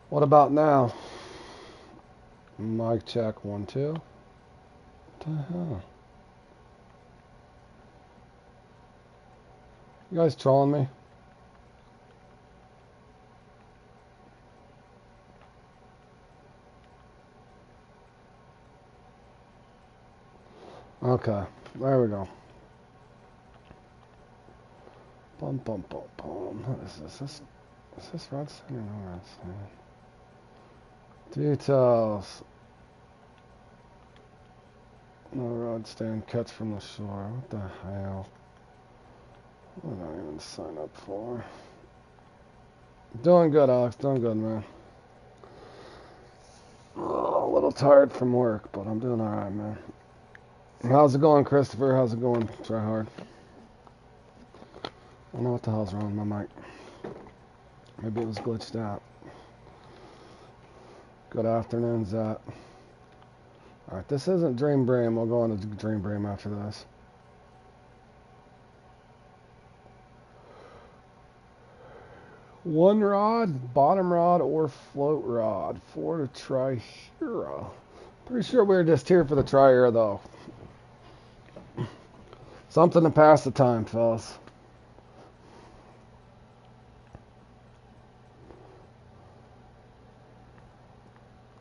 What about now? Mic check 1 2. What the hell? You guys trolling me? Okay, there we go. Bum bum bum bum. What is this? Is this red sand or no red sand? Details. No rod stand catch from the shore. What the hell? What did I even sign up for? Doing good, Alex. Doing good, man. Oh, a little tired from work, but I'm doing alright, man. How's it going, Christopher? How's it going? Try hard. I don't know what the hell's wrong with my mic. Maybe it was glitched out. Good afternoon, Zach. Alright, this isn't Dream Bream. We'll go on to Dream Bream after this. One rod, bottom rod, or float rod for the Tri-Hera. Pretty sure we were just here for the Tri-Hera, though. Something to pass the time, fellas.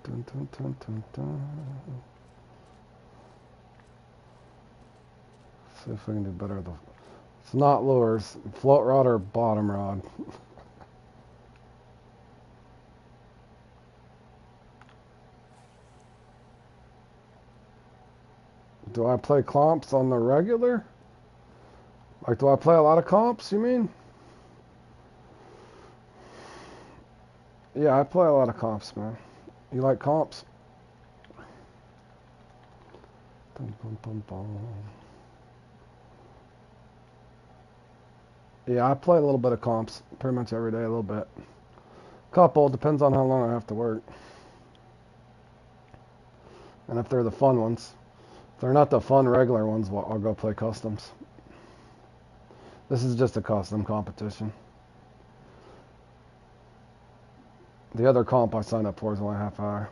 Dun, dun, dun, dun, dun. See if we can do better. It's not lures. Float rod or bottom rod. Do I play comps on the regular? Like, do I play a lot of comps, you mean? Yeah, I play a lot of comps, man. You like comps? Bum, bum, bum, bum. Yeah, I play a little bit of comps. Pretty much every day, a little bit. Couple, depends on how long I have to work. And if they're the fun ones. If they're not the fun regular ones, well, I'll go play customs. This is just a custom competition. The other comp I signed up for is only a half hour.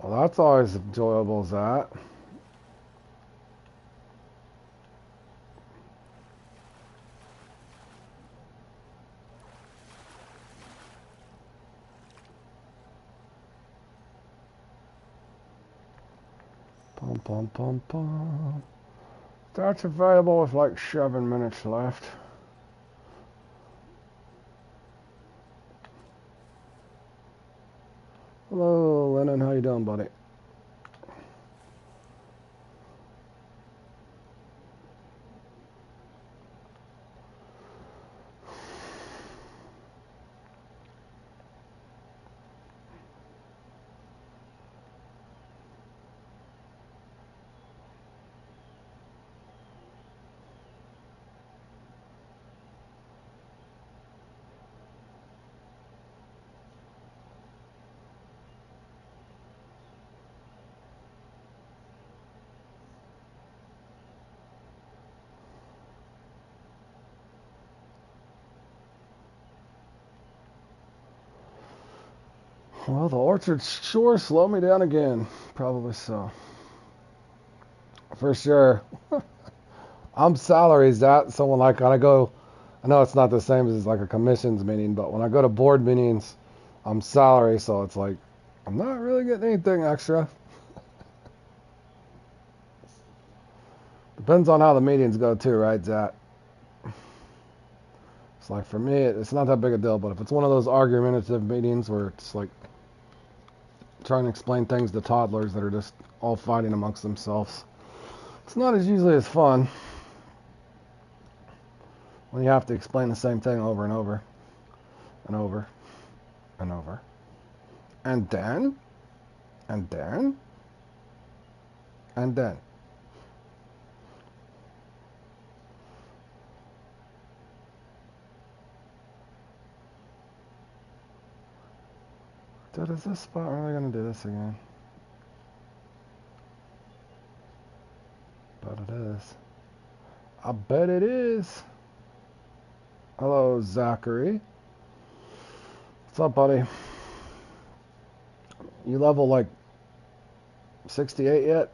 Well, that's always enjoyable as that. Pum pum pum pum. That's available with like 7 minutes left. Hello, Lennon. How you doing, buddy? Well, the Orchard sure slowed me down again. Probably so. For sure. I'm salaries that, so when like when I go, I know it's not the same as like a commissions meeting, but when I go to board meetings, I'm salary, so it's like I'm not really getting anything extra. Depends on how the meetings go too, right, Zach? It's like for me, it's not that big a deal, but if it's one of those argumentative meetings where it's like trying to explain things to toddlers that are just all fighting amongst themselves, it's not as usually as fun when you have to explain the same thing over and over and over and over. And then, and then, and then. Dude, is this spot really gonna do this again? But it is. I bet it is. Hello, Zachary. What's up, buddy? You level like 68 yet?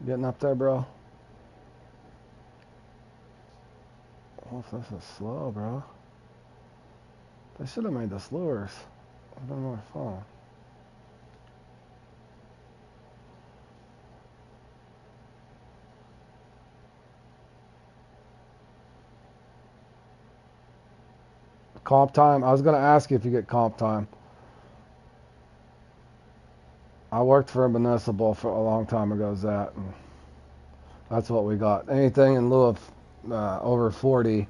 Getting up there, bro? Oh, this is slow, bro. They should have made this lures. It'd been more fun. Comp time? I was going to ask you if you get comp time. I worked for a municipal for a long time ago, Zach, and that's what we got. Anything in lieu of over 40,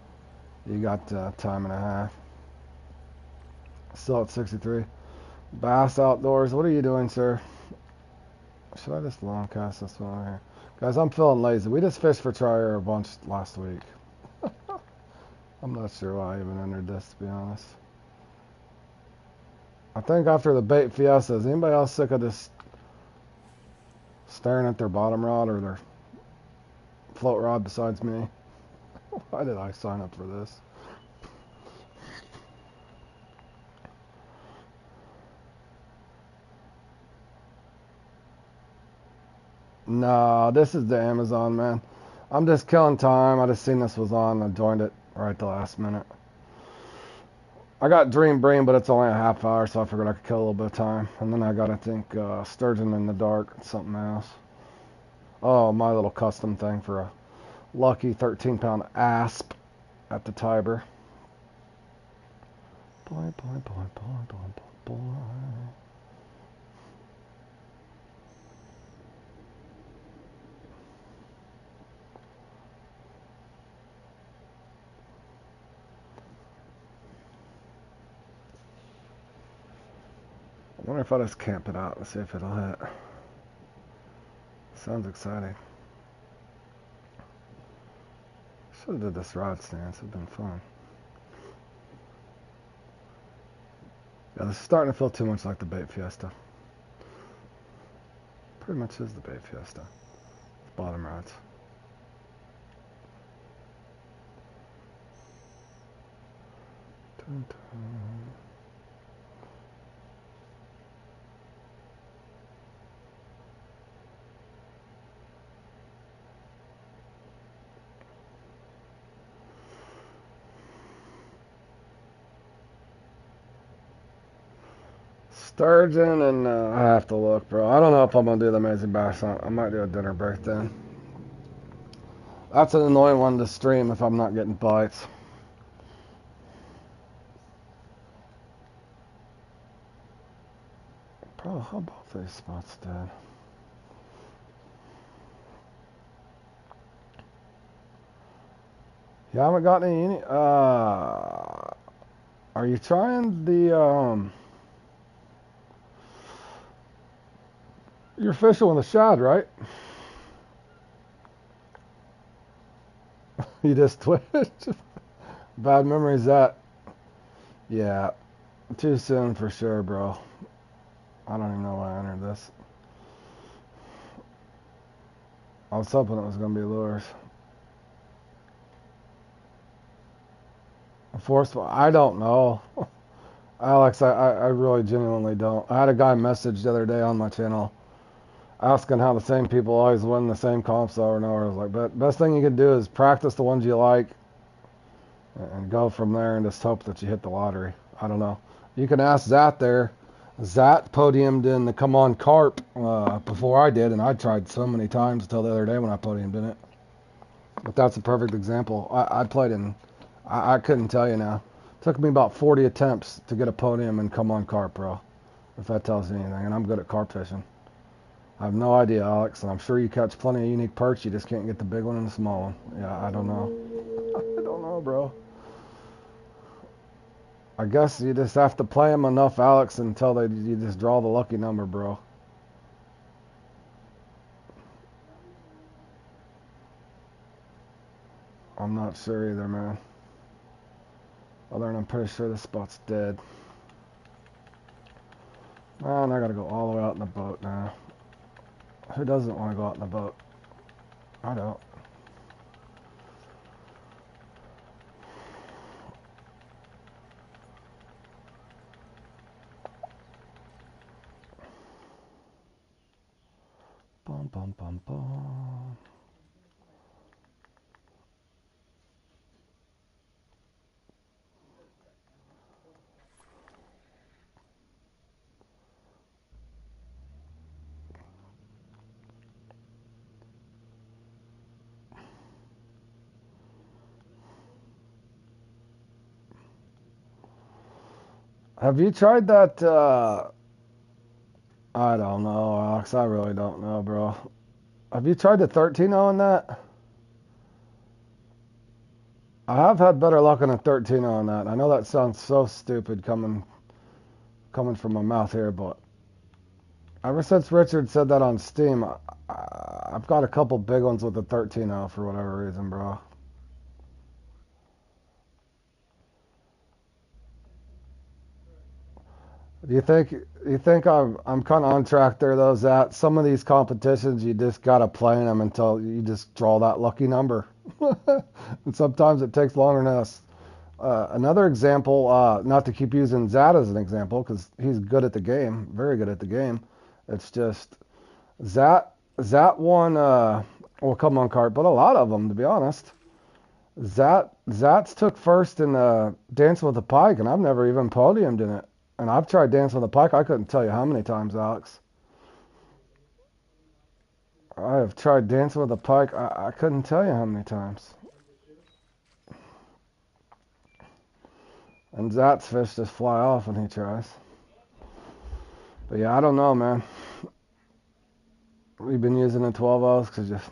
you got time and a half. Still at 63. Bass Outdoors, what are you doing, sir? Should I just long cast this one over here? Guys, I'm feeling lazy. We just fished for Trier a bunch last week. I'm not sure why I even entered this, to be honest. I think after the bait fiesta, is anybody else sick of just staring at their bottom rod or their float rod besides me? Why did I sign up for this? No, this is the Amazon, man. I'm just killing time. I just seen this was on. I joined it right at the last minute. I got Dream Bream, but it's only a half hour, so I figured I could kill a little bit of time. And then I got, I think, Sturgeon in the dark and something else. Oh, my little custom thing for a lucky 13-pound asp at the Tiber. Boy, boy, boy, boy, boy, boy, boy. I wonder if I just camp it out and see if it'll hit. Sounds exciting. Should have did this rod stance. It'd been fun. Yeah, this is starting to feel too much like the bait fiesta. Pretty much is the bait fiesta. It's bottom rods. Dun, dun. Sturgeon, and I have to look, bro. I don't know if I'm going to do the Amazing Bass Hunt. I might do a dinner break then. That's an annoying one to stream if I'm not getting bites. Bro, how about these spots dead? You haven't got any, are you trying the, you're fishing with a shad, right? You just twitched? Bad memories that. Yeah. Too soon for sure, bro. I don't even know why I entered this. I was hoping it was going to be lures. Enforcement, I don't know. Alex, I really genuinely don't. I had a guy message the other day on my channel asking how the same people always win the same comps over and over. I was like, but best thing you can do is practice the ones you like and go from there and just hope that you hit the lottery. I don't know. You can ask Zat there. Zat podiumed in the Come On Carp before I did, and I tried so many times until the other day when I podiumed in it. But that's a perfect example. I played in, I couldn't tell you now. It took me about 40 attempts to get a podium and Come On Carp, bro. If that tells you anything. And I'm good at carp fishing. I have no idea, Alex, and I'm sure you catch plenty of unique perch. You just can't get the big one and the small one. Yeah, I don't know. I don't know, bro. I guess you just have to play them enough, Alex, until you just draw the lucky number, bro. I'm not sure either, man. Other than I'm pretty sure this spot's dead. Man, I gotta go all the way out in the boat now. Who doesn't want to go out in the boat? I don't. Bum, bum, bum, bum. Have you tried that? I don't know, Alex. I really don't know, bro. Have you tried the 13 on that? I have had better luck on a 13 on that. I know that sounds so stupid coming from my mouth here, but ever since Richard said that on Steam, I've got a couple big ones with the 13 for whatever reason, bro. Do you think I'm kind of on track there though? That some of these competitions you just gotta play in them until you just draw that lucky number, and sometimes it takes longer than us. Another example, not to keep using Zat as an example, because he's good at the game, very good at the game. It's just Zat won, well, come on, cart, but a lot of them, to be honest. Zat's took first in Dancing with the Pike, and I've never even podiumed in it. And I've tried Dancing with the Pike. I couldn't tell you how many times, Alex. I have tried Dancing with the Pike. I couldn't tell you how many times. And Zat's fish just fly off when he tries. But yeah, I don't know, man. We've been using the 12 because just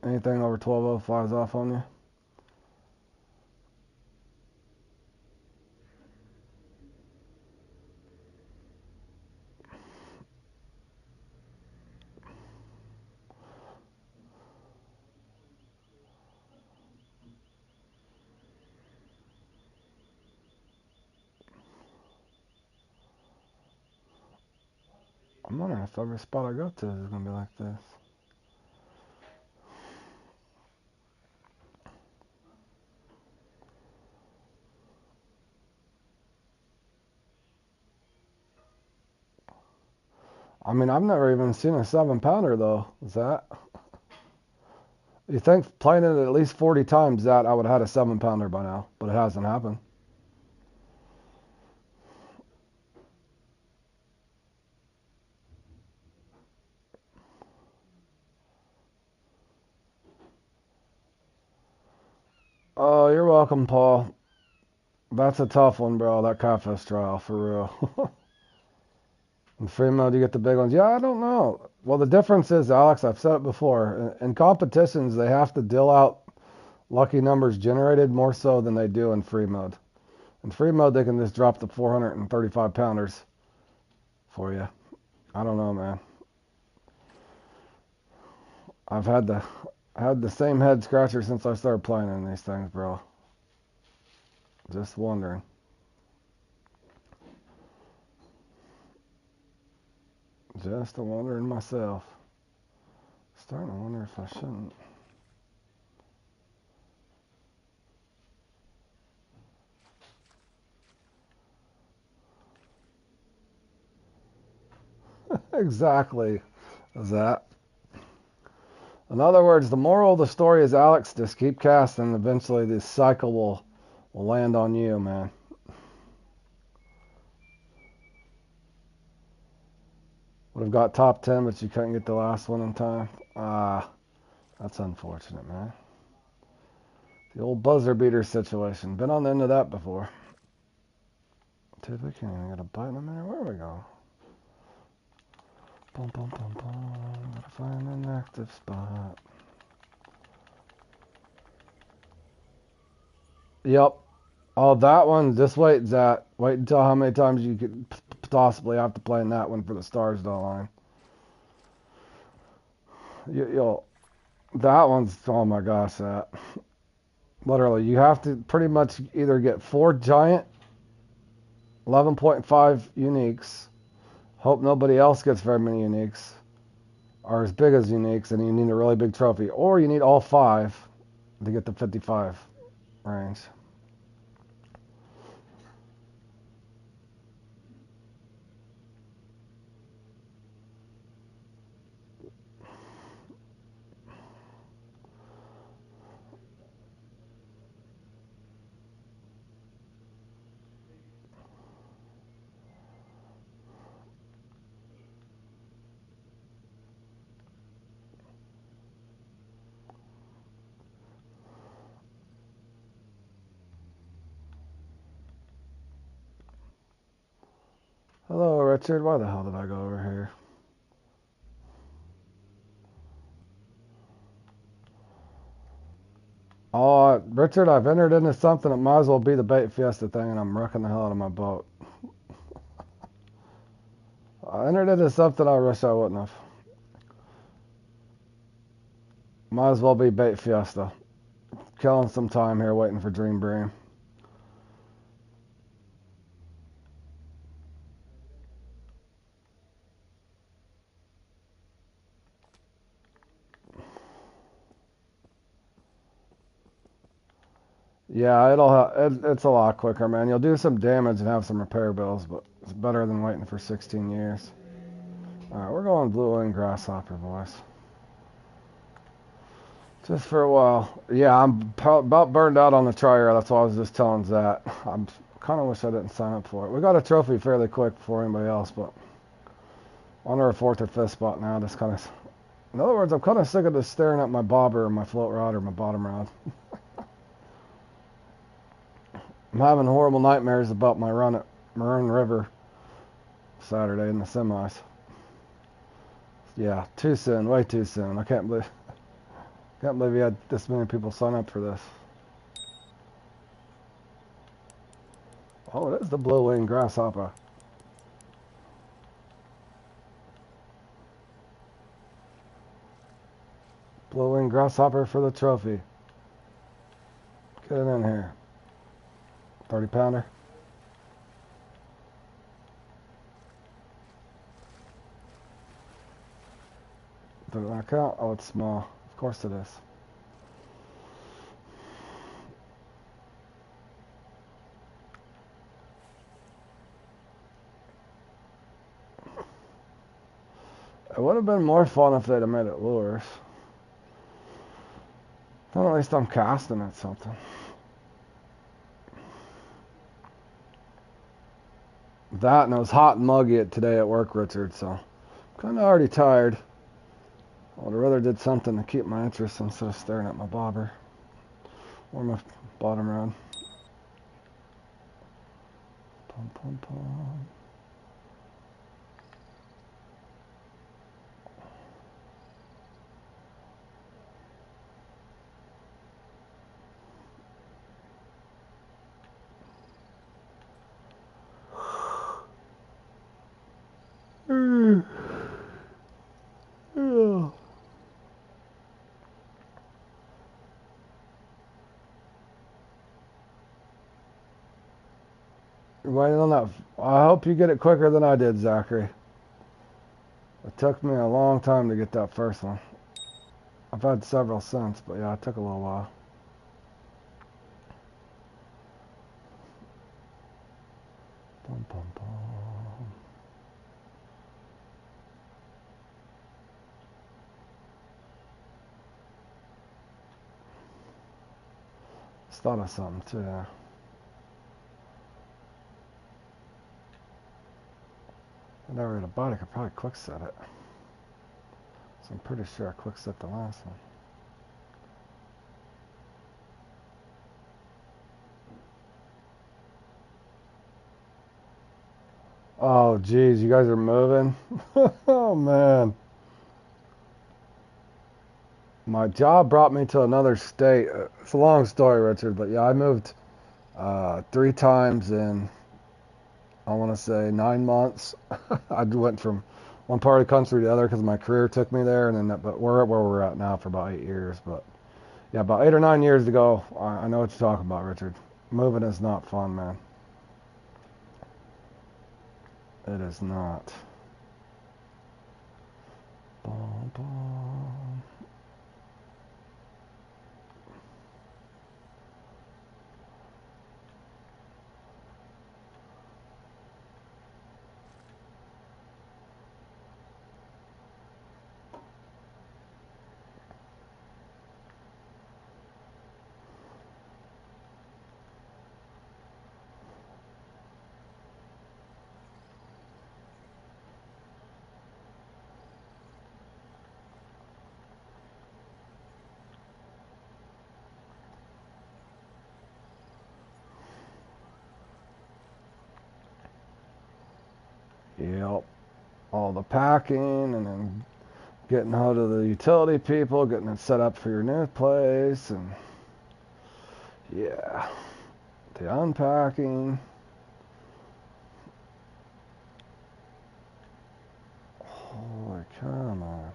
anything over 12 flies off on you. I'm wondering if every spot I go to is going to be like this. I mean, I've never even seen a 7-pounder, though. Is that? You think playing it at least 40 times that I would have had a 7-pounder by now, but it hasn't happened. Oh, you're welcome, Paul. That's a tough one, bro. That catfish trial, for real. In free mode, you get the big ones. Yeah, I don't know. Well, the difference is, Alex, I've said it before. In competitions, they have to deal out lucky numbers generated more so than they do in free mode. In free mode, they can just drop the 435 pounders for you. I don't know, man. I've had the same head scratcher since I started playing in these things, bro. Just wondering. Just wondering myself. Starting to wonder if I shouldn't. Exactly. Is that? In other words, the moral of the story is, Alex, just keep casting. Eventually, this cycle will land on you, man. Would have got top 10, but you couldn't get the last one in time. That's unfortunate, man. The old buzzer beater situation. Been on the end of that before. Dude, we can't even get a bite in a minute. Where are we going? Boom, boom, boom, boom. Gotta find an active spot. Yep. Oh, that one. Just wait, Zach. Wait until how many times you could possibly have to play in that one for the stars to align. You'll. That one's. Oh my gosh, that. Literally, you have to pretty much either get 4 giant 11.5 uniques. Hope nobody else gets very many uniques, or as big as uniques, and you need a really big trophy. Or you need all 5 to get the 55 range. Richard, why the hell did I go over here? Oh, Richard, I've entered into something that might as well be the bait fiesta thing, and I'm wrecking the hell out of my boat. I entered into something I wish I wouldn't have. Might as well be bait fiesta. Killing some time here waiting for Dream Bream. Yeah, it's a lot quicker, man. You'll do some damage and have some repair bills, but it's better than waiting for 16 years. Alright, we're going blue wing grasshopper, boys. Just for a while. Yeah, I'm about burned out on the trier. That's why I was just telling Zach. I kind of wish I didn't sign up for it. We got a trophy fairly quick before anybody else, but on our 4th or 5th spot now. Just kind of. In other words, I'm kind of sick of just staring at my bobber or my float rod or my bottom rod. I'm having horrible nightmares about my run at Maroon River Saturday in the semis. Yeah, too soon, way too soon. I can't believe you had this many people sign up for this. Oh, it is the blue wing grasshopper. Blue wing grasshopper for the trophy. Get it in here. 30 pounder. Did it not count? Oh, it's small. Of course it is. It would have been more fun if they'd have made it lures. Then at least I'm casting at something. That, and it was hot and muggy today at work, Richard, so I'm kind of already tired. I would have rather did something to keep my interest instead of staring at my bobber or my bottom rod. Pum, pum, pum. You're waiting on that. I hope you get it quicker than I did, Zachary. It took me a long time to get that first one. I've had several since, but yeah, it took a little while. Pum, pum, pum. Just thought of something too. If I never had a bite, I could probably quick set it. So I'm pretty sure I quick set the last one. Oh, geez, you guys are moving? Oh, man. My job brought me to another state. It's a long story, Richard, but yeah, I moved 3 times in, I want to say, 9 months. I went from one part of the country to the other because my career took me there, and then but we're at where we're at now for about 8 years. But yeah, about 8 or 9 years ago, I know what you're talking about, Richard. Moving is not fun, man. It is not. Bum, bum. Yep. All the packing and then getting hold of the utility people, getting it set up for your new place, and yeah, the unpacking. Holy, come on.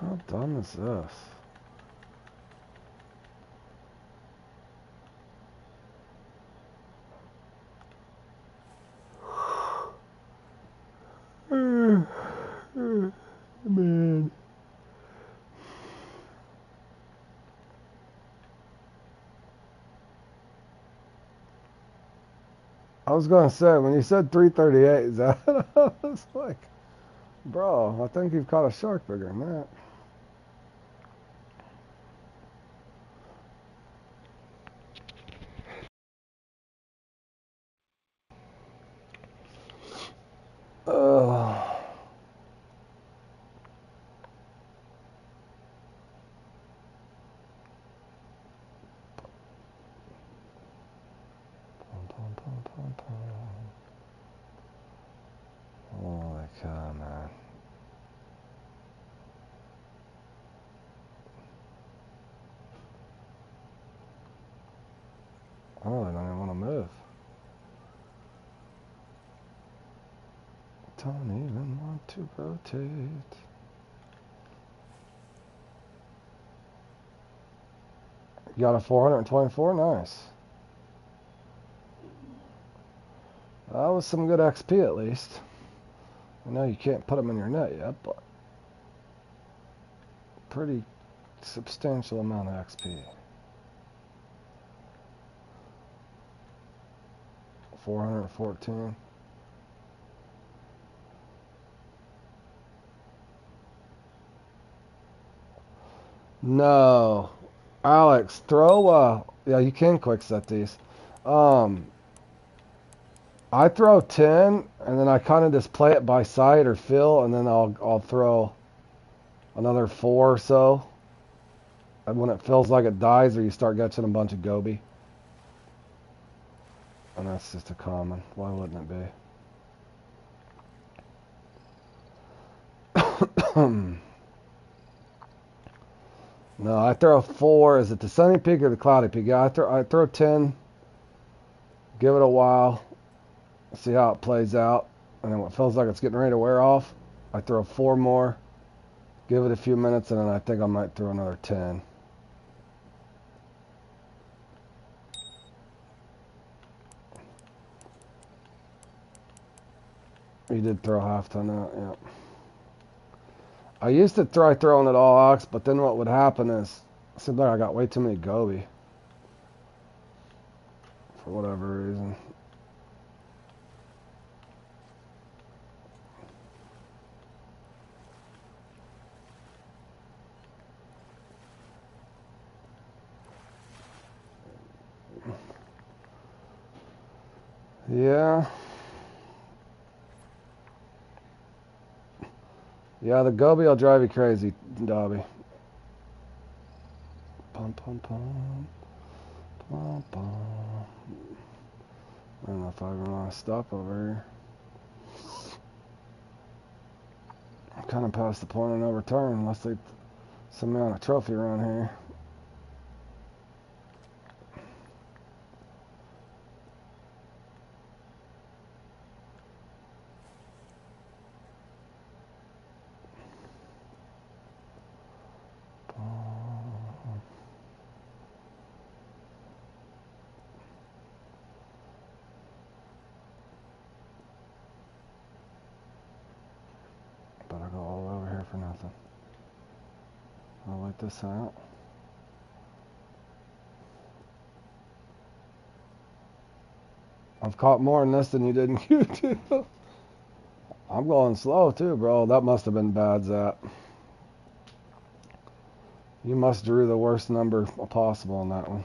How dumb is this? Man. I was gonna say, when you said 338, is that? I was like, bro, I think you've caught a shark bigger than that. Ugh. Holy cow, man. I really don't even want to move. Don't even want to rotate. You got a 424? Nice. That was some good XP at least. I know you can't put them in your net yet, but pretty substantial amount of XP. 414. No. Alex, throw, yeah, you can quick set these. I throw 10, and then I kind of just play it by sight or feel, and then I'll throw another 4 or so. And when it feels like it dies, or you start catching a bunch of goby. And that's just a common. Why wouldn't it be? No, I throw 4. Is it the sunny peak or the cloudy peak? Yeah, I throw 10. Give it a while. See how it plays out. And then when it feels like it's getting ready to wear off, I throw 4 more. Give it a few minutes, and then I think I might throw another 10. You did throw half ton out, yeah. I used to try throwing it all ox, but then what would happen is, it seemed like I got way too many goby. For whatever reason. Yeah. Yeah, the goby will drive you crazy, Dobby. Pum, pum, pum. Pum, pum. I don't know if I even want to stop over here. I'm kind of past the point of no return unless they send me on a trophy around here. But I go all the way over here for nothing. I'll let this out. I've caught more in this than you did in Q2. I'm going slow too, bro. That must have been bad, Zat. You must drew the worst number possible on that one.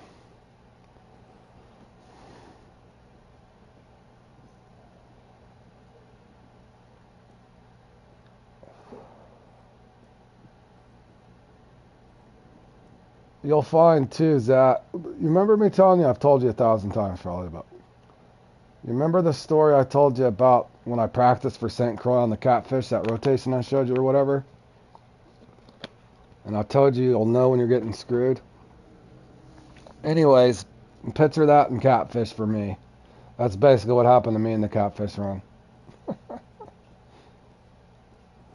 You'll find too, Zat. You remember me telling you? I've told you 1,000 times probably about. You remember the story I told you about when I practiced for St. Croix on the catfish, that rotation I showed you or whatever? And I told you you'll know when you're getting screwed. Anyways, picture that in catfish for me. That's basically what happened to me in the catfish run.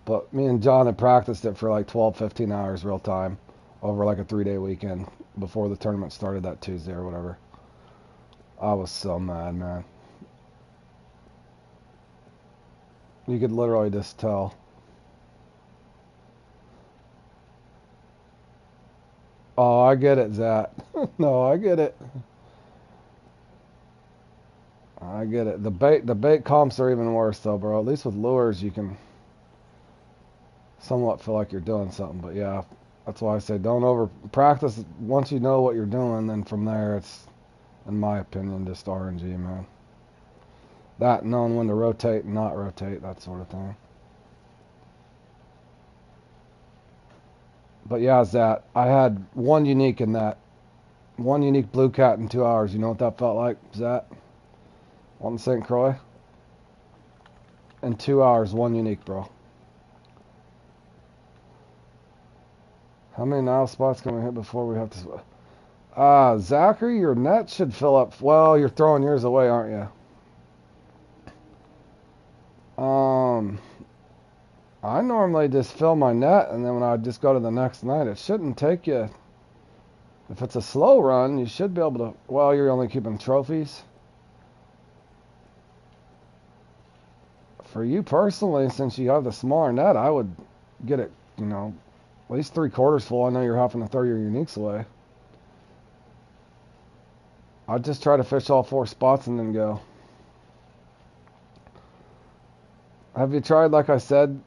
But me and John had practiced it for like 12, 15 hours real time over like a 3-day weekend before the tournament started that Tuesday or whatever. I was so mad, man. You could literally just tell. Oh, I get it, Zat. No, I get it. I get it. The bait comps are even worse though, bro. At least with lures you can somewhat feel like you're doing something. But yeah, that's why I say don't over practice. Once you know what you're doing, then from there it's, in my opinion, just RNG, man. That, knowing when to rotate and not rotate, that sort of thing. But yeah, Zat, I had one unique in that. One unique blue cat in 2 hours. You know what that felt like, Zat? On St. Croix? In 2 hours, one unique, bro. How many Nile spots can we hit before we have to... Zachary, your net should fill up. Well, you're throwing yours away, aren't you? I normally just fill my net, and then when I just go to the next night, it shouldn't take you... If it's a slow run, you should be able to... Well, you're only keeping trophies. For you personally, since you have the smaller net, I would get it, you know, at least 3/4 full. I know you're having to throw your uniques away. I'd just try to fish all 4 spots and then go. Have you tried, like I said,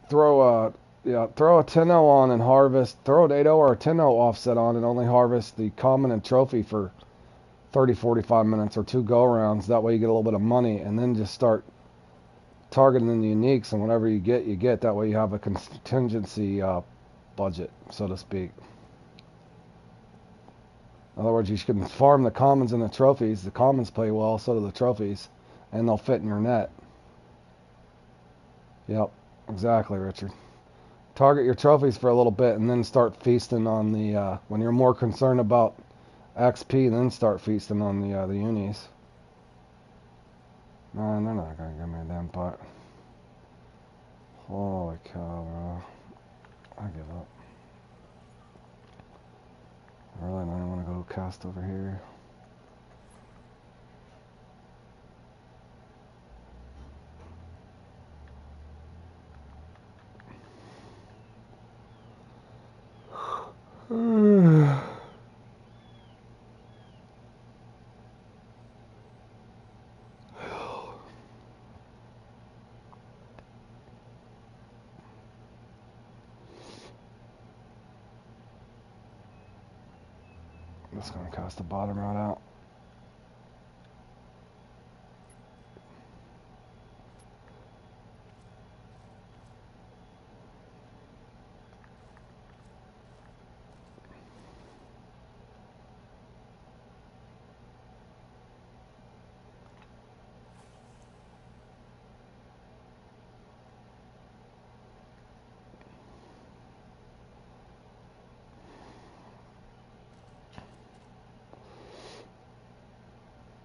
throw a 10-0 on and harvest, throw an 8-0 or a 10-0 offset on and only harvest the common and trophy for 30, 45 minutes or 2 go-arounds. That way you get a little bit of money, and then just start targeting the uniques, and whatever you get, you get. That way you have a contingency budget, so to speak. In other words, you can farm the commons and the trophies. The commons play well, so do the trophies, and they'll fit in your net. Yep, exactly, Richard. Target your trophies for a little bit, and then start feasting on the, when you're more concerned about XP, then start feasting on the unis. Man, they're not gonna give me a damn pot. Holy cow, bro. I give up. I really don't want to go cast over here. I'm just gonna cast the bottom rod out.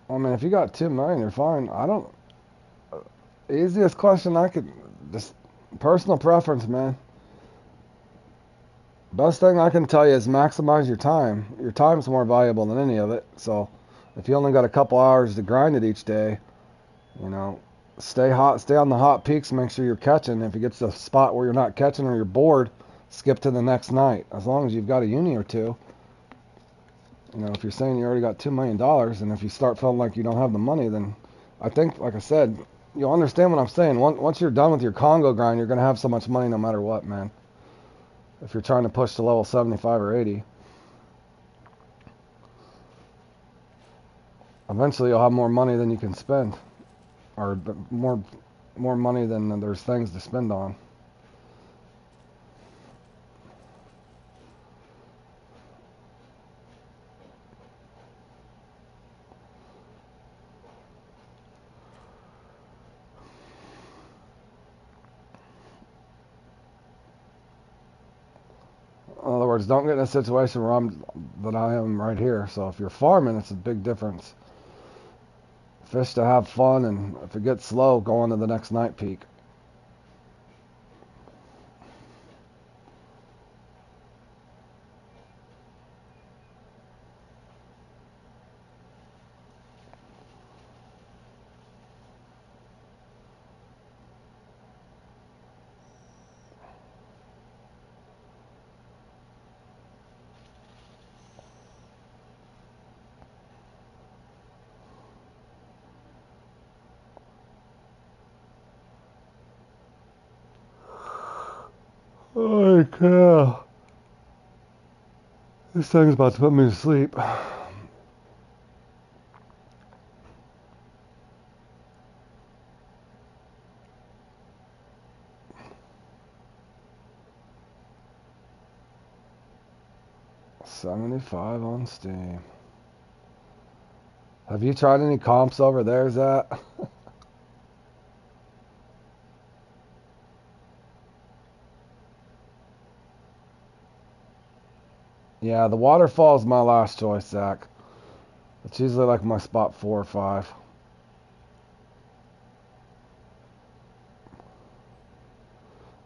I mean, if you got 2 million, you're fine. I don't... Easiest question I could... Just personal preference, man. Best thing I can tell you is maximize your time. Your time's more valuable than any of it. So, if you only got a couple hours to grind it each day, you know, stay hot, stay on the hot peaks, make sure you're catching. If you get to a spot where you're not catching or you're bored, skip to the next night. As long as you've got a uni or two. You know, if you're saying you already got $2 million, and if you start feeling like you don't have the money, then I think, like I said, you'll understand what I'm saying. Once you're done with your Congo grind, you're going to have so much money no matter what, man. If you're trying to push to level 75 or 80, eventually you'll have more money than you can spend, or more money than there's things to spend on. In other words, don't get in a situation where I am right here. So if you're farming, it's a big difference. Fish to have fun, and if it gets slow, go on to the next night peak. Holy cow. This thing's about to put me to sleep. $75 on Steam. Have you tried any comps over there, Zach? Yeah, the waterfall is my last choice, Zach. It's usually like my spot 4 or 5.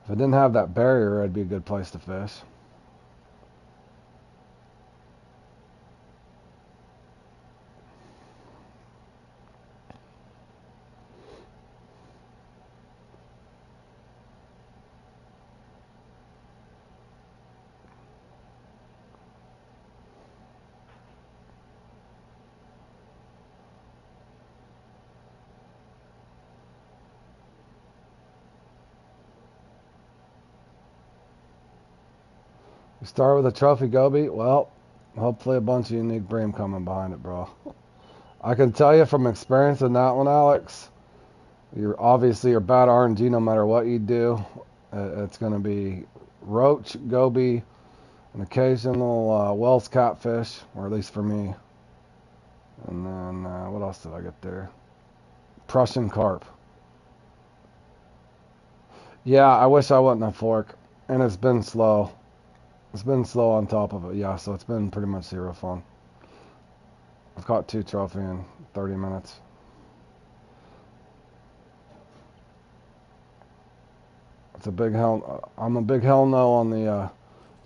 If it didn't have that barrier, it'd be a good place to fish. You start with a trophy goby, well, hopefully a bunch of unique bream coming behind it, bro. I can tell you from experience in that one, Alex, you're bad RNG no matter what you do. It's going to be roach, goby, an occasional Wells catfish, or at least for me. And then, what else did I get there? Prussian carp. Yeah, I wish I wasn't a fork. And it's been slow. It's been slow on top of it, yeah, so it's been pretty much zero fun. I've caught 2 trophy in 30 minutes. It's a big hell. I'm a big hell no on the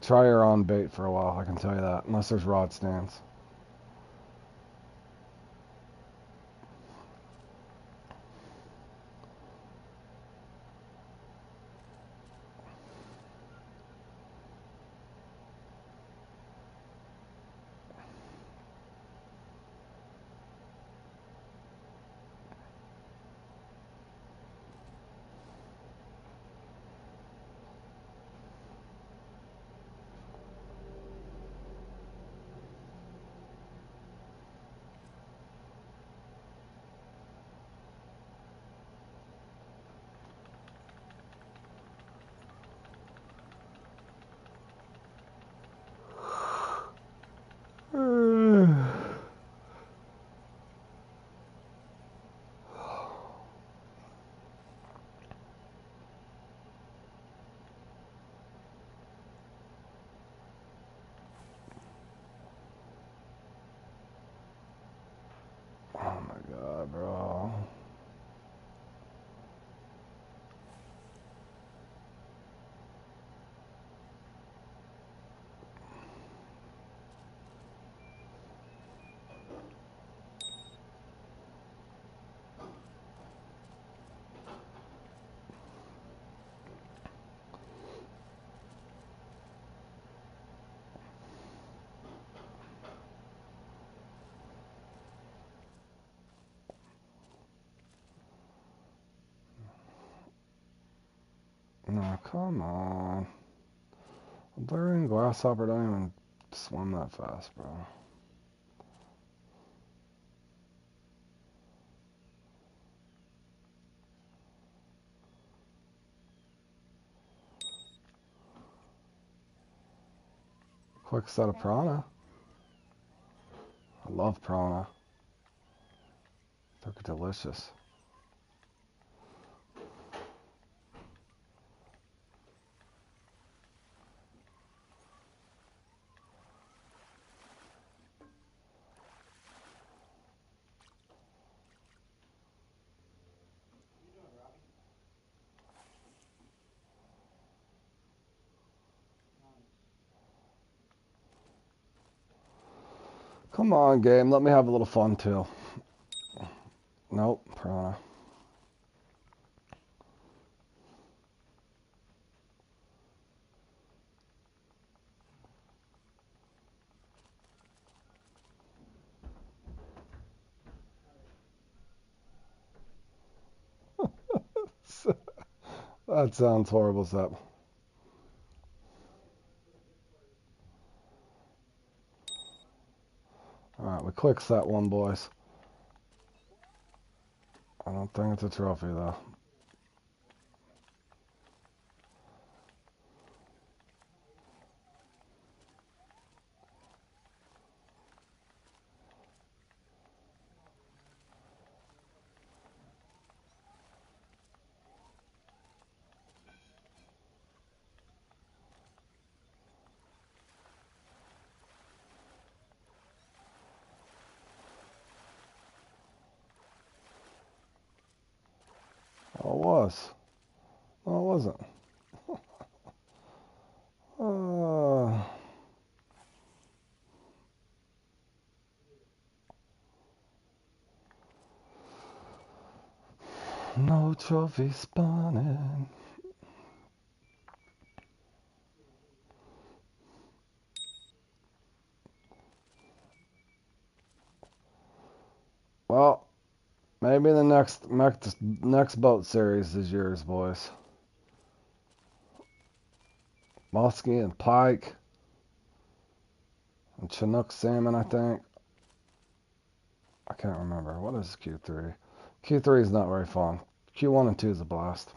try her on bait for a while, I can tell you that, unless there's rod stands. Oh, come on. A blue grasshopper don't even swim that fast, bro. Quick set of piranha. I love piranha. They're delicious. Come on, game. Let me have a little fun, too. Nope, piranha. That sounds horrible, Sep. Alright, we quick set one, boys. I don't think it's a trophy, though. Oh, it was. No, it wasn't. No trophy spawning. Well, maybe the next boat series is yours, boys. Muskie and pike and Chinook salmon, I think. I can't remember. What is Q3? Q3 is not very fun. Q1 and 2 is a blast.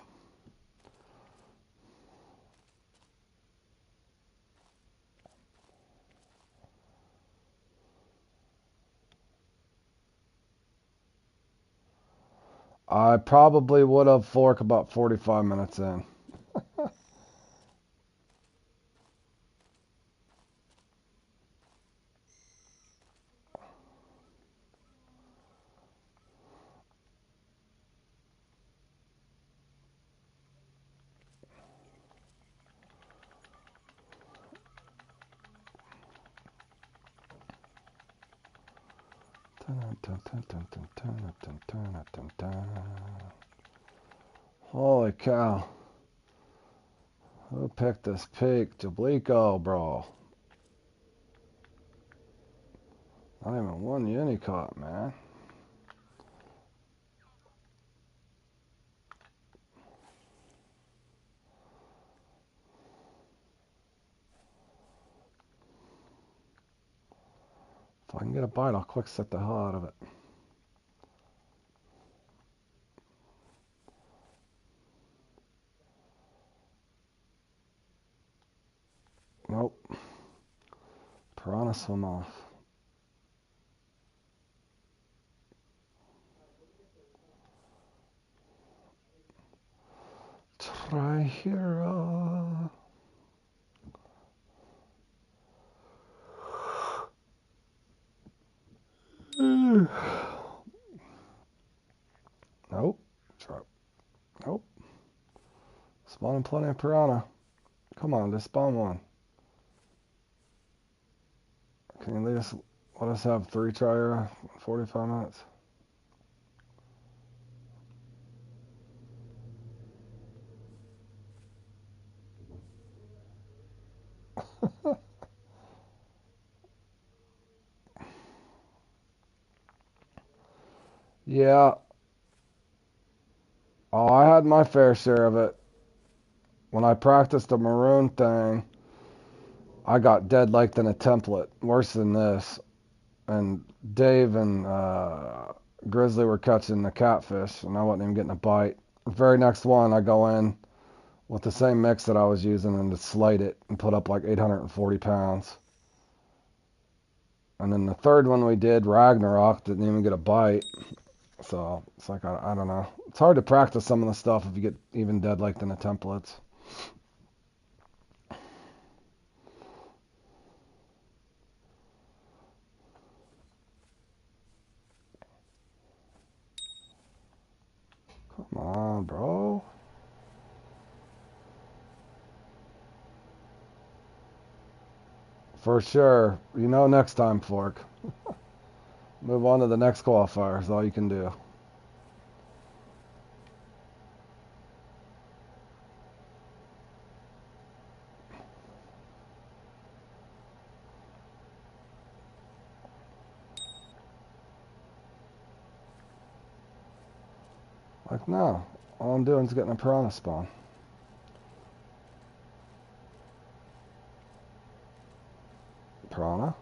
I probably would have forked about 45 minutes in. Holy cow. Who picked this pig? Jablico, bro. Not even one uni caught, man. If I can get a bite, I'll quick set the hell out of it. Nope. Piranha swim off. Tri-hero. Nope. Nope. Spawning plenty of piranha. Come on, just spawn one. Can you let us have 3 tri 45 minutes? Yeah. Oh, I had my fair share of it. When I practiced the maroon thing, I got dead like in a template, worse than this. And Dave and Grizzly were catching the catfish, and I wasn't even getting a bite. The very next one, I go in with the same mix that I was using and just slate it and put up like 840 pounds. And then the third one we did, Ragnarok, didn't even get a bite. So it's like, I don't know. It's hard to practice some of the stuff if you get even dead like in the templates. Come on, bro. For sure. You know next time, Fork. Move on to the next qualifier is all you can do. Like, no. All I'm doing is getting a piranha spawn. Piranha?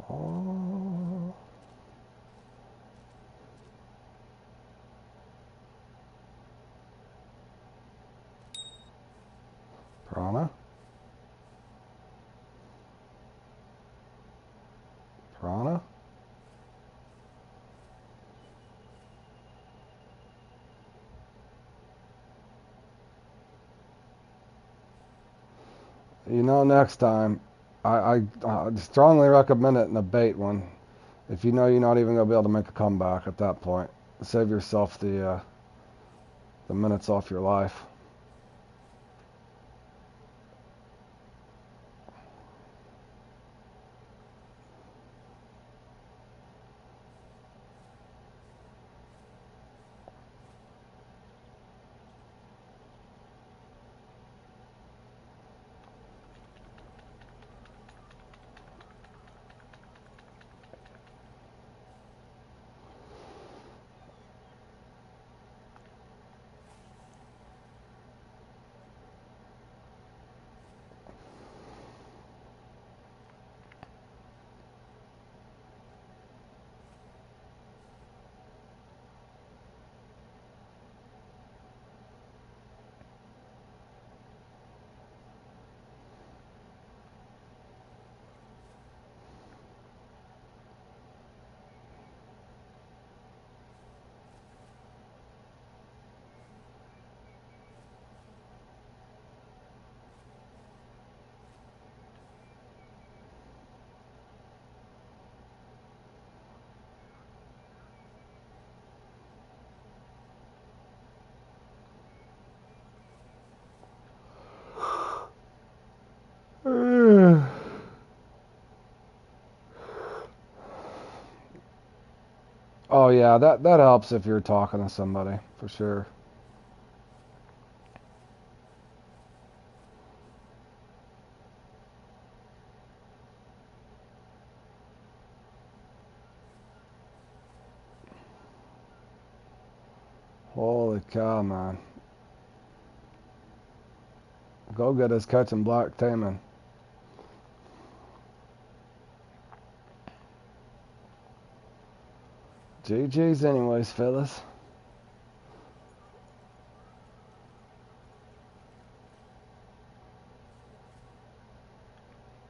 Oh. Piranha? Piranha? You know, next time, I strongly recommend it in a bait one. If you know you're not even going to be able to make a comeback at that point, save yourself the minutes off your life. Oh yeah, that helps if you're talking to somebody, for sure. Holy cow, man. Go get us catching black taimen. GG's anyways, fellas.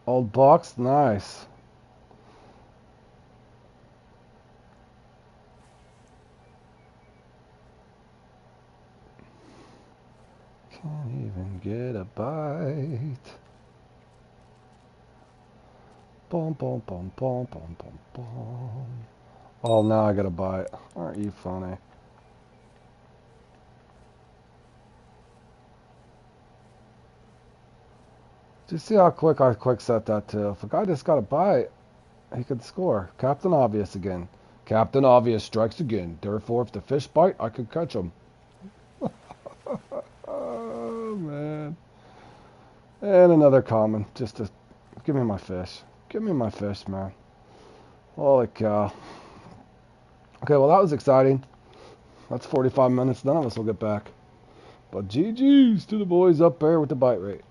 Old box, nice. Can't even get a bite. Boom, boom, boom, boom, boom, boom, boom. Oh, now I got a bite. Aren't you funny? Do you see how quick I quick set that too? If a guy just got a bite, he could score. Captain Obvious again. Captain Obvious strikes again. Therefore, if the fish bite, I could catch him. Oh, man. And another common. Just to give me my fish. Give me my fish, man. Holy cow. Okay, well, that was exciting. That's 45 minutes. None of us will get back. But GG's to the boys up there with the bite rate.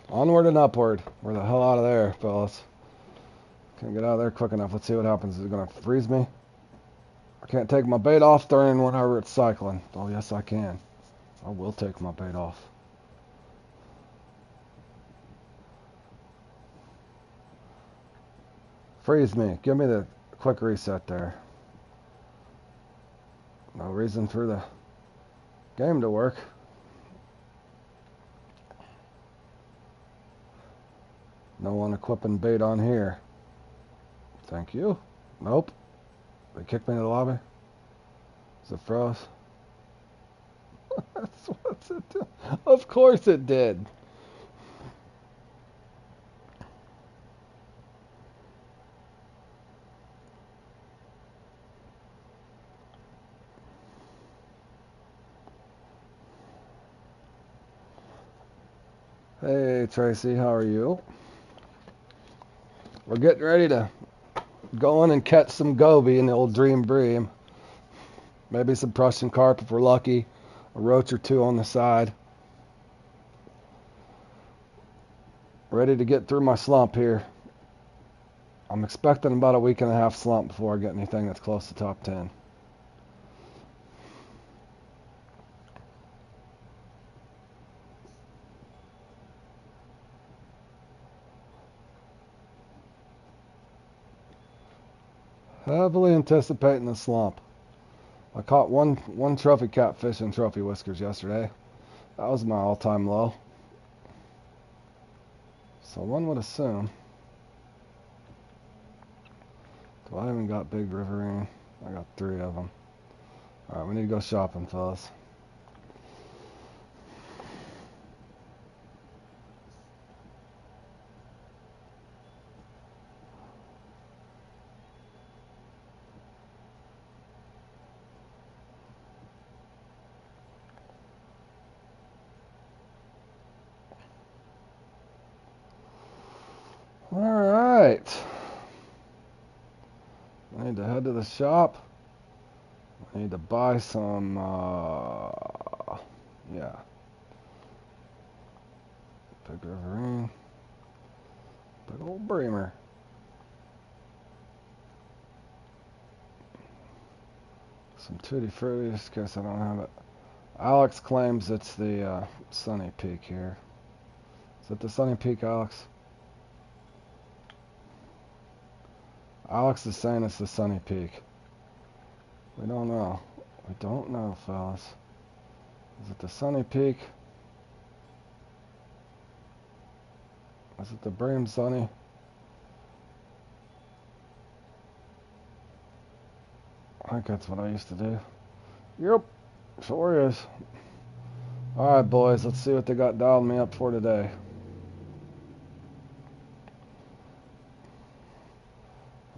Onward and upward. We're the hell out of there, fellas. Can't get out of there quick enough. Let's see what happens. Is it going to freeze me? I can't take my bait off during whenever it's cycling. Oh, yes, I can. I will take my bait off. Freeze me. Give me the quick reset there. No reason for the game to work. No one equipping bait on here. Thank you. Nope. They kicked me to the lobby. Is it froze? What's it do? Of course it did. Hey Tracy, how are you? We're getting ready to go in and catch some goby in the old Dream Bream. Maybe some Prussian carp if we're lucky. A roach or two on the side. Ready to get through my slump here. I'm expecting about a week and a half slump before I get anything that's close to top 10. Heavily anticipating the slump. I caught one trophy catfish and trophy whiskers yesterday. That was my all-time low. So one would assume. Do I even got big riverine? I got 3 of them. Alright, we need to go shopping, fellas. Alright. I need to head to the shop. I need to buy some, yeah. Big riverine. Big old breamer. Some tutti frutti, just in case I don't have it. Alex claims it's the Sunny Peak here. Is it the Sunny Peak, Alex? Alex is saying it's the Sunny Peak. We don't know. We don't know, fellas. Is it the Sunny Peak? Is it the Bream Sunny? I think that's what I used to do. Yep, sure is. Alright, boys, let's see what they got dialed me up for today.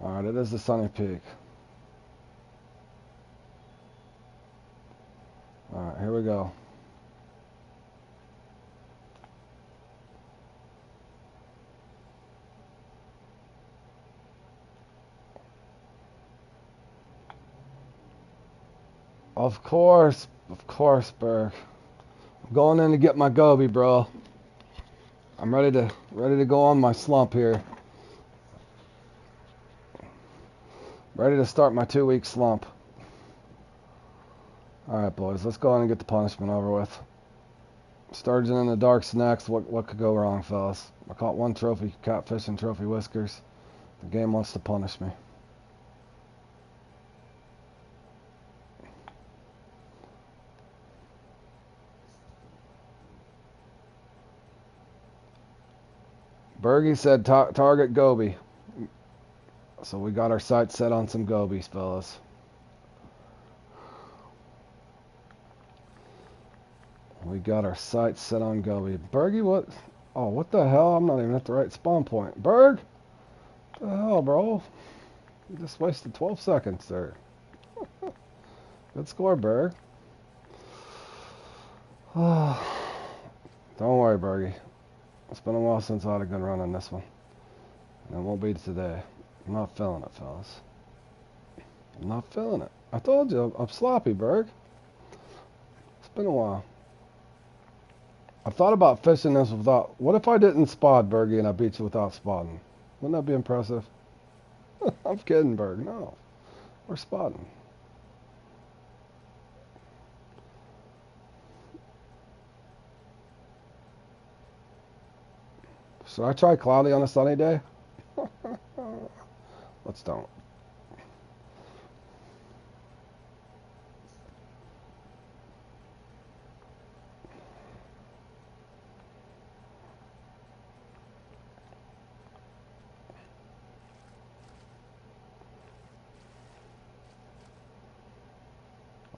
Alright, it is the Sunny Peak. Alright, here we go. Of course, Berg. I'm going in to get my goby, bro. I'm ready to go on my slump here. Ready to start my 2-week slump. Alright, boys, let's go on and get the punishment over with. Sturgeon in the dark's next. What could go wrong, fellas? I caught 1 trophy catfish and trophy whiskers. The game wants to punish me. Bergie said target goby. So we got our sights set on some gobies, fellas. We got our sights set on goby. Bergie, what? Oh, what the hell? I'm not even at the right spawn point. Berg? What the hell, bro? You just wasted 12 seconds there. Good score, Berg. Don't worry, Bergie. It's been a while since I had a good run on this one. And it won't be today. I'm not feeling it, fellas. I'm not feeling it. I told you, I'm sloppy, Berg. It's been a while. I thought about fishing this without... What if I didn't spot, Bergie, and I beat you without spotting? Wouldn't that be impressive? I'm kidding, Berg. No. We're spotting. Should I try cloudy on a sunny day? Let's don't.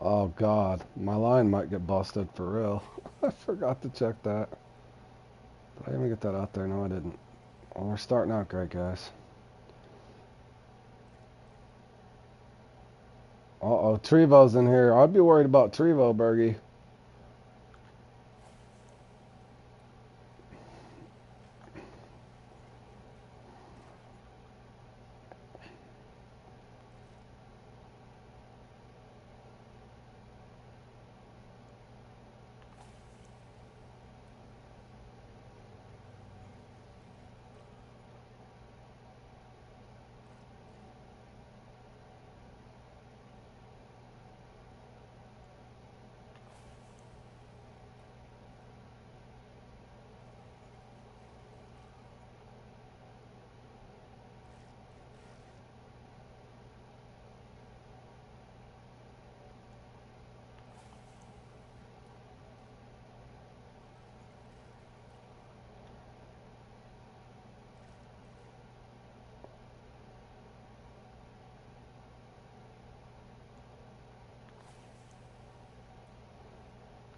Oh, God. My line might get busted for real. I forgot to check that. Did I even get that out there? No, I didn't. Well, we're starting out great, guys. Uh-oh, Trevo's in here. I'd be worried about Trevo, Bergie.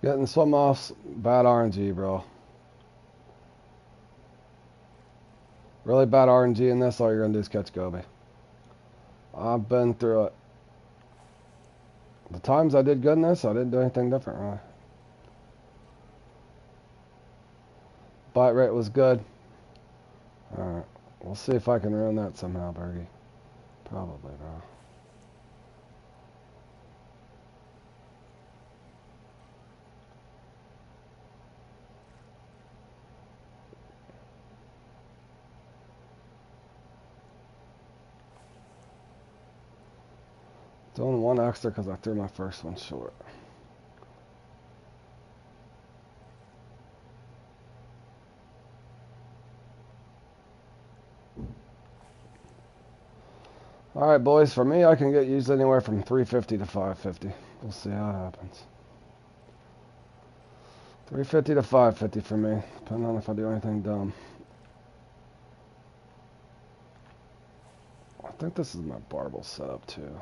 Getting swim offs, bad RNG, bro. Really bad RNG in this, all you're going to do is catch Goby. I've been through it. The times I did good in this, I didn't do anything different, really. Bite rate was good. Alright, we'll see if I can ruin that somehow, Bergie. Probably, bro. Doing one extra because I threw my first one short. Alright, boys, for me, I can get used anywhere from 350 to 550. We'll see how it happens. 350 to 550 for me, depending on if I do anything dumb. I think this is my barbell setup, too.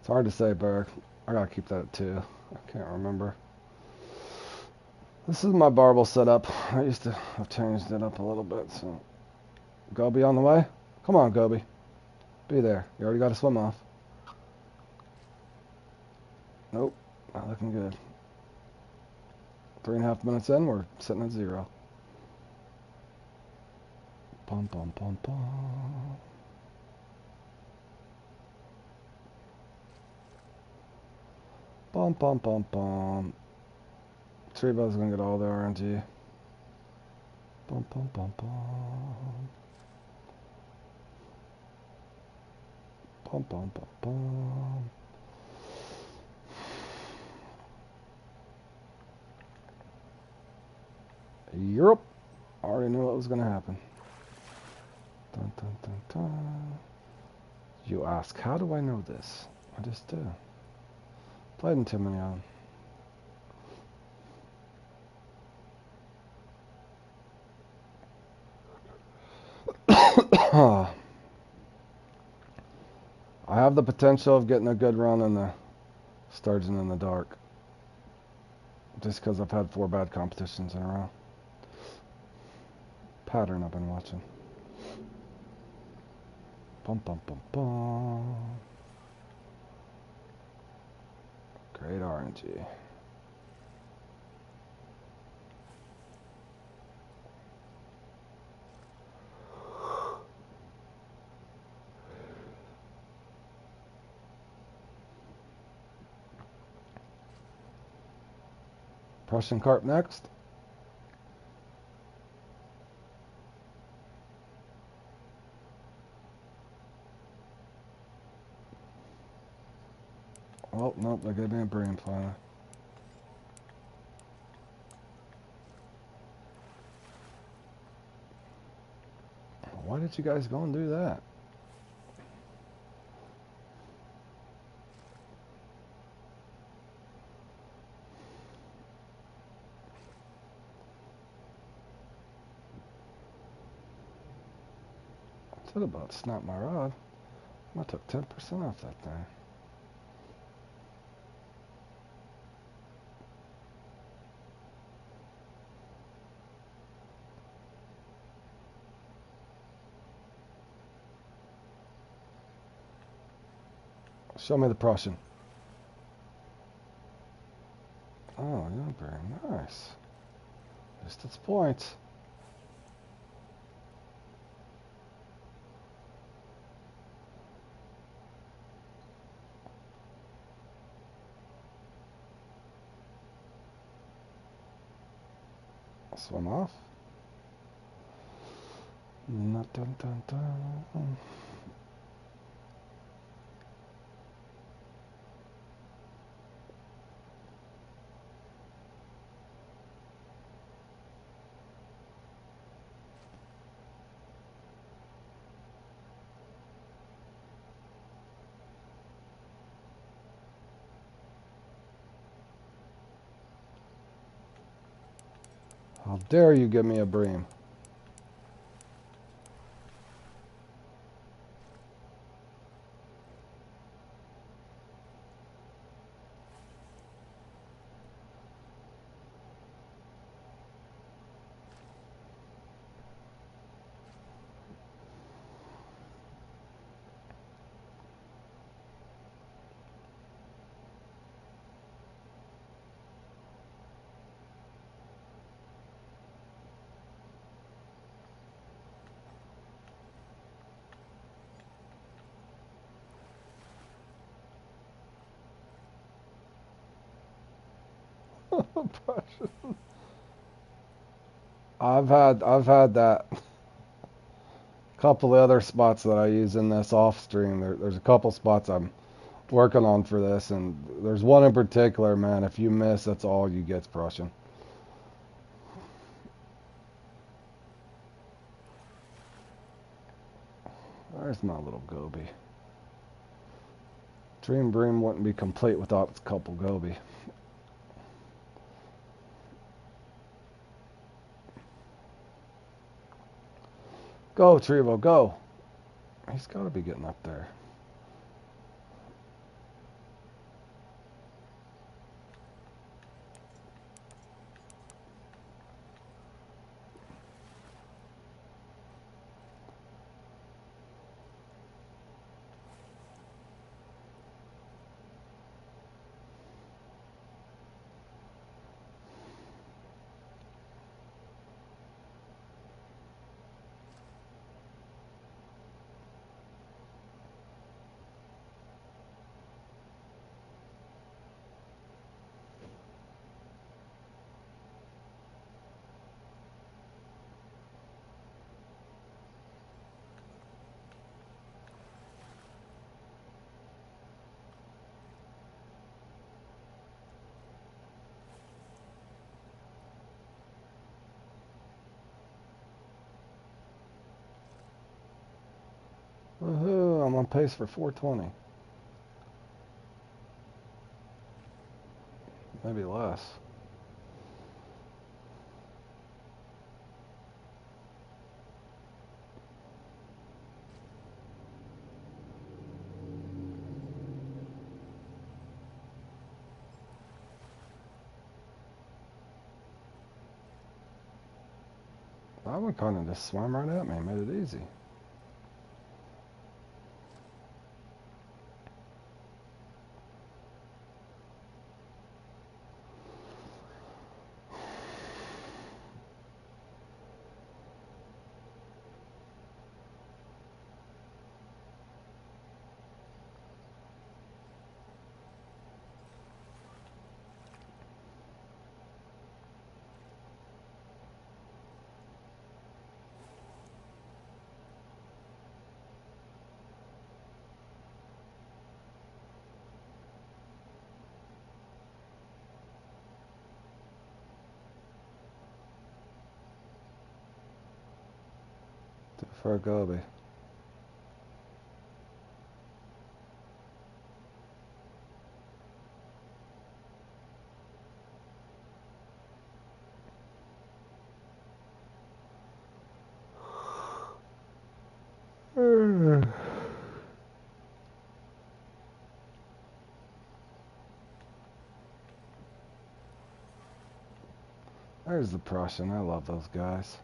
It's hard to say, Berg. I gotta keep that at 2. I can't remember. This is my barbell setup. I've changed it up a little bit, so. Goby on the way? Come on, Goby. Be there. You already got a swim off. Nope. Not looking good. 3.5 minutes in, we're sitting at 0. Bum, bum, bum, bum. Bum, bum, bum, bum. Trevo's gonna get all the RNG. Bum, bum, bum, bum. Bum, bum, bum, bum. Europe. Already knew what was gonna happen. Dun, dun, dun, dun. You ask, how do I know this? I just do. Played in too many of them. I have the potential of getting a good run in the Sturgeon in the dark. Just because I've had 4 bad competitions in a row. Pattern I've been watching. Bum, bum, bum, bum. Great RNG. Prussian carp next. Oh, nope, they gave me a bream finally. Why did you guys go and do that? I said about snap my rod. I took 10% off that thing. Show me the Prussian. Oh, yeah, very nice. Just its points. Swim off. Dun, dun, dun, dun. How dare you give me a bream? I've had that. Couple of other spots that I use in this off stream. There's a couple spots I'm working on for this, and there's one in particular, man. If you miss, that's all you get's Prussian. There's my little goby. Dream bream wouldn't be complete without its couple goby. Go, Trevo, go. He's got to be getting up there. Woohoo, I'm on pace for 420. Maybe less. That one kind of just swam right at me, made it easy. for a goby. There's the Prussian. I love those guys.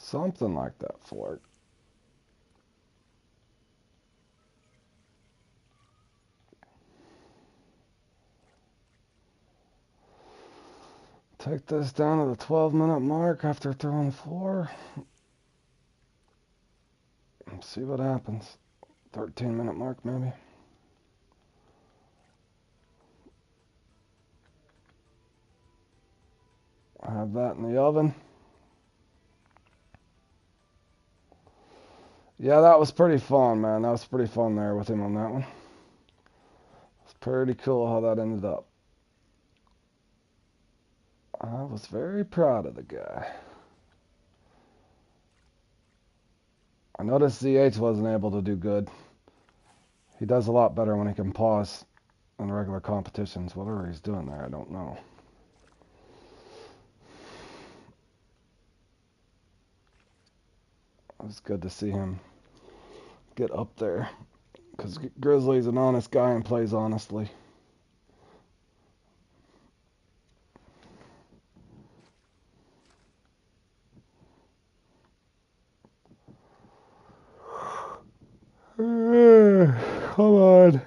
Something like that for it. Take this down to the 12-minute mark after throwing 4. See what happens. 13-minute mark maybe. I have that in the oven. Yeah, that was pretty fun, man. That was pretty fun there with him on that one. It's pretty cool how that ended up. I was very proud of the guy. I noticed ZH wasn't able to do good. He does a lot better when he can pause in regular competitions. Whatever he's doing there, I don't know. It was good to see him get up there. Because Grizzly's an honest guy and plays honestly. Come on.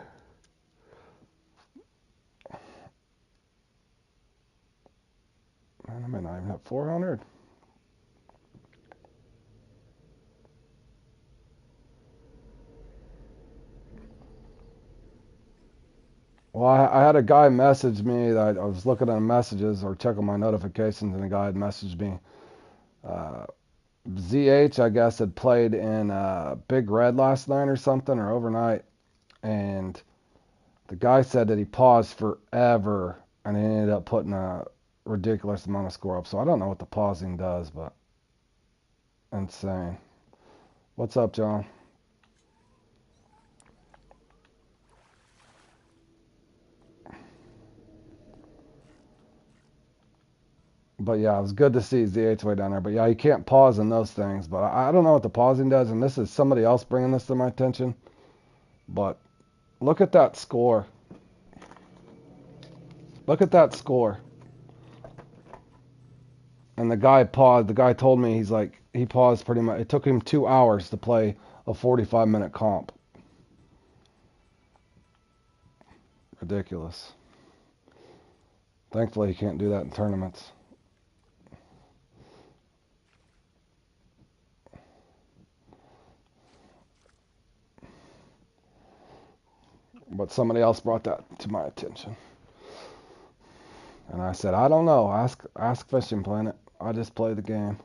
Man, I may not even have 400. Well, I had a guy message me that I was looking at messages or checking my notifications, and the guy had messaged me. ZH, I guess, had played in Big Red last night or something, or overnight, and the guy said that he paused forever, and he ended up putting a ridiculous amount of score up. So I don't know what the pausing does, but insane. What's up, John? But yeah, it was good to see ZH way down there. But yeah, you can't pause in those things. But I don't know what the pausing does, and this is somebody else bringing this to my attention. But look at that score. Look at that score. And the guy paused. The guy told me he paused pretty much. It took him 2 hours to play a 45-minute comp. Ridiculous. Thankfully, you can't do that in tournaments. But somebody else brought that to my attention. And I said, I don't know. Ask Fishing Planet. I just play the game.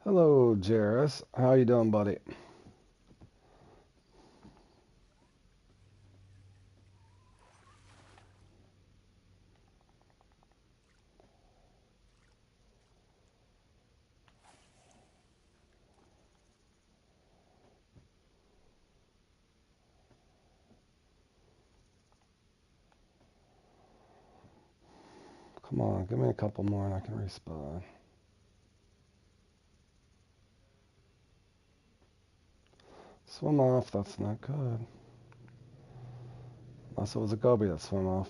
Hello, Jairus. How you doing, buddy? Come on, give me a couple more and I can respawn. Swim off, that's not good. Unless it was a goby that swam off.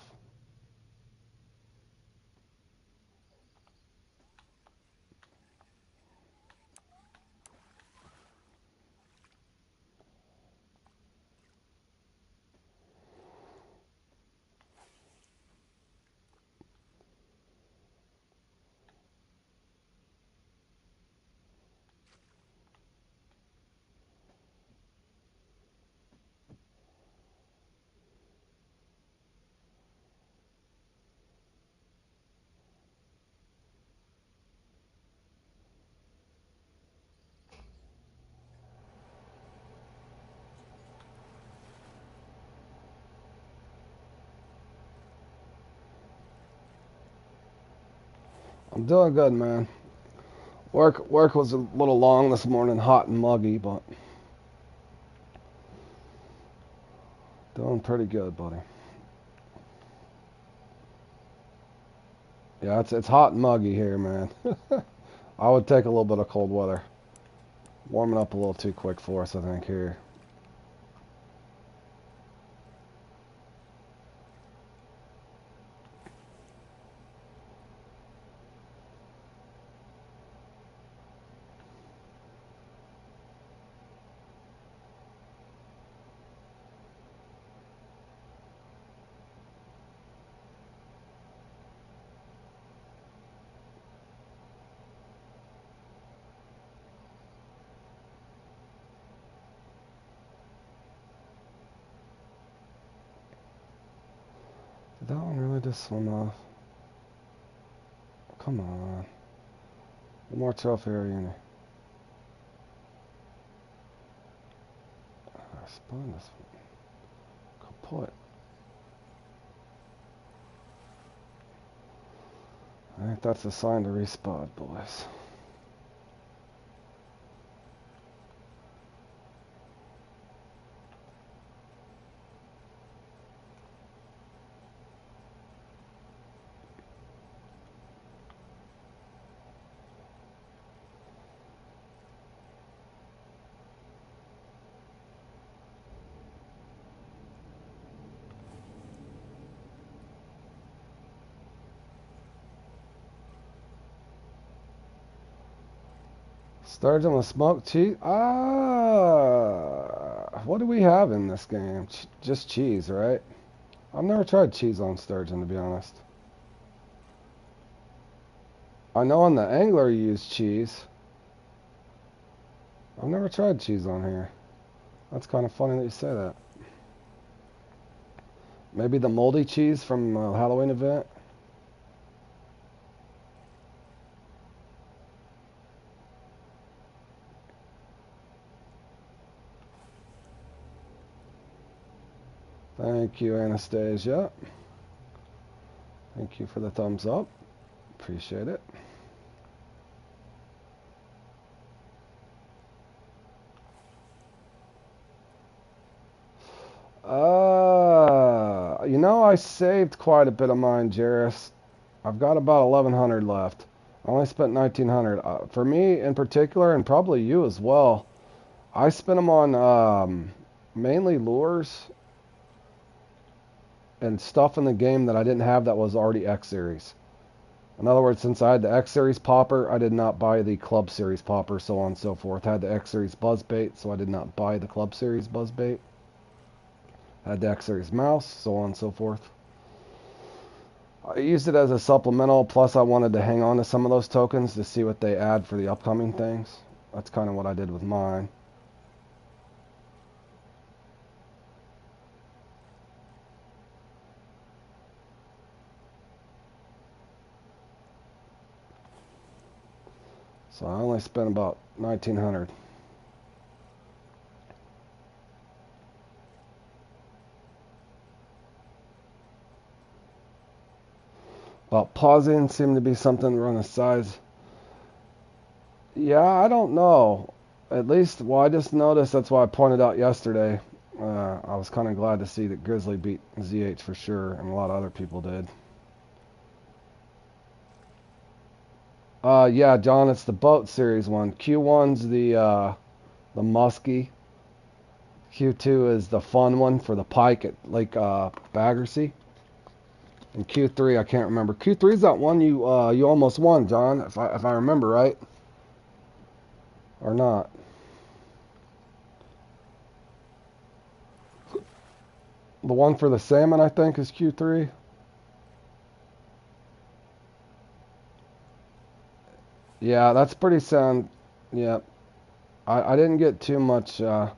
I'm doing good, man. Work was a little long this morning, hot and muggy, but doing pretty good, buddy. Yeah, it's hot and muggy here, man. I would take a little bit of cold weather. Warming up a little too quick for us, I think, here. Did that one really just swim off? Come on. One more trophy area in here. I spawned this one. Go pull it. I think that's a sign to respawn, boys. Sturgeon with smoked cheese? What do we have in this game? Just cheese, right? I've never tried cheese on sturgeon, to be honest. I know on the angler you use cheese. I've never tried cheese on here. That's kind of funny that you say that. Maybe the moldy cheese from Halloween event? Thank you, Anastasia. Thank you for the thumbs up. Appreciate it. You know, I saved quite a bit of mine, Jairus. I've got about 1,100 left. I only spent 1,900. For me in particular, and probably you as well, I spent them on mainly lures and stuff in the game that I didn't have that was already X Series. In other words, since I had the X Series popper, I did not buy the Club Series popper, so on and so forth. I had the X Series buzzbait, so I did not buy the Club Series buzzbait. I had the X Series mouse, so on and so forth. I used it as a supplemental, plus I wanted to hang on to some of those tokens to see what they add for the upcoming things. That's kind of what I did with mine. So I only spent about 1,900. But pausing seemed to be something we're on the size. Yeah, I don't know. At least, well, I just noticed, that's why I pointed out yesterday. I was kind of glad to see that Grizzly beat ZH for sure, and a lot of other people did. Yeah, John, it's the boat series one. Q1's the musky. Q2 is the fun one for the pike at Lake Baggersea. And Q3, I can't remember. Q3 is that one you almost won, John, if I remember right, or not. The one for the salmon, I think, is Q3. Yeah, that's pretty sound. Yeah, I didn't get too much. I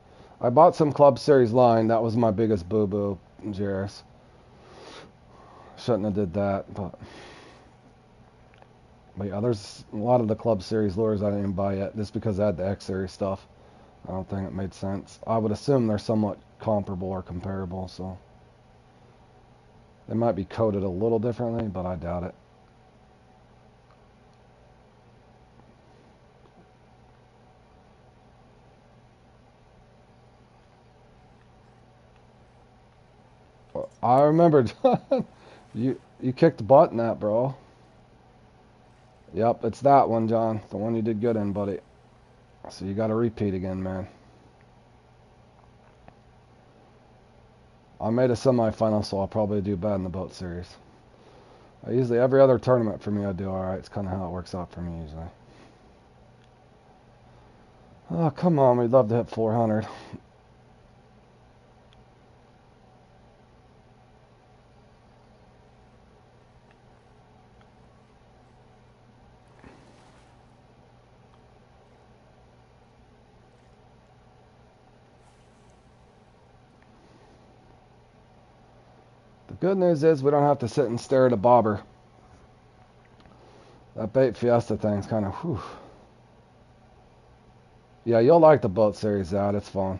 bought some Club Series line. That was my biggest boo-boo, Jairus. Shouldn't have did that, but yeah, there's a lot of the Club Series lures I didn't buy yet, just because I had the X Series stuff. I don't think it made sense. I would assume they're somewhat comparable or comparable, so they might be coded a little differently, but I doubt it. I remember, John, you kicked butt in that, bro. Yep, it's that one, John. The one you did good in, buddy. So you got to repeat again, man. I made a semifinal, so I'll probably do bad in the boat series. Usually every other tournament for me I do alright. It's kind of how it works out for me usually. Oh, come on. We'd love to hit 400. The good news is we don't have to sit and stare at a bobber. That bait fiesta thing's kind of whew. Yeah, you'll like the boat series out. It's fun.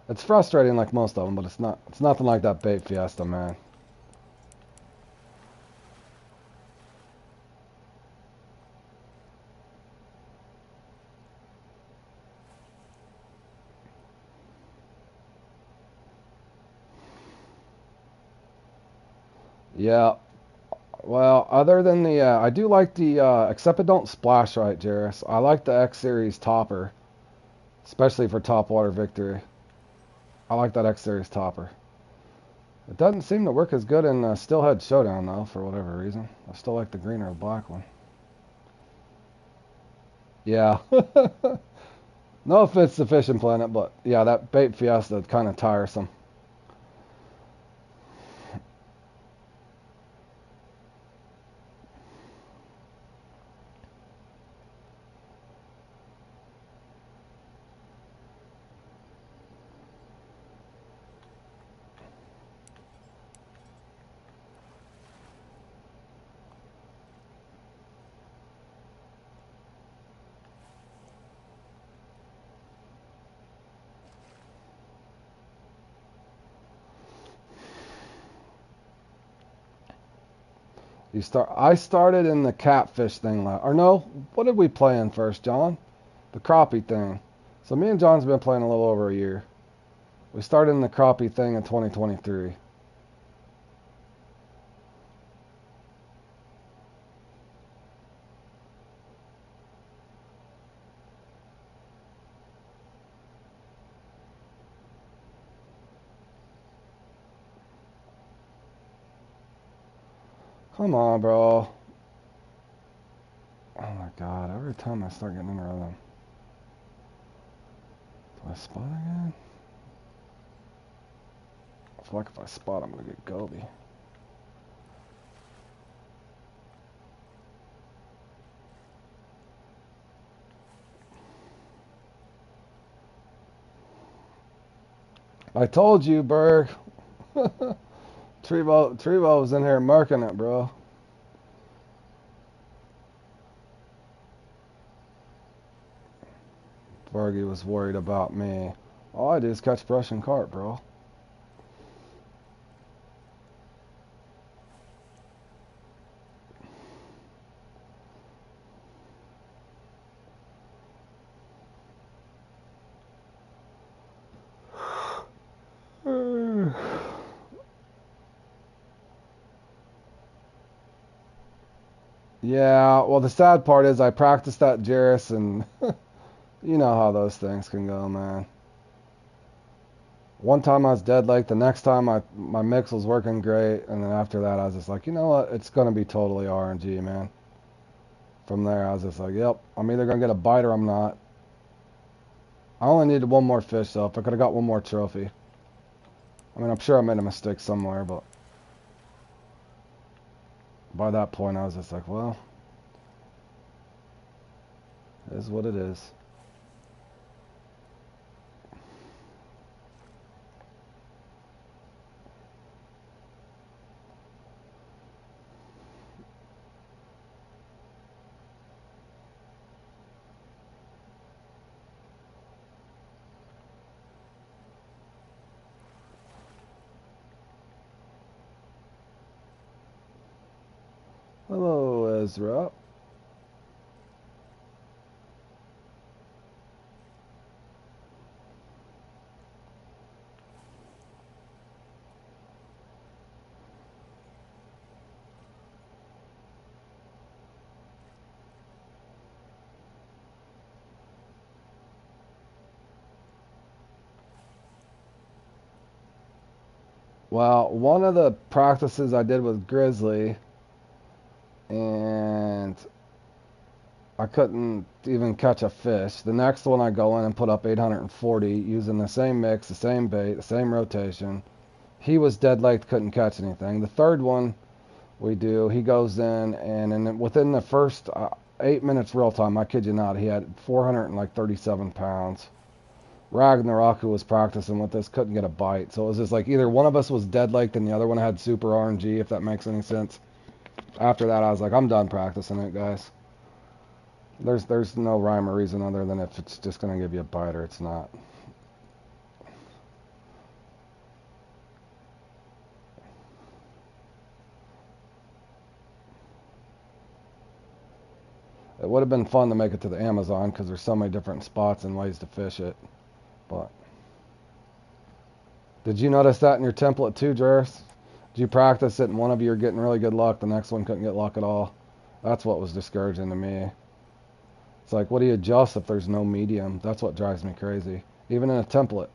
It's frustrating like most of them, but it's nothing like that bait fiesta, man. Yeah. Well, other than the, I do like the, except it don't splash right, Jairus. I like the X Series topper, especially for topwater victory. I like that X Series topper. It doesn't seem to work as good in Stillhead Showdown, though, for whatever reason. I still like the green or black one. Yeah. No offense to Fishing Planet, but yeah, that bait fiesta is kind of tiresome. I started in the catfish thing, or no, what did we play in first, John? The crappie thing. So me and John's been playing a little over a year. We started in the crappie thing in 2023. Come on, bro. Oh my god, every time I start getting in a rhythm. Do I spot again? I feel like if I spot, I'm gonna get Goby. I told you, Berg. Trevo was in here marking it, bro. Bergie was worried about me. All I do is catch brush and carp, bro. Yeah, well, the sad part is I practiced that Jarris, and you know how those things can go, man. One time I was dead lake, the next time my mix was working great, and then after that I was just like, you know what, it's going to be totally RNG, man. From there I was just like, yep, I'm either going to get a bite or I'm not. I only needed one more fish, though. If I could have got one more trophy. I mean, I'm sure I made a mistake somewhere, but by that point I was just like, well, it is what it is. Hello, Ezra. Well, one of the practices I did with Grizzly, and I couldn't even catch a fish. The next one I go in and put up 840 using the same mix, the same bait, the same rotation. He was dead late, couldn't catch anything. The third one we do, he goes in, and within the first 8 minutes real time, I kid you not, he had 437 pounds. Ragnarok, who was practicing with this, couldn't get a bite. So it was just like either one of us was dead late and the other one had super RNG, if that makes any sense. After that, I was like, I'm done practicing it, guys. There's no rhyme or reason other than if it's just going to give you a bite or it's not. It would have been fun to make it to the Amazon because there's so many different spots and ways to fish it. But did you notice that in your template too, Jairus? Did you practice it and one of you are getting really good luck, the next one couldn't get luck at all? That's what was discouraging to me. It's like, what do you adjust if there's no medium? That's what drives me crazy. Even in a template.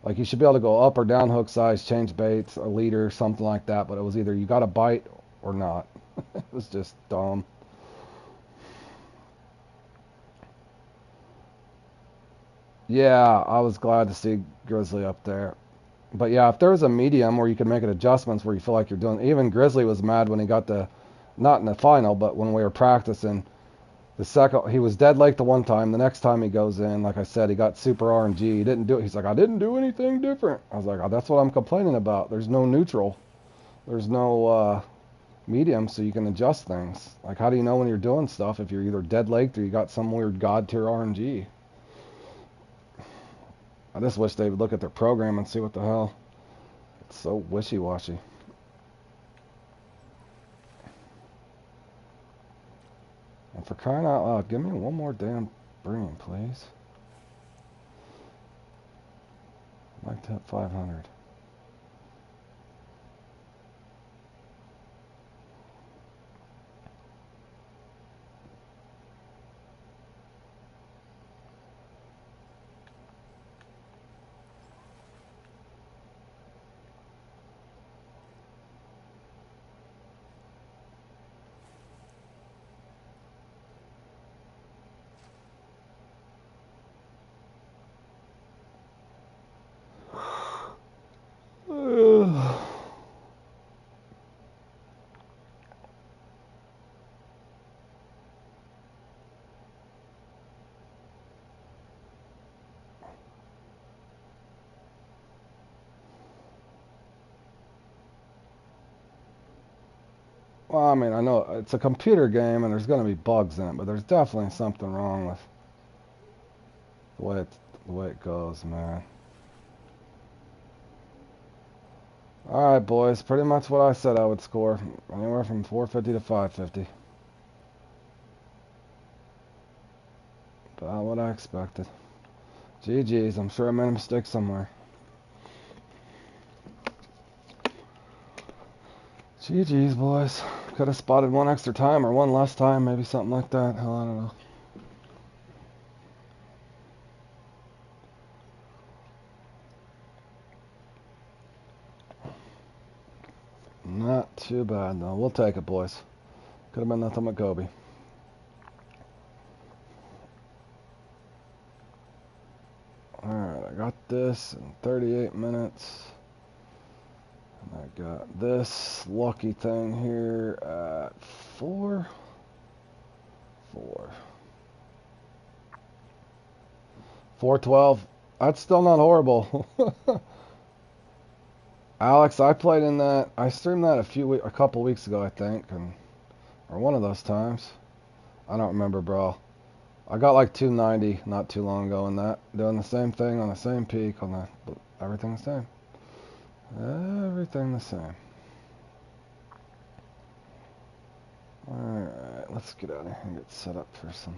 Like, you should be able to go up or down hook size, change baits, a leader, something like that. But it was either you got a bite or not. It was just dumb. Yeah, I was glad to see Grizzly up there. But yeah, if there was a medium where you could make it adjustments where you feel like you're doing... Even Grizzly was mad when he got the... Not in the final, but when we were practicing... The second, he was dead late the one time. The next time he goes in, like I said, he got super RNG. He didn't do it. He's like, I didn't do anything different. I was like, oh, that's what I'm complaining about. There's no neutral. There's no medium, so you can adjust things. Like, how do you know when you're doing stuff if you're either dead late or you got some weird god tier RNG? I just wish they would look at their program and see what the hell. It's so wishy-washy. And for crying out loud, give me one more damn bream, please. I'd like to hit 500. Well, I mean, I know it's a computer game and there's going to be bugs in it, but there's definitely something wrong with... the way it goes, man. Alright, boys. Pretty much what I said I would score. Anywhere from 450 to 550. About what I expected. GG's. I'm sure I made a mistake somewhere. GG's, boys. Could have spotted one extra time or one less time. Maybe something like that. Hell, I don't know. Not too bad, though. We'll take it, boys. Could have been nothing but Gobi. Alright, I got this in 38 minutes. And I got this lucky thing here at 4. 412. That's still not horrible. Alex, I played in that. I streamed that a couple weeks ago, I think, or one of those times. I don't remember, bro. I got like 290 not too long ago in that, doing the same thing on the same peak everything the same. Everything the same. Alright, let's get out of here and get set up for some.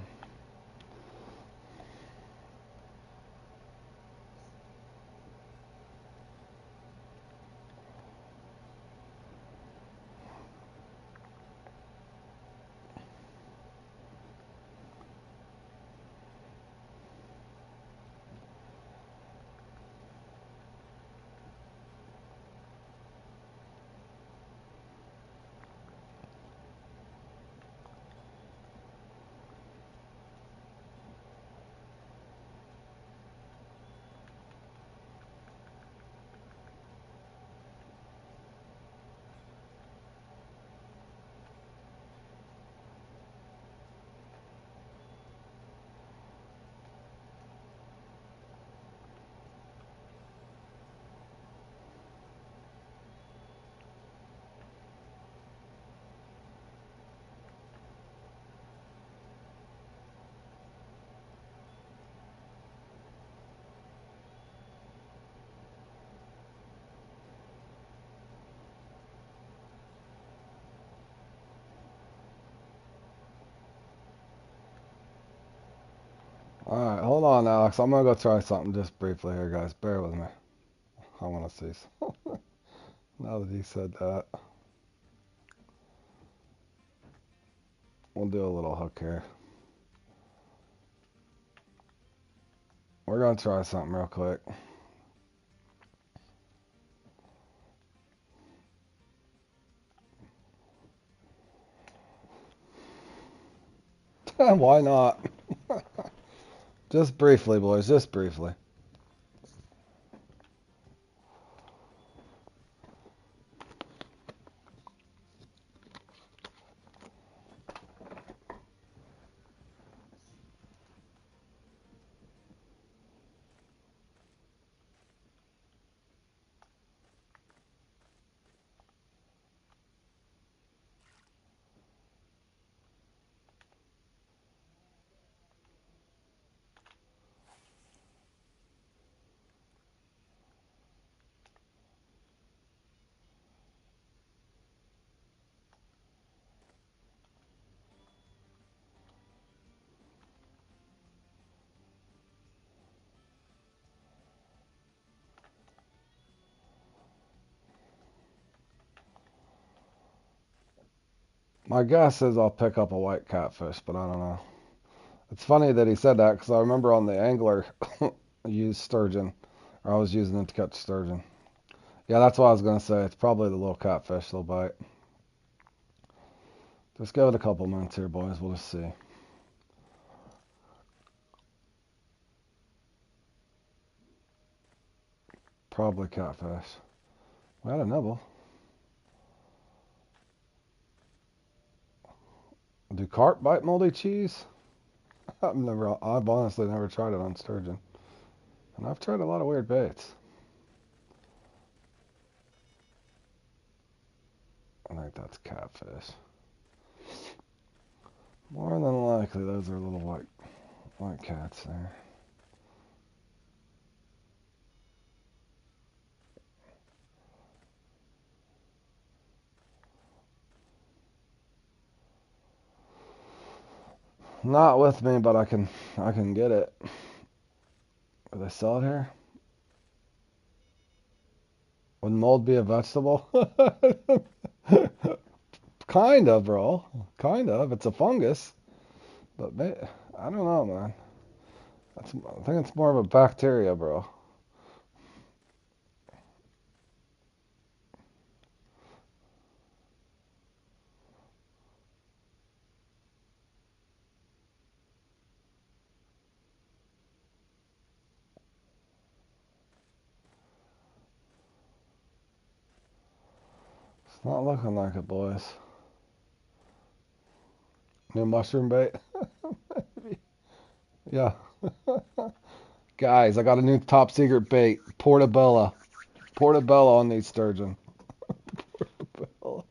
Alright, hold on, Alex. I'm gonna go try something just briefly here, guys. Bear with me. I wanna see. Now that he said that, we'll do a little hook here. We're gonna try something real quick. Why not? Just briefly, boys. Just briefly. My guess is I'll pick up a white catfish, but I don't know. It's funny that he said that because I remember on the angler I used sturgeon, or I was using it to catch sturgeon. Yeah, that's what I was gonna say. It's probably the little catfish they'll bite. Just give it a couple minutes here, boys. We'll just see. Probably catfish. We had a nibble. Do carp bite moldy cheese? I've honestly never tried it on sturgeon. And I've tried a lot of weird baits. I think that's catfish. More than likely, those are little white cats there. Not with me, but I can get it. Do they sell it here? Would mold be a vegetable? Kind of, bro. Kind of. It's a fungus, but I don't know, man. I think it's more of a bacteria, bro. It's not looking like it, boys. New mushroom bait? Yeah. Guys, I got a new top secret bait. Portobello. Portobello on these sturgeon. Portobello.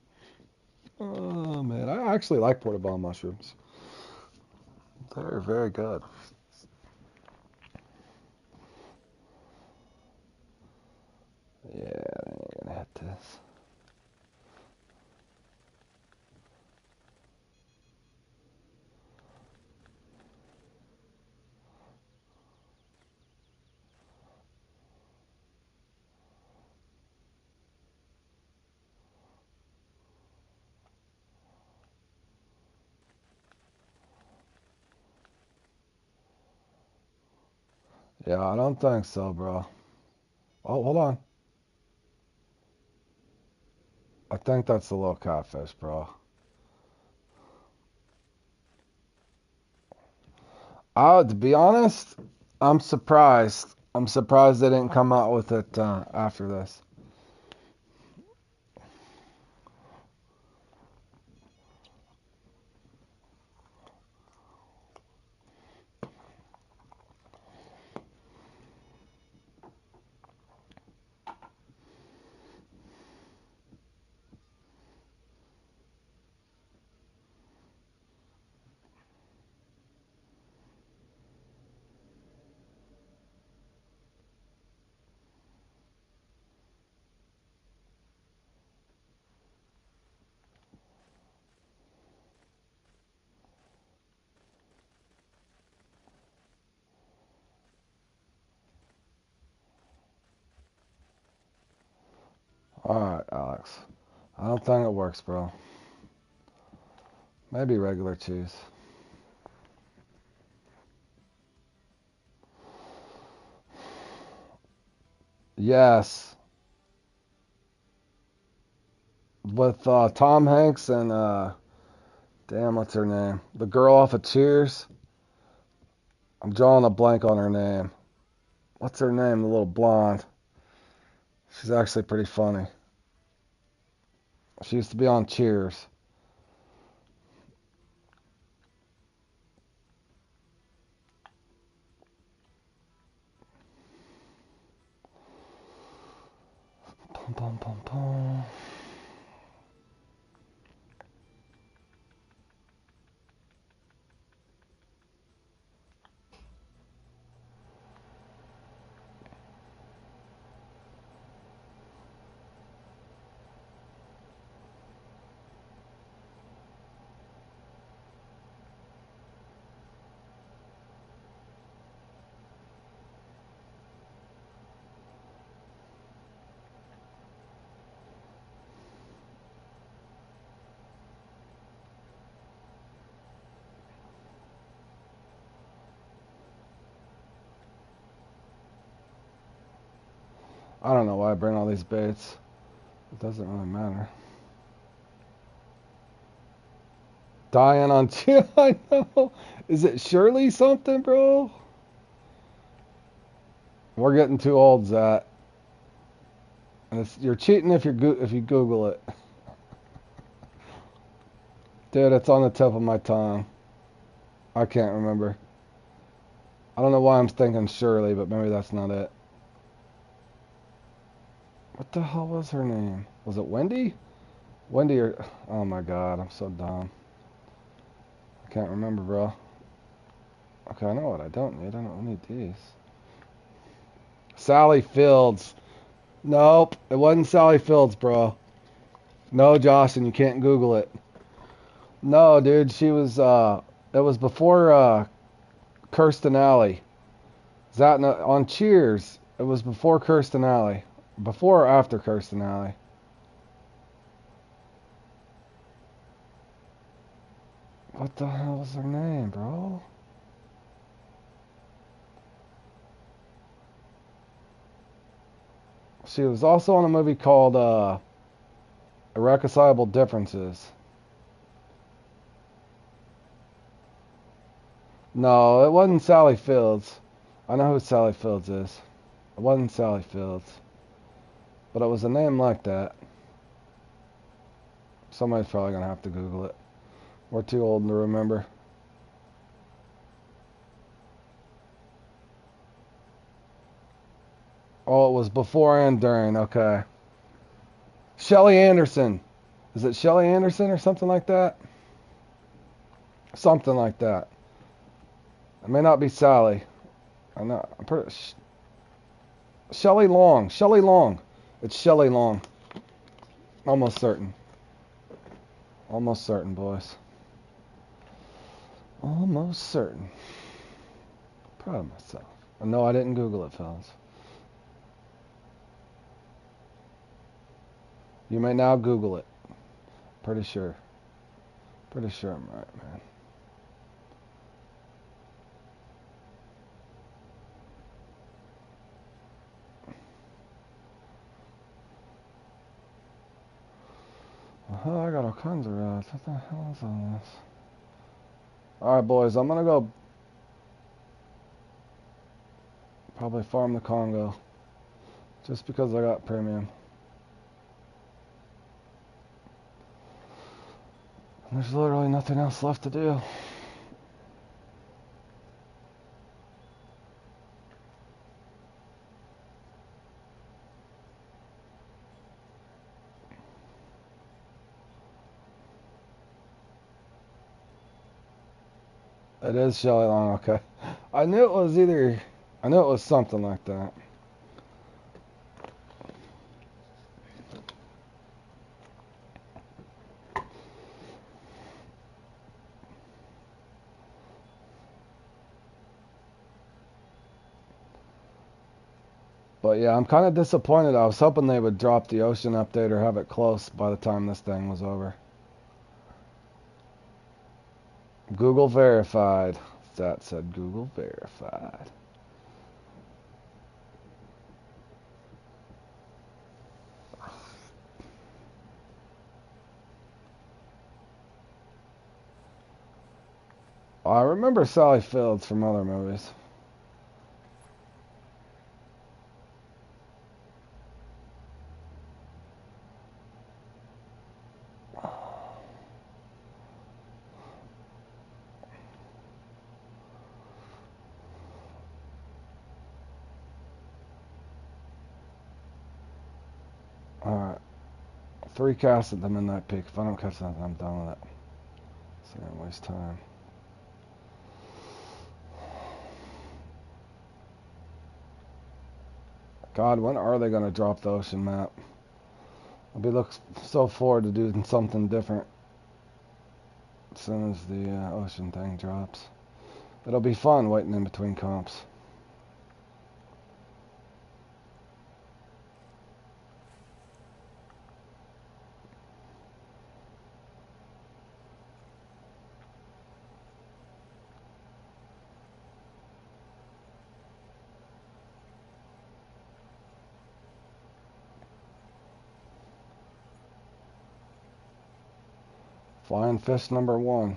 Oh, man. I actually like portobello mushrooms. They're very good. Yeah, I ain't gonna hit this. Yeah, I don't think so, bro. Oh, hold on. I think that's the little catfish, bro. To be honest, I'm surprised. I'm surprised they didn't come out with it after this. Alright, Alex. I don't think it works, bro. Maybe regular cheese. Yes. With Tom Hanks and, damn, what's her name? The girl off of Cheers. I'm drawing a blank on her name. What's her name? The little blonde. She's actually pretty funny. She used to be on Cheers. Pum, pum, pum, pum. I don't know why I bring all these baits. It doesn't really matter. Dying on Cheers. I know. Is it Shirley something, bro? We're getting too old, Zach. And you're cheating if you Google it. Dude, it's on the tip of my tongue. I can't remember. I don't know why I'm thinking Shirley, but maybe that's not it. What the hell was her name? Was it Wendy? Wendy or... Oh my god, I'm so dumb. I can't remember, bro. Okay, I know what I don't need. I don't need these. Sally Fields. Nope, it wasn't Sally Fields, bro. No, Josh, and you can't Google it. No, dude, she was It was before Kirsten Alley. Is that on Cheers? It was before Kirsten Alley. Before or after Kirsten Alley? What the hell was her name, bro? She was also in a movie called Irreconcilable Differences. No, it wasn't Sally Fields. I know who Sally Fields is. It wasn't Sally Fields. But it was a name like that. Somebody's probably going to have to Google it. We're too old to remember. Oh, it was before and during. Okay. Shelley Anderson. Is it Shelley Anderson or something like that? Something like that. It may not be Sally. I'm pretty. Shelley Long. Shelley Long. It's Shelley Long. Almost certain. Almost certain, boys. Almost certain. Proud of myself. No, I didn't Google it, fellas. You may now Google it. Pretty sure. Pretty sure I'm right, man. Oh, I got all kinds of rods. What the hell is all this? Alright, boys, I'm gonna go probably farm the Congo. Just because I got premium. There's literally nothing else left to do. It is Shelley Long, okay. I knew it was something like that. But yeah, I'm kind of disappointed. I was hoping they would drop the ocean update or have it close by the time this thing was over. Google verified. That said Google verified. I remember Sally Fields from other movies. Alright. 3 casts at the Midnight Peak. If I don't catch that, I'm done with it. So I don't waste time. God, when are they going to drop the ocean map? I'll be looking so forward to doing something different as soon as the ocean thing drops. It'll be fun waiting in between comps. Flying fish number 1.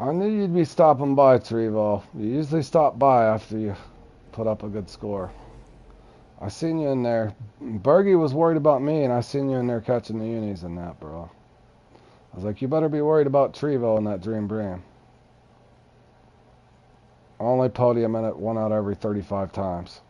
I knew you'd be stopping by, Trevo. You usually stop by after you put up a good score. I seen you in there. Bergie was worried about me, and I seen you in there catching the unis and that, bro. I was like, you better be worried about Trevo and that Dream Bram. Only podium in it, 1 out every 35 times.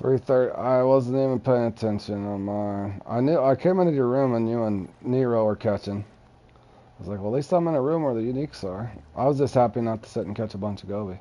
.330. I wasn't even paying attention on mine. I came into your room and you and Nero were catching. I was like, well, at least I'm in a room where the uniques are. I was just happy not to sit and catch a bunch of goby.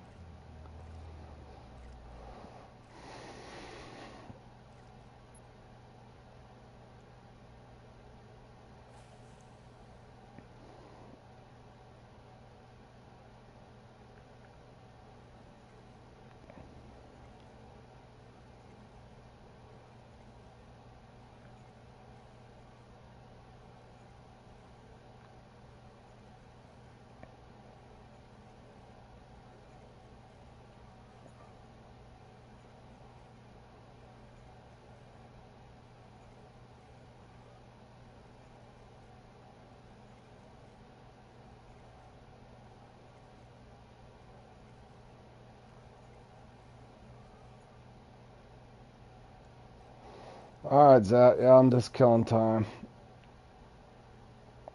Alright, Zach. Yeah, I'm just killing time.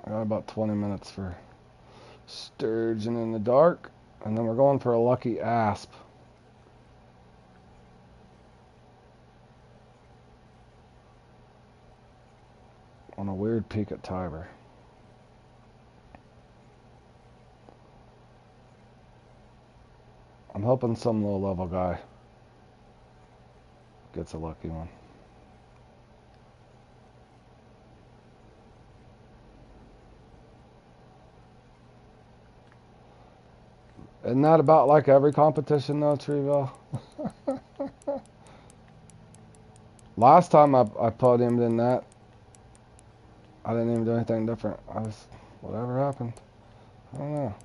I got about 20 minutes for Sturgeon in the dark. And then we're going for a lucky asp. On a weird peak at Tiber. I'm hoping some low level guy gets a lucky one. Isn't that about like every competition though, Trevo? Last time I podiumed in that, I didn't even do anything different. Whatever happened. I don't know.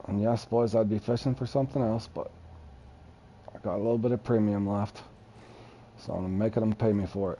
And yes, boys, I'd be fishing for something else, but I got a little bit of premium left. So I'm making them pay me for it.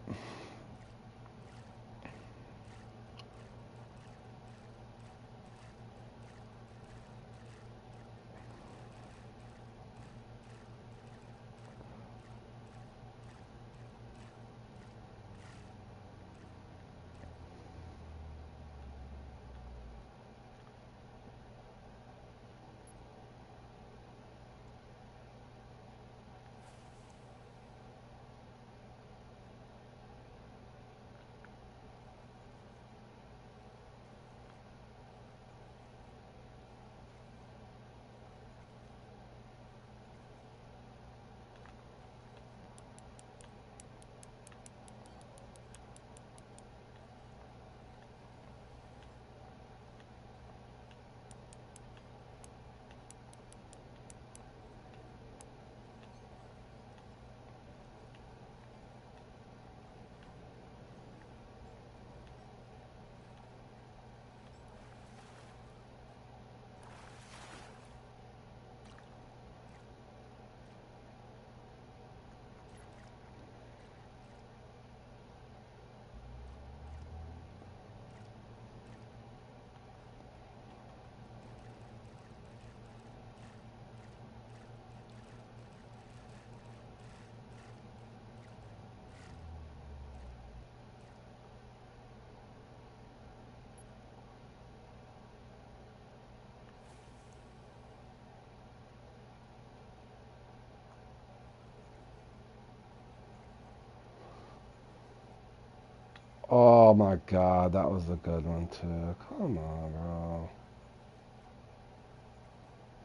Oh my god, that was a good one too. Come on, bro.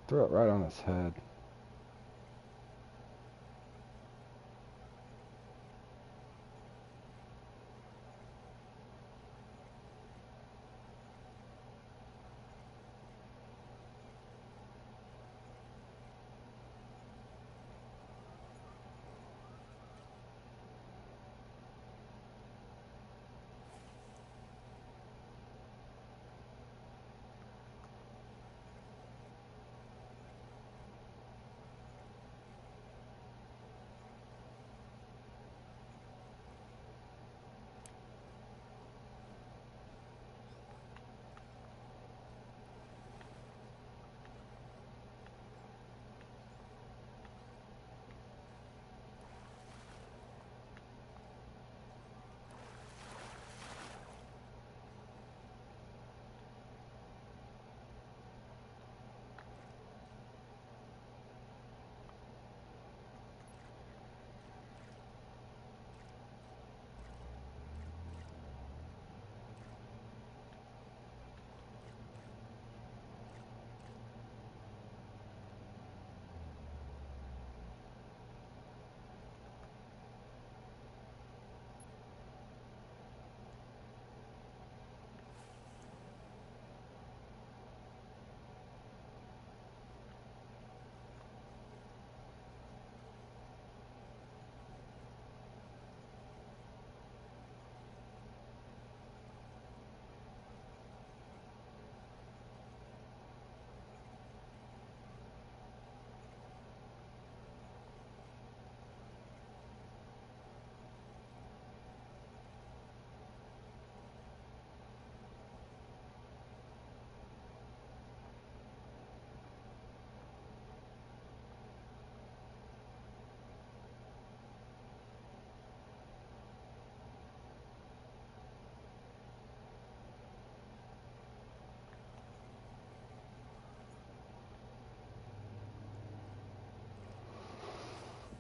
Threw it right on his head.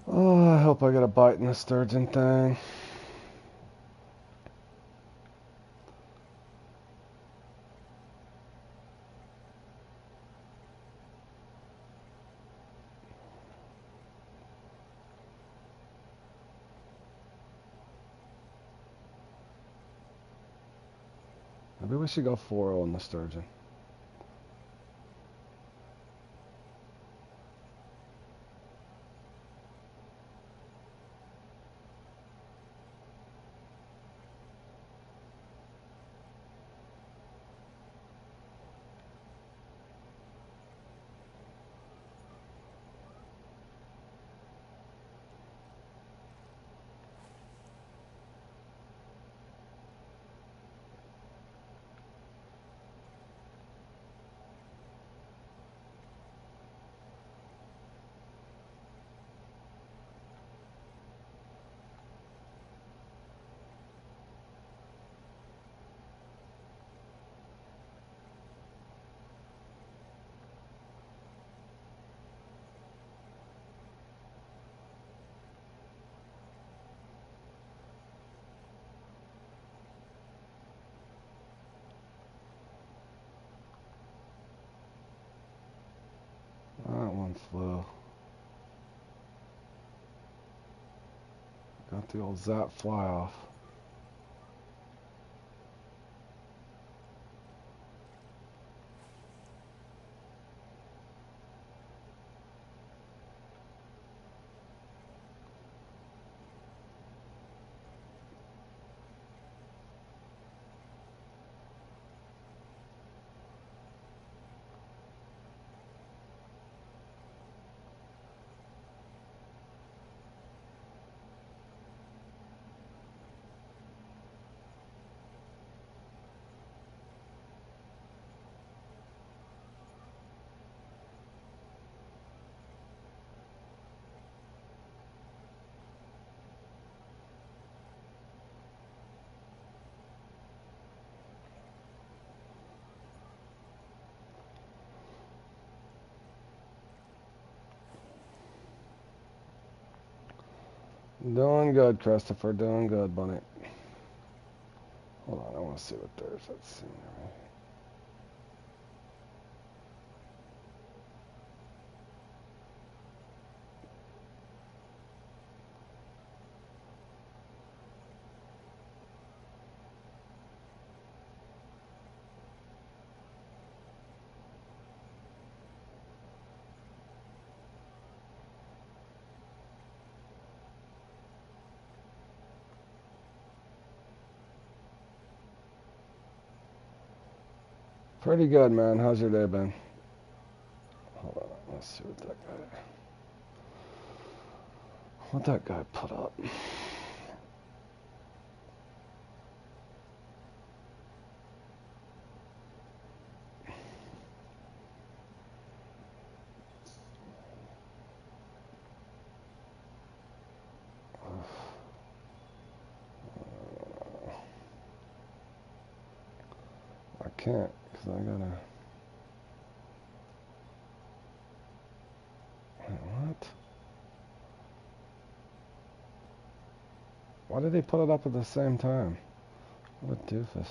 Oh, I hope I get a bite in the sturgeon thing. Maybe we should go 4-0 in the sturgeon. That one flew. Got the old zap fly off. Doing good, Christopher. Doing good, buddy. Hold on, I want to see what there's that scenery. Pretty good, man. How's your day been? Hold on, let's see what that guy put up. I can't, because I gotta... Wait, what? Why did they put it up at the same time? What a doofus.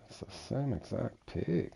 It's the same exact pig.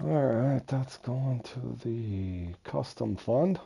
Alright, that's going to the custom fund.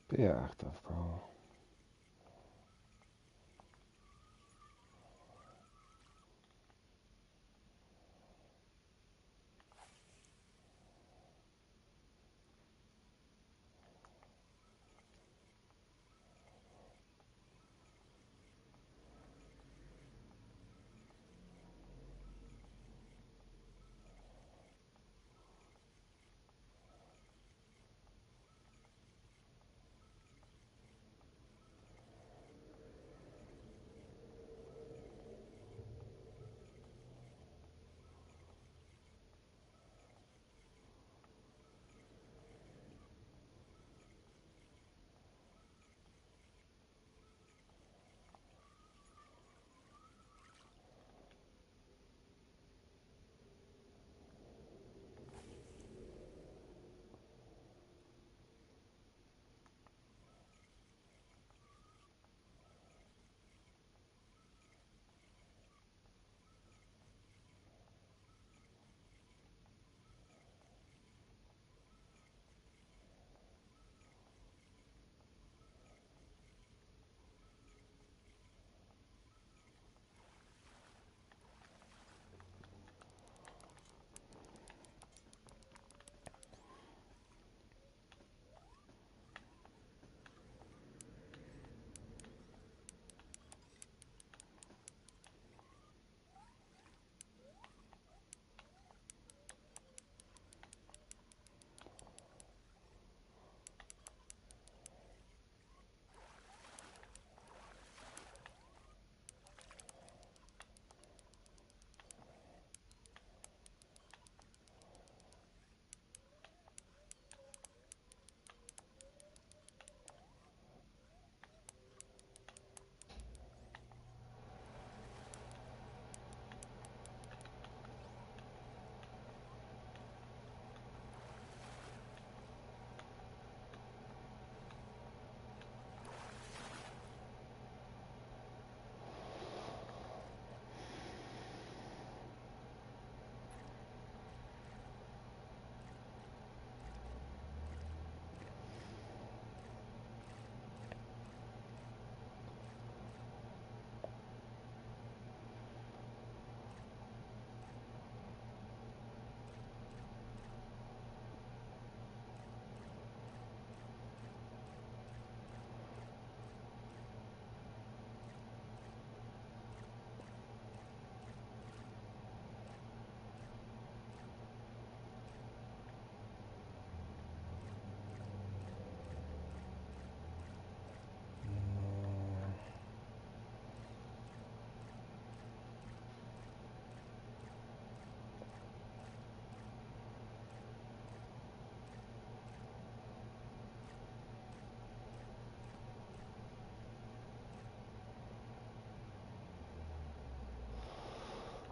Be active, bro.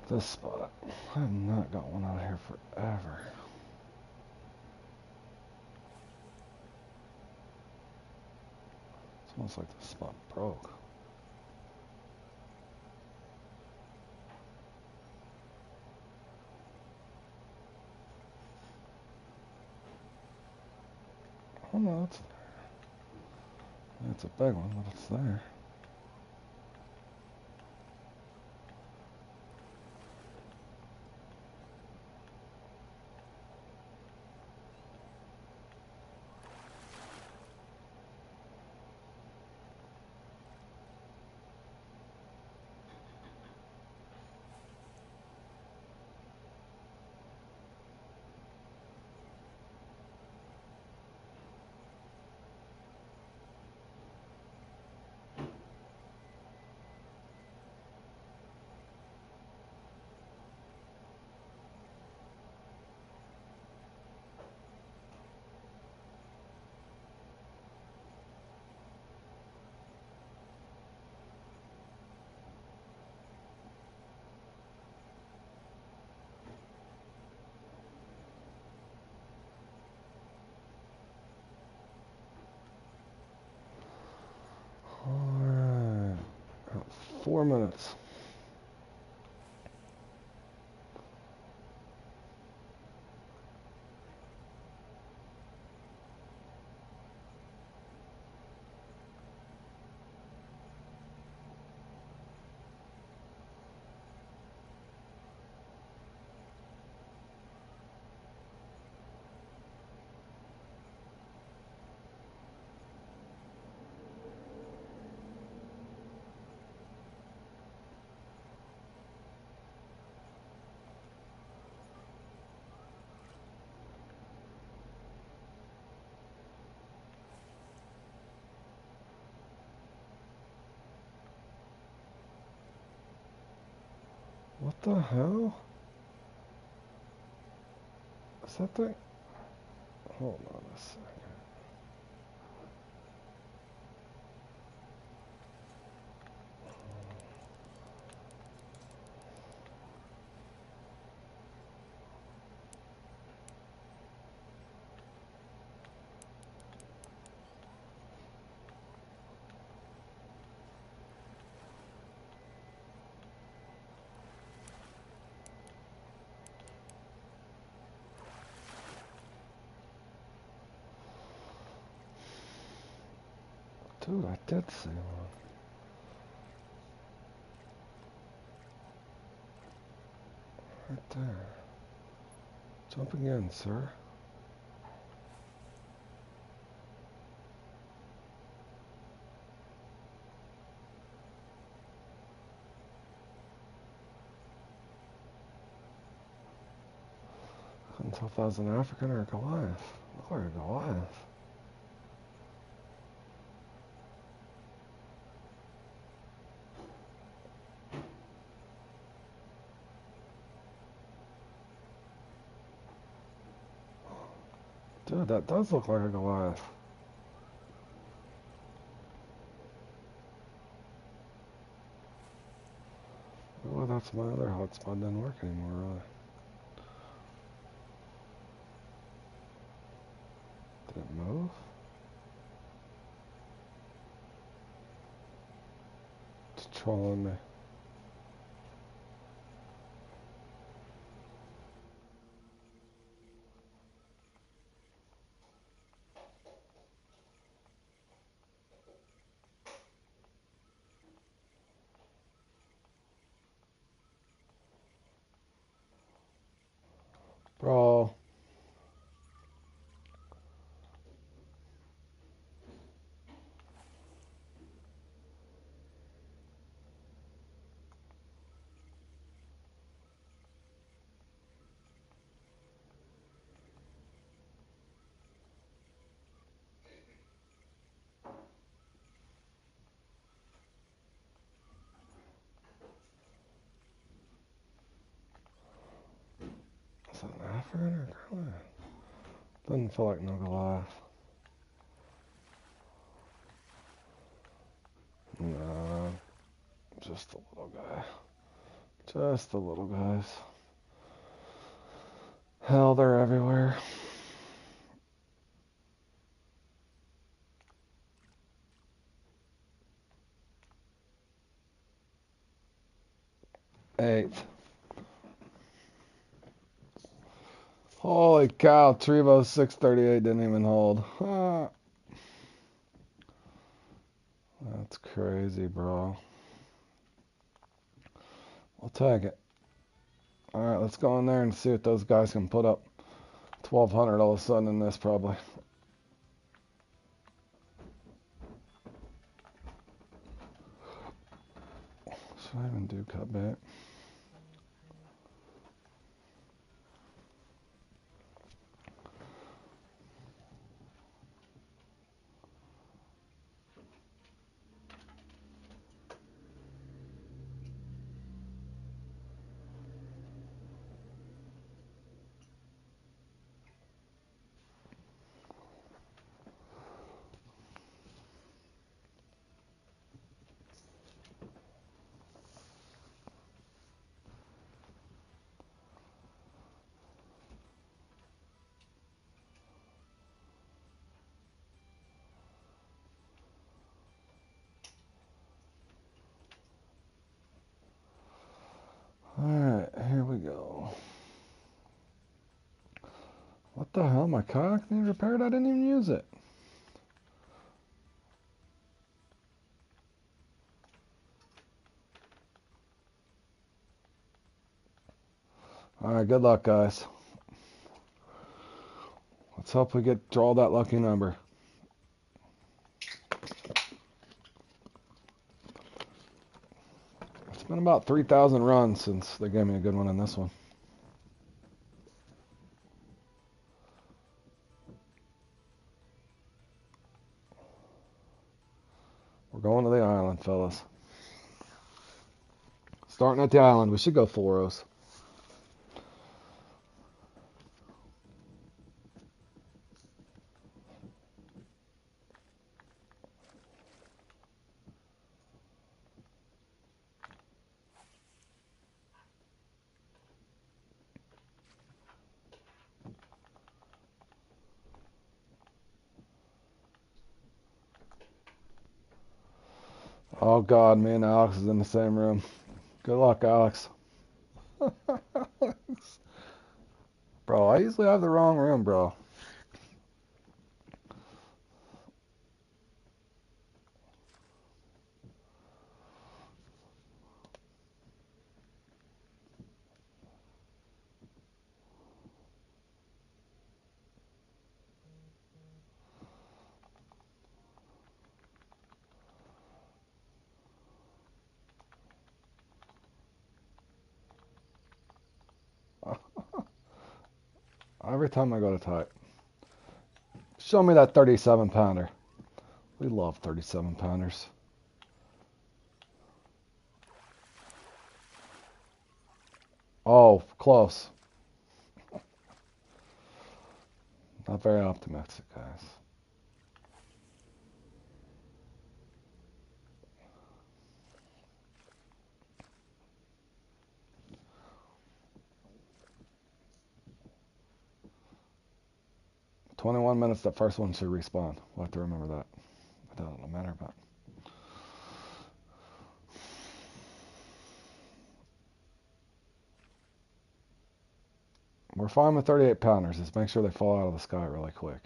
This spot. I have not got one out of here forever. It's almost like this spot broke. Oh no, it's a big one, but it's there. Alright. 4 minutes. What the hell? Is that thing? Hold on a second. Dude, I did see one. Right there. Jump again, sir. Couldn't tell if that was an African or a Goliath. Looked like a Goliath. Dude, that does look like a Goliath. Well, that's my other hotspot. Didn't work anymore, really. Did it move? It's trolling me. Bro. Is that an African or a Goliath? Doesn't feel like no Goliath. Nah, just a little guy. Just the little guys. Hell, they're everywhere. Eighth. Holy cow, Trevo 638 didn't even hold. Huh. That's crazy, bro. I'll take it. Alright, let's go in there and see what those guys can put up. 1,200 all of a sudden in this, probably. Should I even do cut bait? Alright, here we go. What the hell? My kayak needs repaired? I didn't even use it. Alright, good luck, guys. Let's hope we draw that lucky number. It's been about 3,000 runs since they gave me a good one in this one. We're going to the island, fellas. Starting at the island. We should go full rows. Oh God, me and Alex is in the same room. Good luck, Alex. Bro, I usually have the wrong room, bro. Every time I go to type. Show me that 37 pounder. We love 37 pounders. Oh, close. Not very optimistic, guys. "21 minutes, the first one should respawn." We'll have to remember that. It doesn't matter, but. We're fine with 38 pounders. Just make sure they fall out of the sky really quick.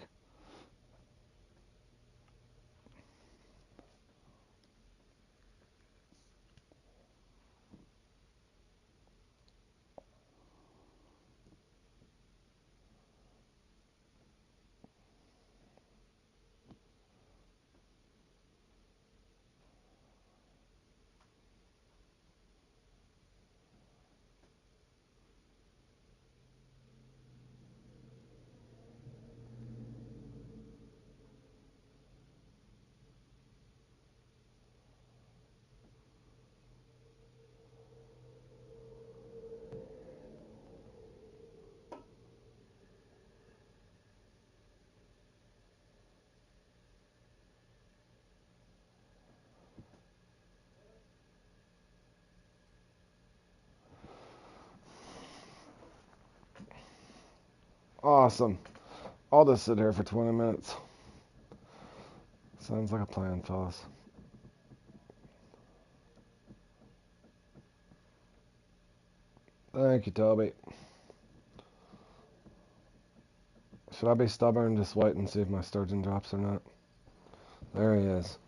Awesome. I'll just sit here for 20 minutes. Sounds like a plan, fellas. Thank you, Toby. Should I be stubborn and just wait and see if my sturgeon drops or not? There he is.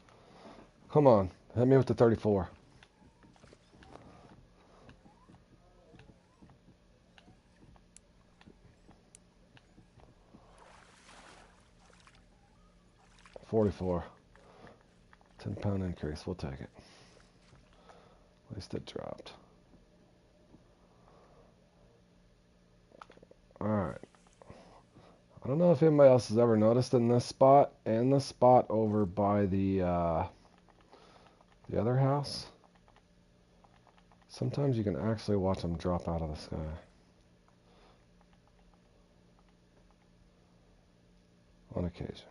Come on, hit me with the 34. $44. 10-pound increase. We'll take it. At least it dropped. Alright. I don't know if anybody else has ever noticed in this spot and the spot over by the other house. Sometimes you can actually watch them drop out of the sky. On occasion.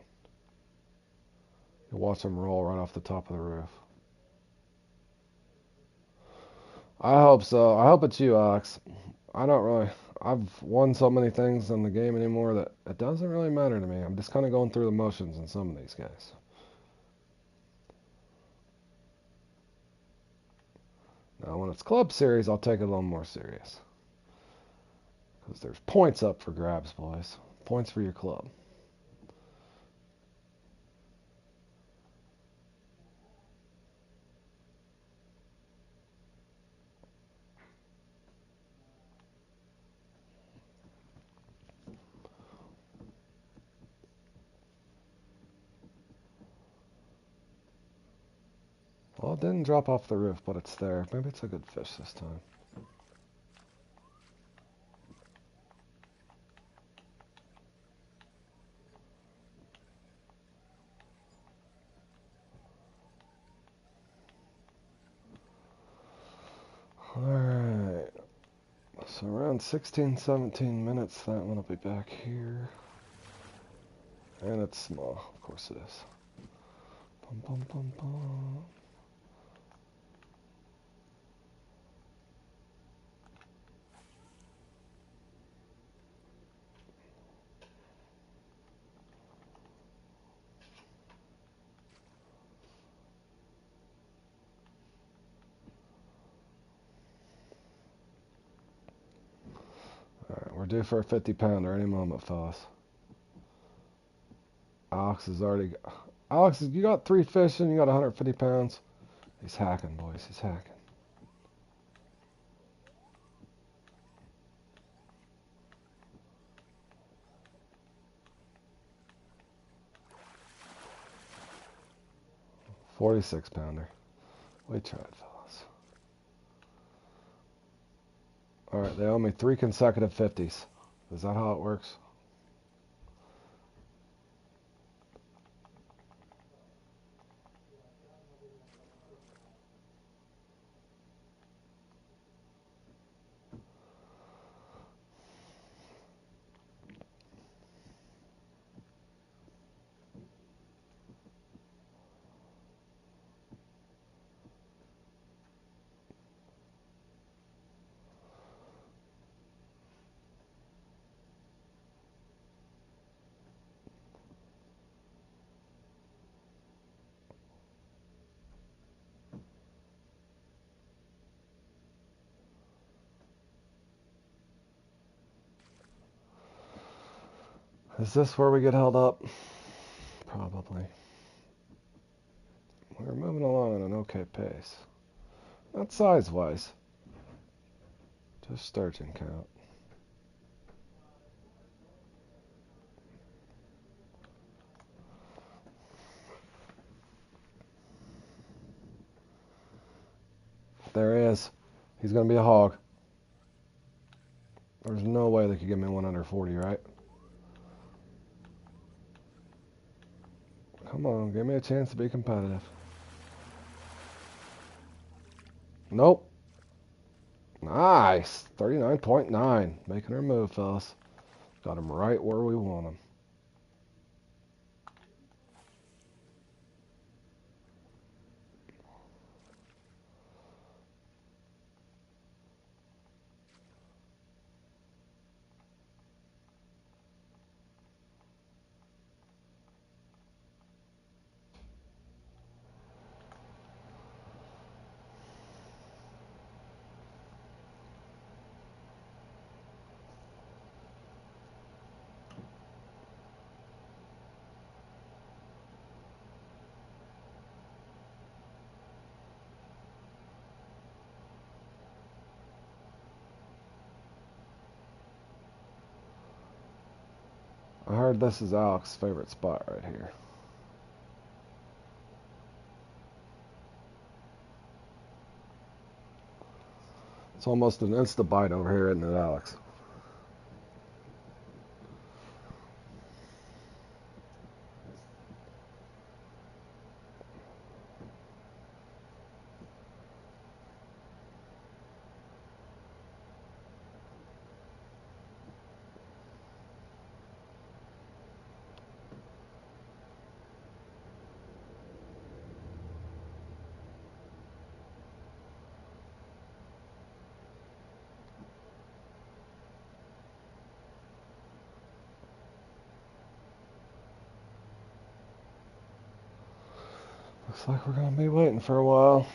You watch them roll right off the top of the roof. I hope so. I hope it's you, Alex. I've won so many things in the game anymore that it doesn't really matter to me. I'm just kind of going through the motions in some of these guys. Now, when it's Club Series, I'll take it a little more serious. Because there's points up for grabs, boys. Points for your club. Well, it didn't drop off the roof, but it's there. Maybe it's a good fish this time. Alright. So around 16, 17 minutes, that one will be back here. And it's small. Of course it is. Bum, bum, bum, bum. Alright, we're due for a 50-pounder any moment, fellas. Alex has already... Alex, you got 3 fish and you got 150 pounds. He's hacking, boys. He's hacking. $46-pounder. We tried, fellas. Alright, they owe me 3 consecutive 50s. Is that how it works? Is this where we get held up? Probably. We're moving along at an okay pace. Not size-wise. Just sturgeon count. There he is. He's going to be a hog. There's no way they could give me one under 40, right? Come on, give me a chance to be competitive. Nope. Nice. 39.9. Making her move, fellas. Got him right where we want him. heard this is Alex's favorite spot right here. It's almost an insta bite over here, isn't it, Alex? Looks like we're going to be waiting for a while.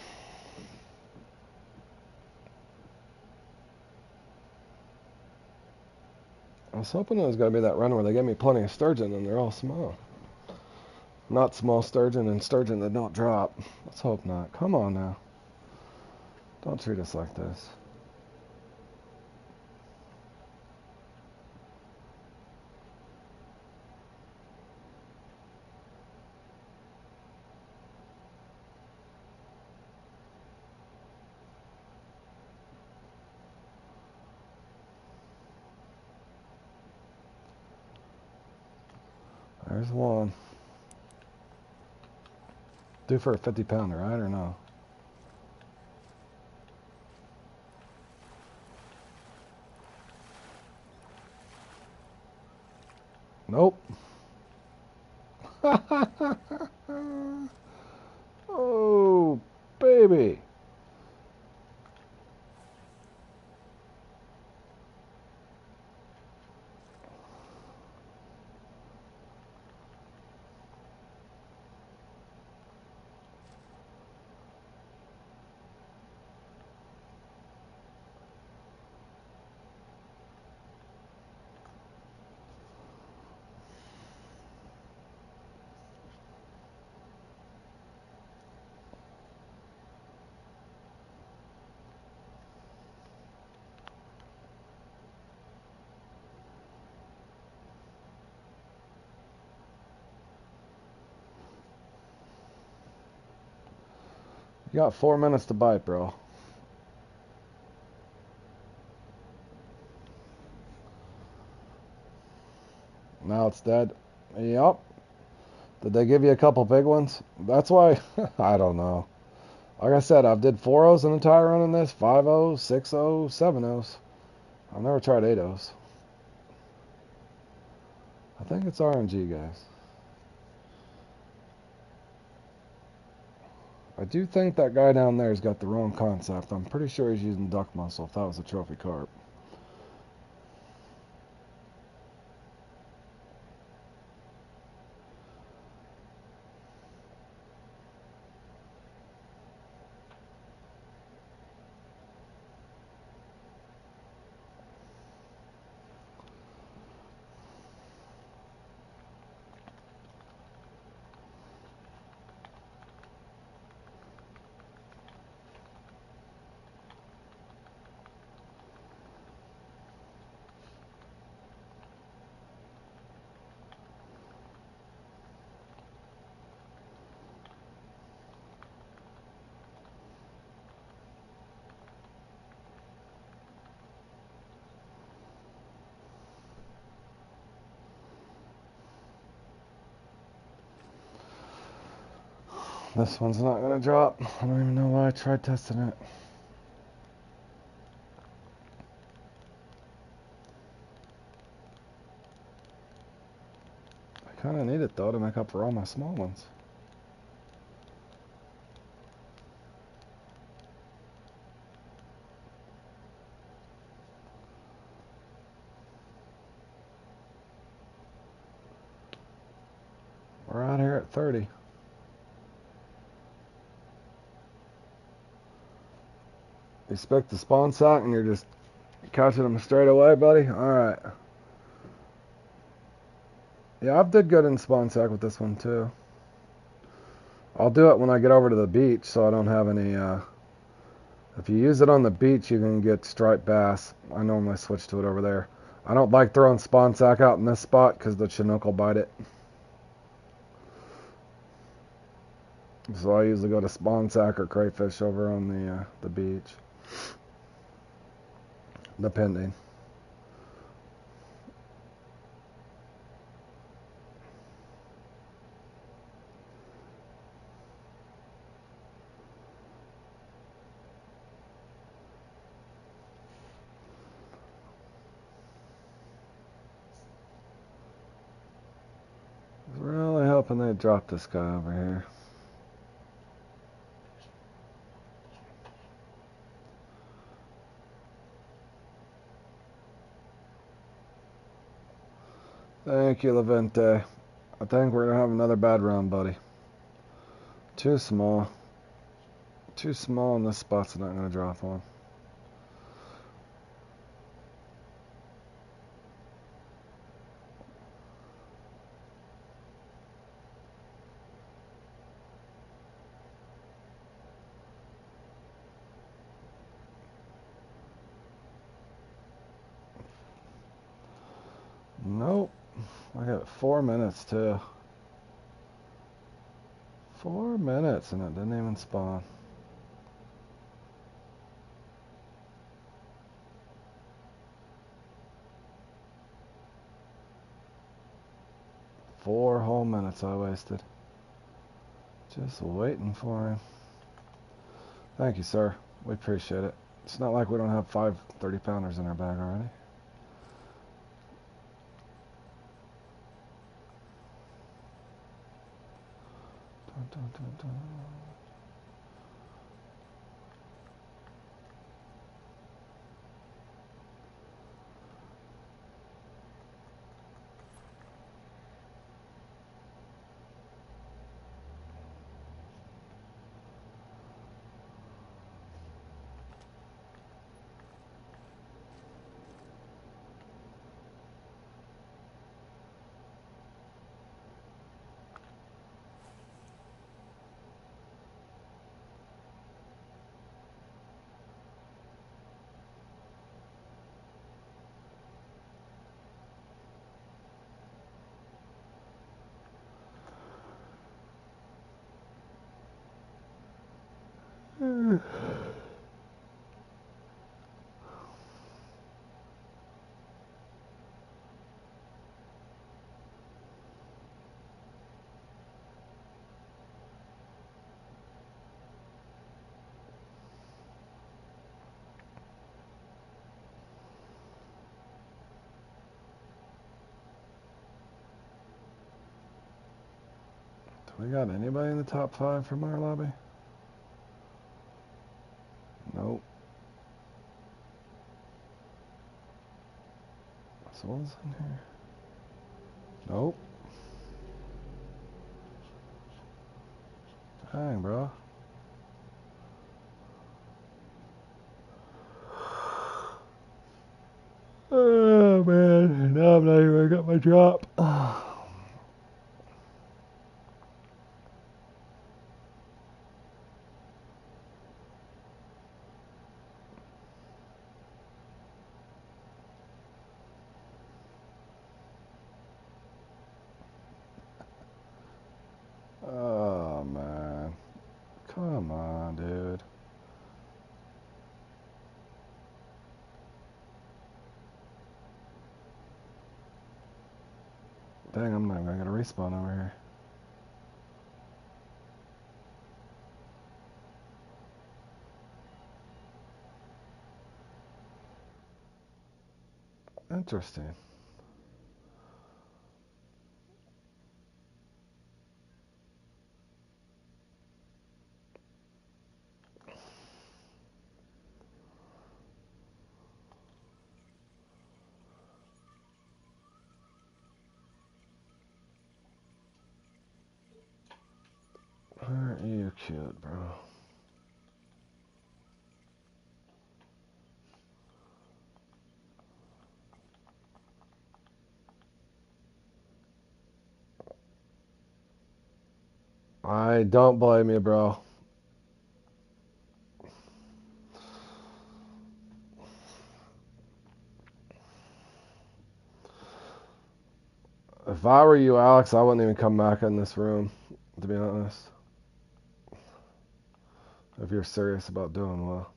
I was hoping it was going to be that run where they gave me plenty of sturgeon and they're all small. Not small sturgeon and sturgeon that don't drop. Let's hope not. Come on now. Don't treat us like this. There's one. Due for a 50-pounder, right or no? Nope. Oh, baby. You got 4 minutes to bite, bro. Now it's dead. Yep. Did they give you a couple big ones? That's why, I don't know. Like I said, I've did 4 O's an entire run in this, 5 O's, 6 O's, 7 O's. I've never tried 8 O's. I think it's RNG, guys. I do think that guy down there's got the wrong concept. I'm pretty sure he's using duck muscle if that was a trophy carp. This one's not gonna drop. I don't even know why I tried testing it. I kinda need it though to make up for all my small ones. We're out here at 30. You expect the spawn sack and you're just catching them straight away, buddy? Alright. Yeah, I've did good in spawn sack with this one too. I'll do it when I get over to the beach so I don't have any, if you use it on the beach you can get striped bass. I normally switch to it over there. I don't like throwing spawn sack out in this spot because the Chinook will bite it. So I usually go to spawn sack or crayfish over on the beach. Depending. I was really hoping they'd drop this guy over here. Thank you, Levente. I think we're going to have another bad round, buddy. Too small. Too small, and this spot's not going to drop on. Nope. I got 4 minutes too. 4 minutes and it didn't even spawn. Four whole minutes I wasted. Just waiting for him. Thank you, sir. We appreciate it. It's not like we don't have 5 30-pounders in our bag already. Dun, dun, dun, dun. Do we got anybody in the top 5 from our lobby? Nope. Someone's in here. Nope. Dang, bro. Oh, man. Now I'm not even gonna get my drop. Oh, man. Come on, dude. Dang, I'm not gonna get a respawn over here. Interesting. Aren't you cute, bro? I don't blame you, bro. If I were you, Alex, I wouldn't even come back in this room, to be honest. If you're serious about doing well.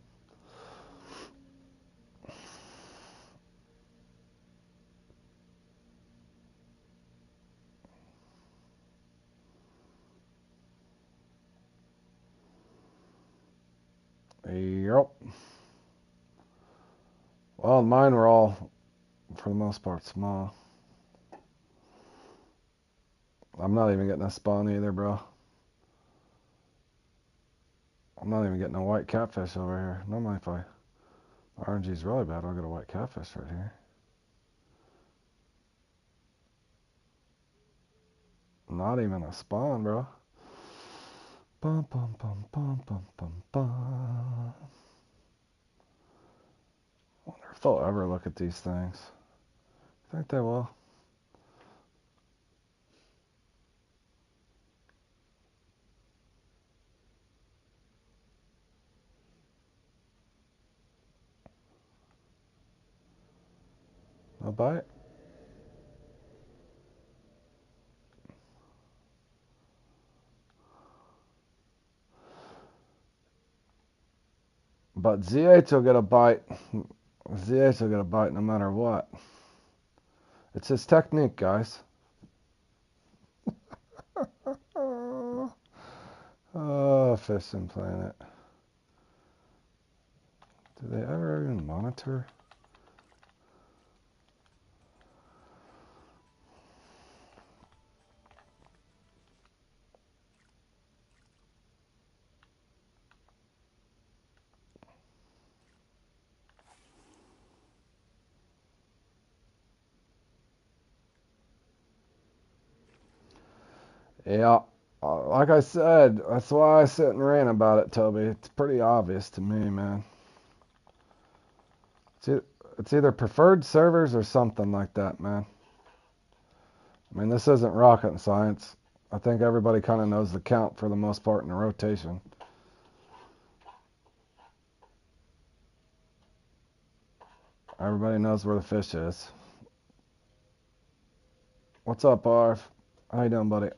Yep. Well, mine were all, for the most part, small. I'm not even getting a spawn either, bro. I'm not even getting a white catfish over here. Normally if RNG's really bad, I'll get a white catfish right here. Not even a spawn, bro. Bum, bum, bum, bum, bum, bum, bum. I wonder if they'll ever look at these things. I think they will. No bite? But ZH will get a bite. ZH will get a bite no matter what. It's his technique, guys. Oh, Fishing Planet. Do they ever even monitor? Yeah, like I said, that's why I sit and rant about it, Toby. It's pretty obvious to me, man. It's either preferred servers or something like that, man. I mean, this isn't rocket science. I think everybody kind of knows the count for the most part in the rotation. Everybody knows where the fish is. What's up, Arv? How you doing, buddy?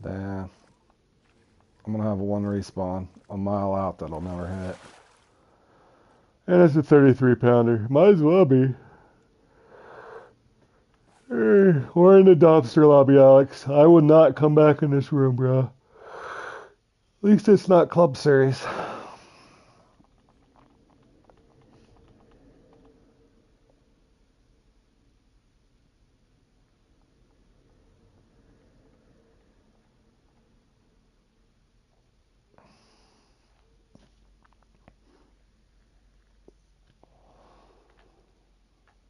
Damn. I'm gonna have one respawn a mile out that'll never hit. And it's a 33 pounder. Might as well be. We're in the dumpster lobby, Alex. I would not come back in this room, bro. At least it's not Club Series.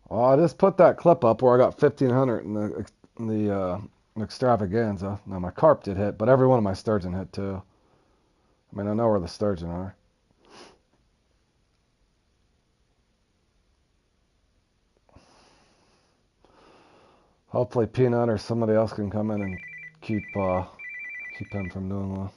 Well, I just put that clip up where I got 1,500 in the extravaganza. Now my carp did hit, but every one of my sturgeon hit too. I mean, I know where the sturgeon are. Hopefully Peanut or somebody else can come in and keep him from doing well.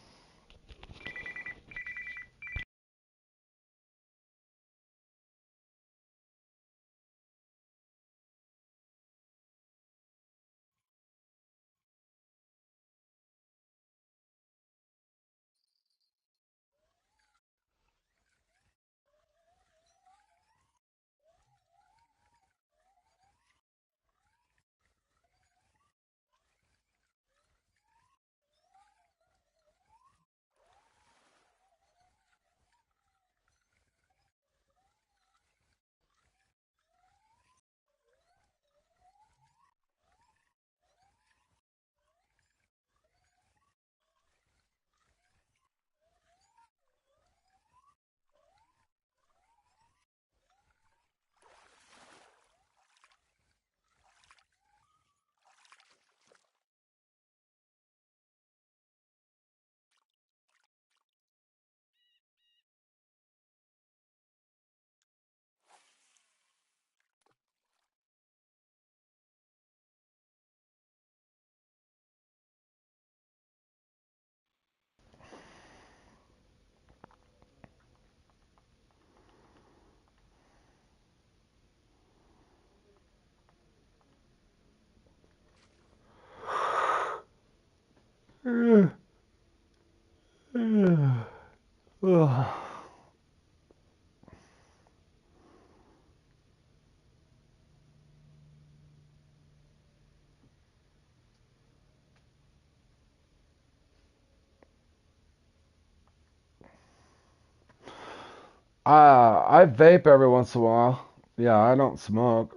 I vape every once in a while. Yeah, I don't smoke.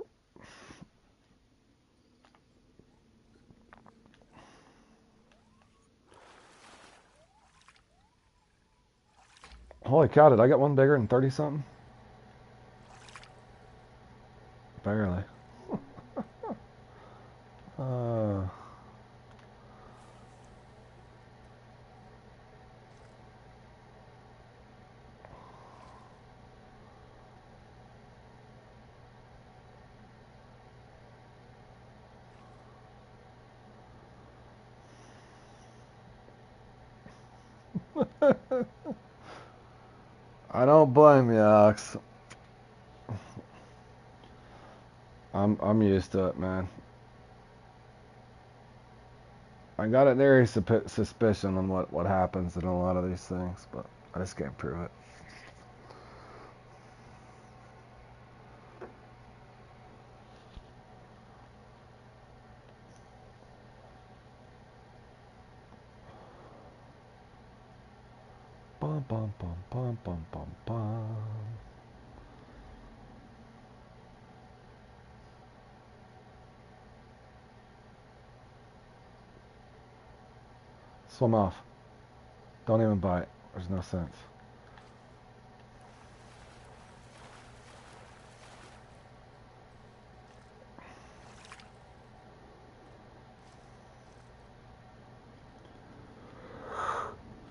Holy cow, did I get one bigger than 30 something? Barely. Uh, I don't blame you, Alex. I'm used to it, man. I got an eerie suspicion on what happens in a lot of these things, but I just can't prove it. Bum bum bum bum bum bum bum. Swim off. Don't even bite. There's no sense.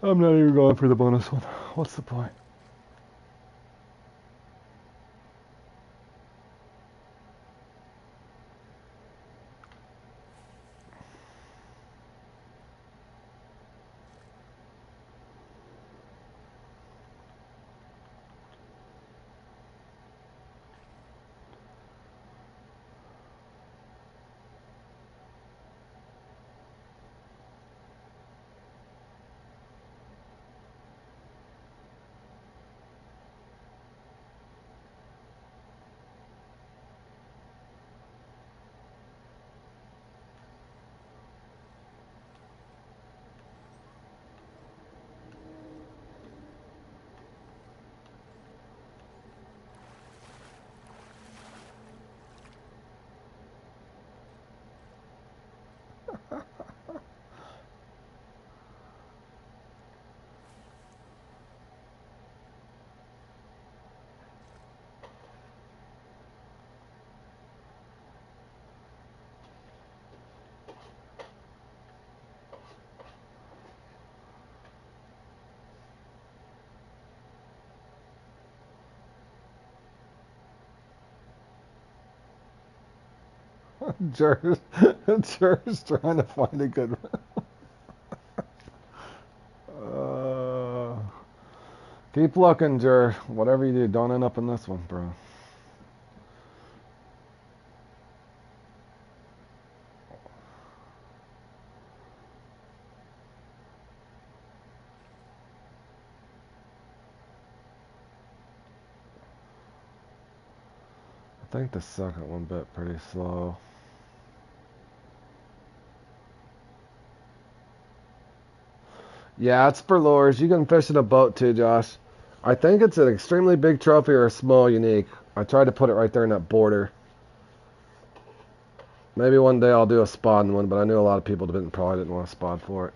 I'm not even going for the bonus one. What's the point? Jer's, Jer's trying to find a good one. Keep looking, Jer. Whatever you do, don't end up in this one, bro. I think the second one bit pretty slow. Yeah, it's for lures. You can fish in a boat too, Josh. I think it's an extremely big trophy or a small unique. I tried to put it right there in that border. Maybe one day I'll do a spawn one, but I knew a lot of people probably didn't want to spawn for it.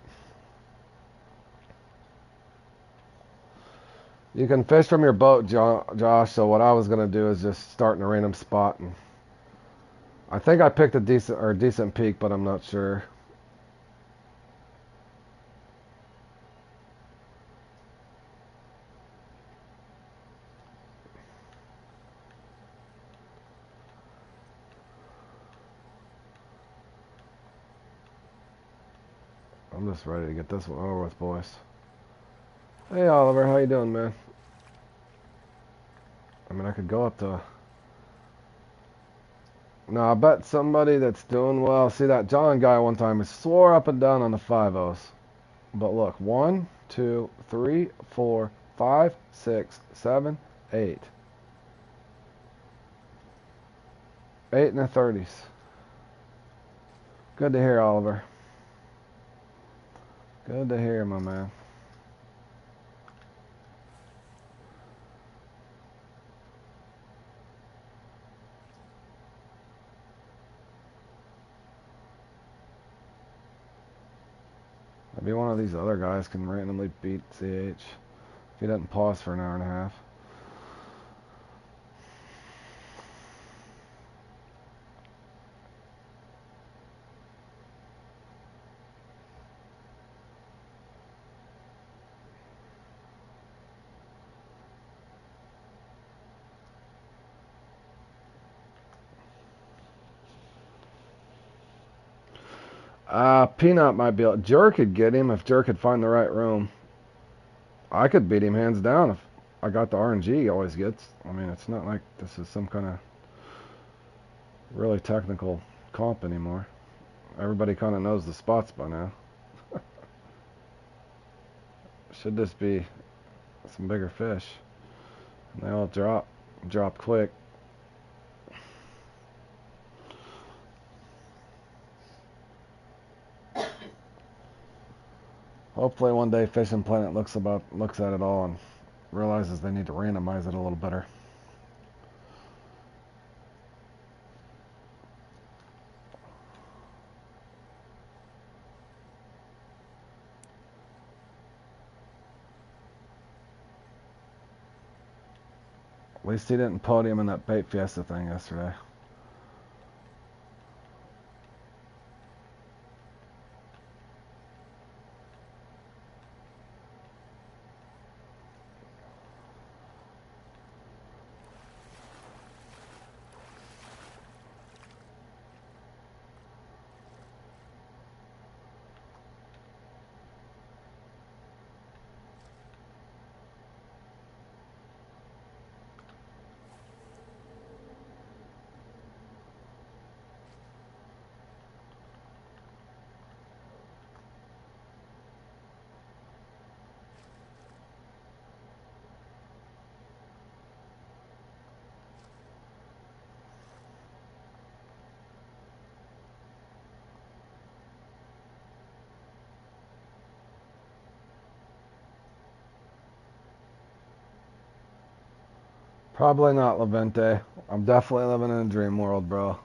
You can fish from your boat, Josh, so what I was going to do is just start in a random spot. And I think I picked a decent peak, but I'm not sure. I'm just ready to get this one over with, boys. Hey, Oliver, how you doing, man? I mean, I could go up to... No, I bet somebody that's doing well. See that John guy one time, he swore up and down on the 5-0s. But look, 1, 2, 3, 4, 5, 6, 7, 8. 8 in the 30s. Good to hear, Oliver. Good to hear, my man. Maybe one of these other guys can randomly beat CH if he doesn't pause for an hour and a half. Peanut might be able. Jer could get him if Jer could find the right room. I could beat him hands down if I got the RNG he always gets. I mean, it's not like this is some kind of really technical comp anymore. Everybody kind of knows the spots by now. Should just be some bigger fish. And they all drop quick. Hopefully one day Fishing Planet looks at it all and realizes they need to randomize it a little better. At least he didn't podium in that Bait Fiesta thing yesterday. Probably not, Levente. I'm definitely living in a dream world, bro.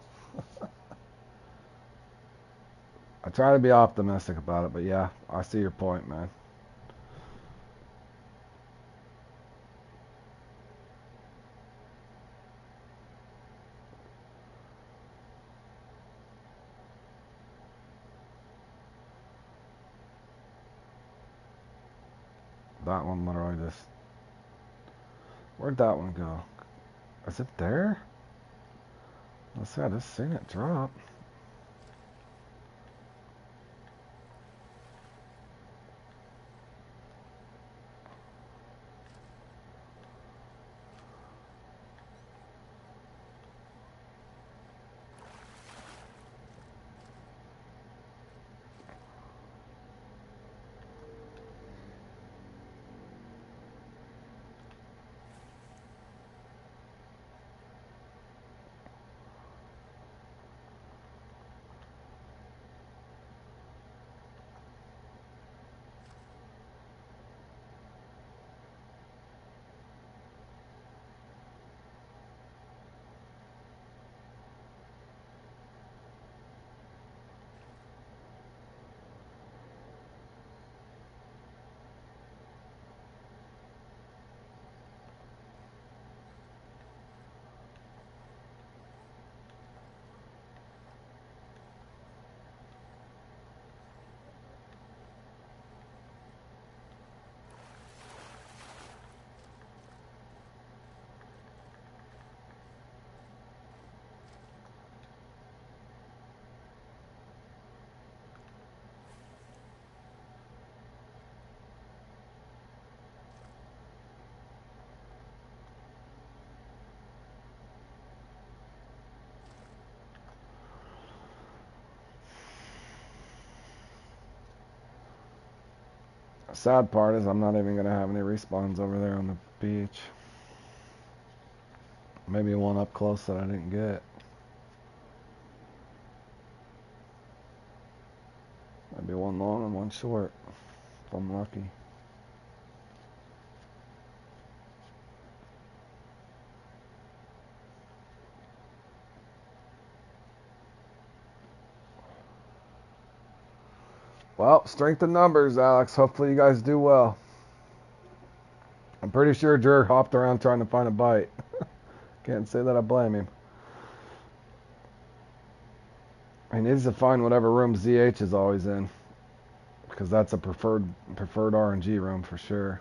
I try to be optimistic about it, but yeah, I see your point, man. That one literally just... Where'd that one go? Is it there? Let's see, I just seen it drop. Sad part is I'm not even going to have any respawns over there on the beach. Maybe one up close that I didn't get. Maybe one long and one short, if I'm lucky. Well, strength in numbers, Alex. Hopefully you guys do well. I'm pretty sure Jer hopped around trying to find a bite. Can't say that I blame him. He needs to find whatever room ZH is always in, because that's a preferred RNG room for sure.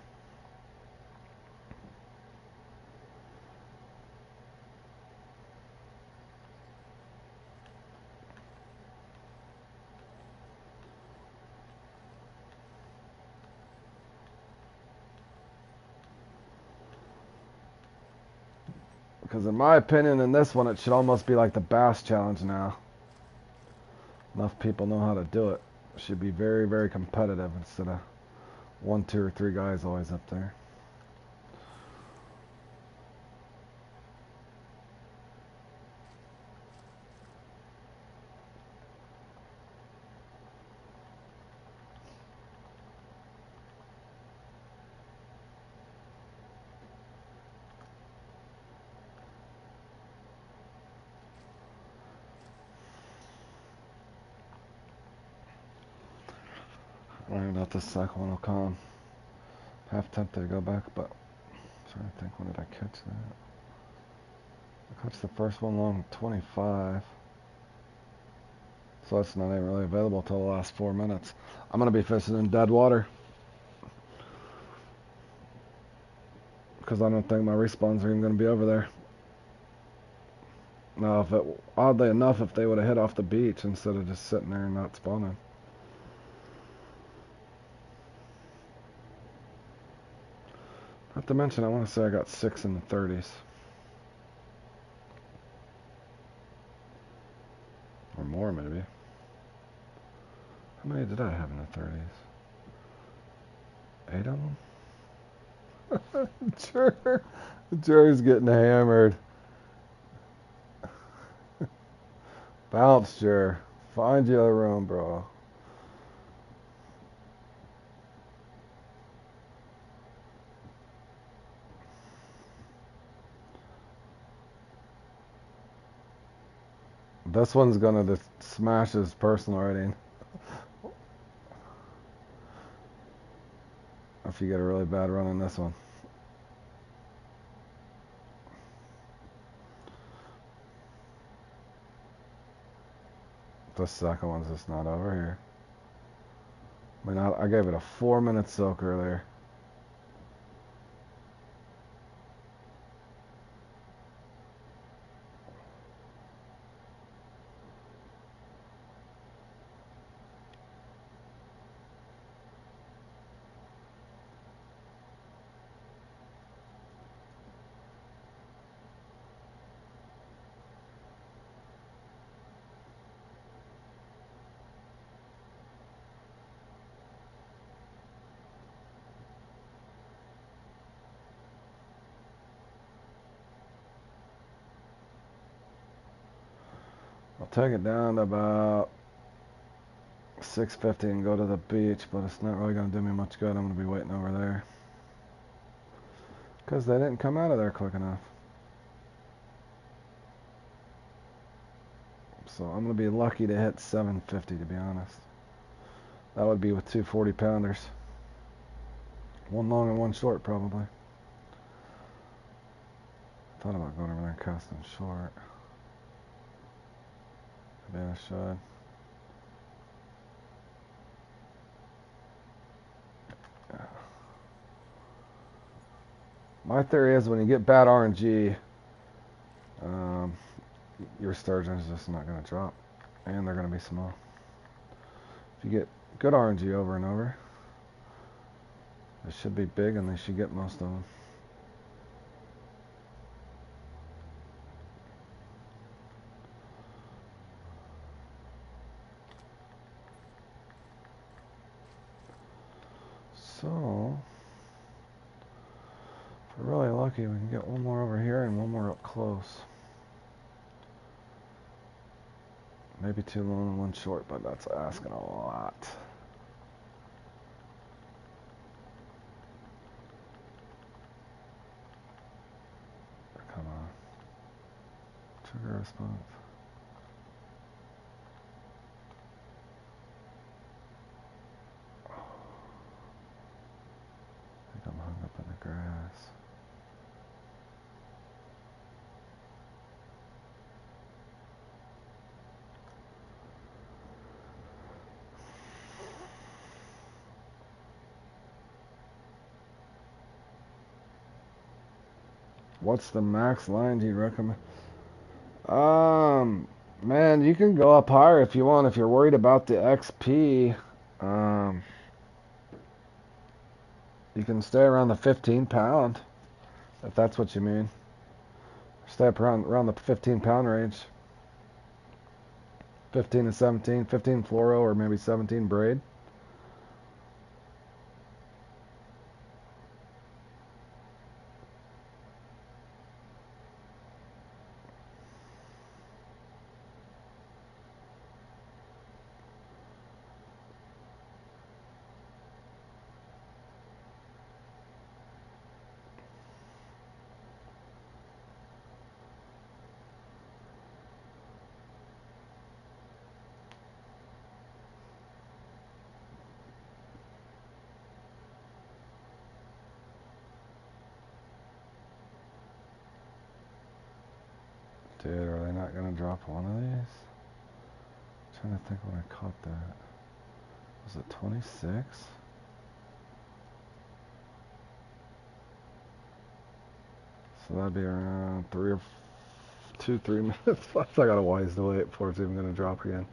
Because in my opinion, in this one, it should almost be like the Bass Challenge now. Enough people know how to do it. It should be very, very competitive instead of 1, 2, or 3 guys always up there. I don't know if this second one will come. Half tempted to go back, but I'm trying to think, when did I catch that? I caught the first one long 25. So it's not even really available till the last 4 minutes. I'm going to be fishing in dead water, because I don't think my respawns are even going to be over there. Now, if it, oddly enough, if they would have hit off the beach instead of just sitting there and not spawning. Not to mention, I want to say I got 6 in the 30s. Or more, maybe. How many did I have in the 30s? 8 of them? Sure. Jerry's getting hammered. Bounce, Jer. Find you a room, bro. This one's gonna just smash his personal rating. If you get a really bad run on this one. The second one's just not over here. I mean, I gave it a 4-minute soak earlier. I'll take it down to about 6:50 and go to the beach, but it's not really going to do me much good. I'm going to be waiting over there, because they didn't come out of there quick enough. So I'm going to be lucky to hit 750, to be honest. That would be with 2 40-pounders. One long and one short, probably. Thought about going over there and casting short. Maybe I should. My theory is when you get bad RNG, your sturgeon is just not going to drop, and they're going to be small. If you get good RNG over and over, they should be big, and they should get most of them. So If we're really lucky, we can get one more over here and one more up close. Maybe 2 long and 1 short, but that's asking a lot. Come on. Trigger response. I think I'm hung up in the grass. What's the max line do you recommend? Man, you can go up higher if you want. If you're worried about the XP, you can stay around the 15 pound, if that's what you mean. Stay up around the 15 pound range. 15 to 17, 15 fluoro or maybe 17 braid. Dude, are they not going to drop one of these? I'm trying to think when I caught that. Was it 26? So that'd be around 3 minutes. I got a wise to wait before it's even going to drop again.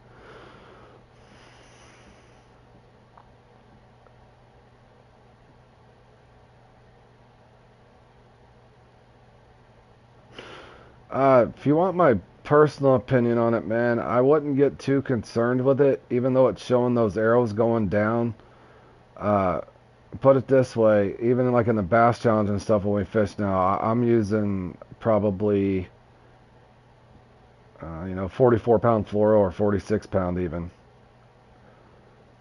If you want my personal opinion on it, man, I wouldn't get too concerned with it, even though it's showing those arrows going down. Put it this way, even like in the bass challenge and stuff when we fish now, I'm using probably, 44 pound fluoro or 46 pound even.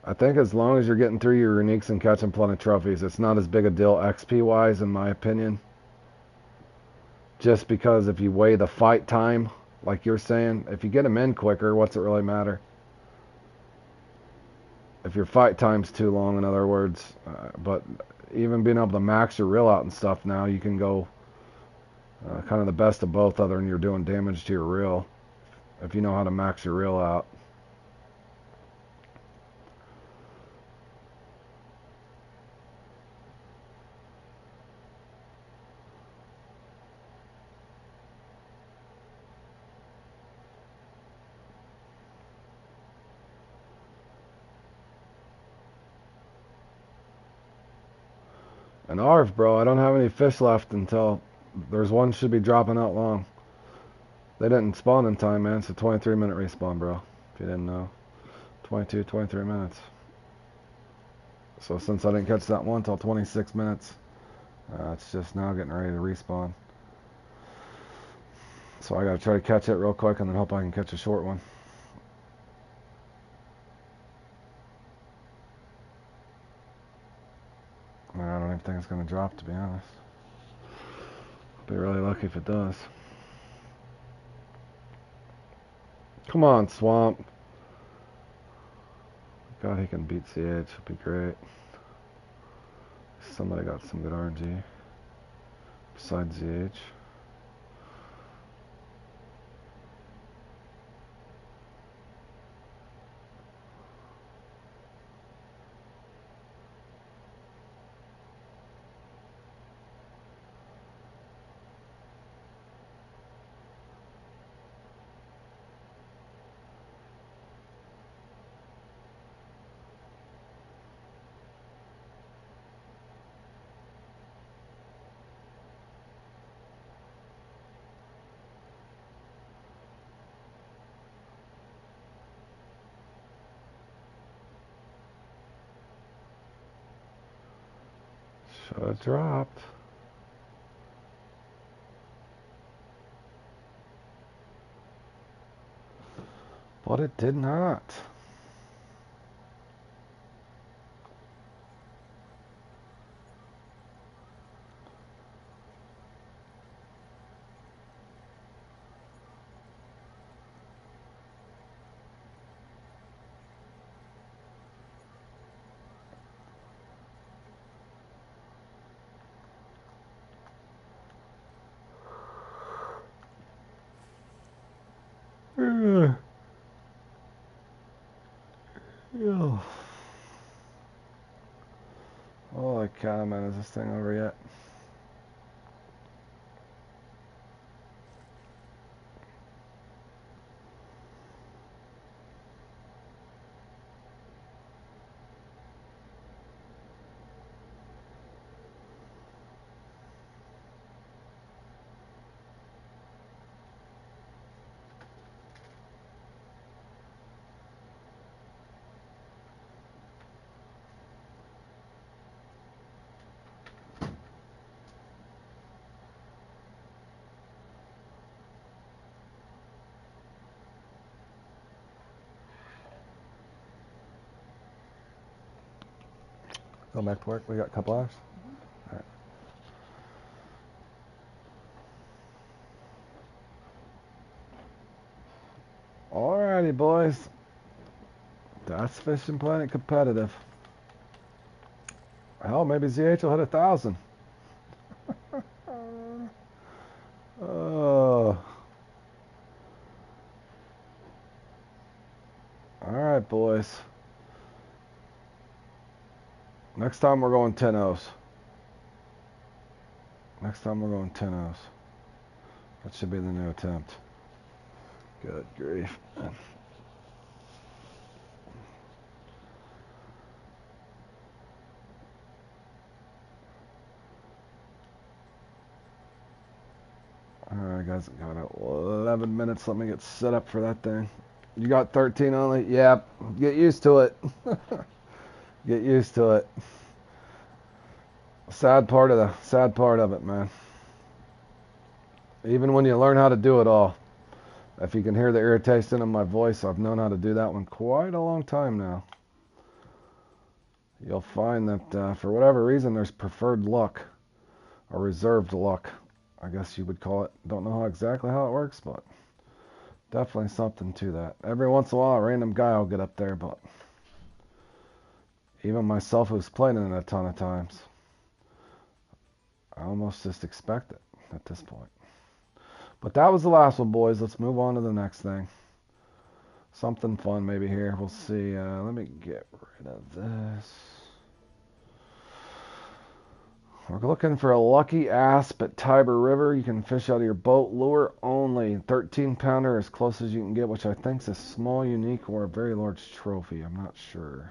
I think as long as you're getting through your uniques and catching plenty of trophies, it's not as big a deal XP wise in my opinion. Just because if you weigh the fight time, like you're saying, if you get them in quicker, what's it really matter? If your fight time's too long, in other words. But even being able to max your reel out and stuff now, you can go kind of the best of both other than you're doing damage to your reel. If you know how to max your reel out. And ARV, bro, I don't have any fish left until there's one should be dropping out long. They didn't spawn in time, man. It's a 23-minute respawn, bro. If you didn't know. 22, 23 minutes. So since I didn't catch that one till 26 minutes, it's just now getting ready to respawn. So I gotta try to catch it real quick and then hope I can catch a short one. I don't even think it's gonna drop, to be honest. Be really lucky if it does. Come on, Swamp. God, he can beat CH. It'll be great. Somebody got some good RNG besides ZH. Should have dropped. But it did not. Yeah. Holy cow, man, is this thing over yet? Go back to work. We got a couple hours. All right. Alrighty, boys. That's Fishing Planet competitive. Hell, maybe ZH will hit 1,000. Oh. Alright, boys. Next time we're going 10 O's. Next time we're going 10 O's. That should be the new attempt. Good grief. Alright, guys, got 11 minutes. Let me get set up for that thing. You got 13 only? Yep. Get used to it. Get used to it. Sad part of it, man. Even when you learn how to do it all. If you can hear the irritation in my voice, I've known how to do that one quite a long time now. You'll find that for whatever reason, there's preferred luck, or reserved luck, I guess you would call it. Don't know exactly how it works, but definitely something to that. Every once in a while, a random guy will get up there, but even myself, who's played it a ton of times, I almost just expect it at this point. But that was the last one, boys. Let's move on to the next thing. Something fun maybe here. We'll see. Let me get rid of this. We're looking for a lucky asp at Tiber River. You can fish out of your boat. Lure only. 13-pounder as close as you can get, which I think is a small, unique, or a very large trophy. I'm not sure.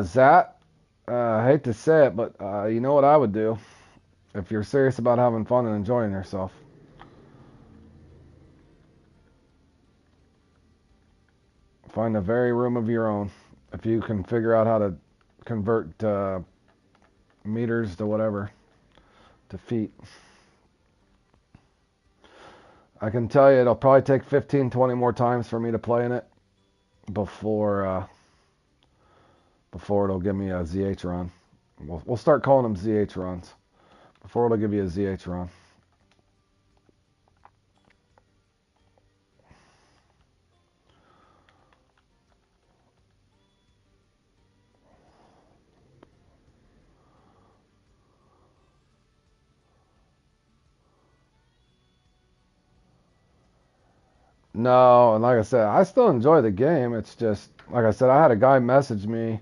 Zat, I hate to say it, but you know what I would do if you're serious about having fun and enjoying yourself. Find a very room of your own. If you can figure out how to convert meters to whatever, to feet. I can tell you it'll probably take 15, 20 more times for me to play in it before it'll give me a ZH run. We'll start calling them ZH runs. Before it'll give you a ZH run. No, and like I said, I still enjoy the game. It's just, like I said, I had a guy message me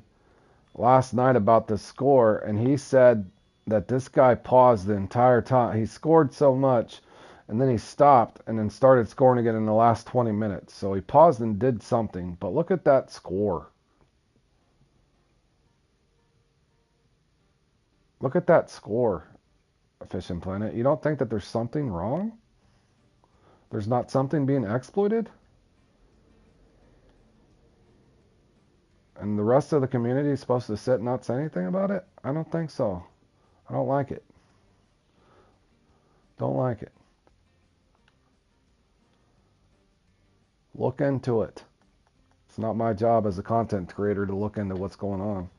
last night about the score, and he said that this guy paused the entire time. He scored so much, and then he stopped and then started scoring again in the last 20 minutes. So he paused and did something. But look at that score. Look at that score. fishing planet. You don't think that there's something wrong? There's not something being exploited? And the rest of the community is supposed to sit and not say anything about it? I don't think so. I don't like it. Don't like it. Look into it. It's not my job as a content creator to look into what's going on.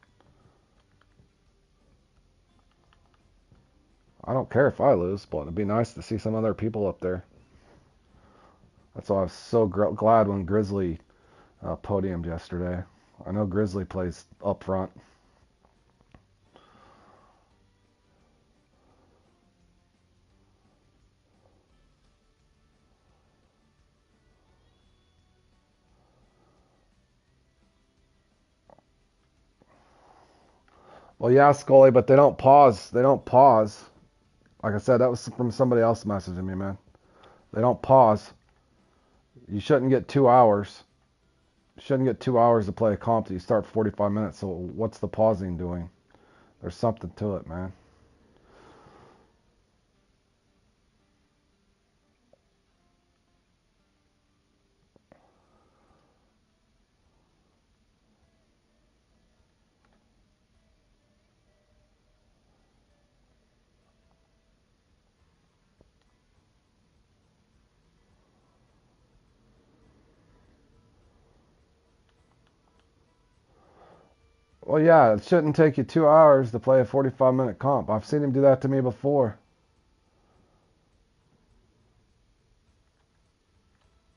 I don't care if I lose, but it'd be nice to see some other people up there. That's why I was so glad when Grizzly podiumed yesterday. I know Grizzly plays up front. Well, yeah, Scully, but they don't pause. They don't pause. Like I said, that was from somebody else messaging me, man. They don't pause. You shouldn't get 2 hours. You shouldn't get 2 hours to play a comp that you start 45 minutes. So what's the pausing doing? There's something to it, man. Well, yeah, it shouldn't take you 2 hours to play a 45-minute comp. I've seen him do that to me before.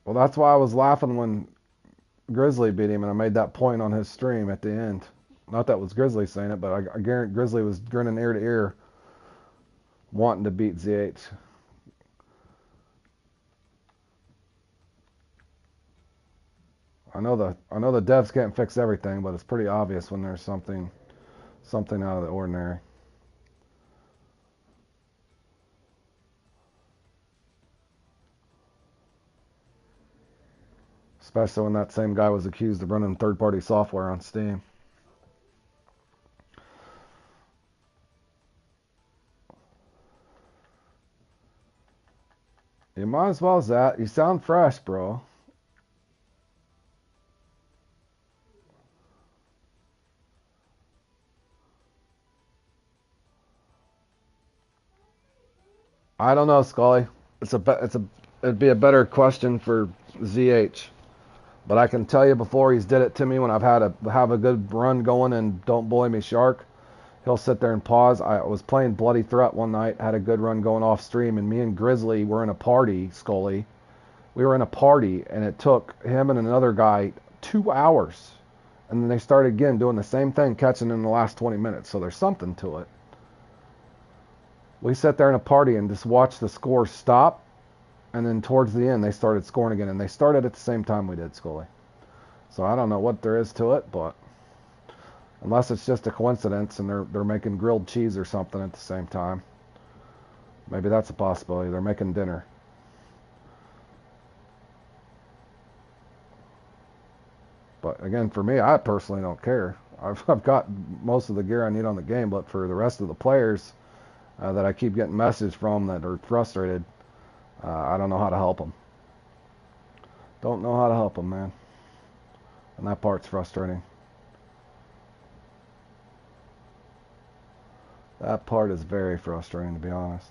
Well, that's why I was laughing when Grizzly beat him, and I made that point on his stream at the end. Not that was Grizzly saying it, but I guarantee Grizzly was grinning ear to ear, wanting to beat ZH. I know the devs can't fix everything, but it's pretty obvious when there's something out of the ordinary. Especially when that same guy was accused of running third-party software on Steam. You might as well, Zach. You sound fresh, bro. I don't know, Scully. It'd be a better question for ZH. But I can tell you before he's did it to me when I've had a good run going and don't bully me shark. He'll sit there and pause. I was playing Bloody Threat one night, had a good run going off stream, and me and Grizzly were in a party, Scully. We were in a party, and it took him and another guy 2 hours. And then they started again doing the same thing, catching in the last 20 minutes. So there's something to it. We sat there in a party and just watched the score stop. And then towards the end, they started scoring again. And they started at the same time we did, Scully. So I don't know what there is to it, but unless it's just a coincidence and they're making grilled cheese or something at the same time. Maybe that's a possibility. They're making dinner. But again, for me, I personally don't care. I've got most of the gear I need on the game, but for the rest of the players that I keep getting messages from that are frustrated, I don't know how to help them. Don't know how to help them, man. And that part's frustrating. That part is very frustrating, to be honest.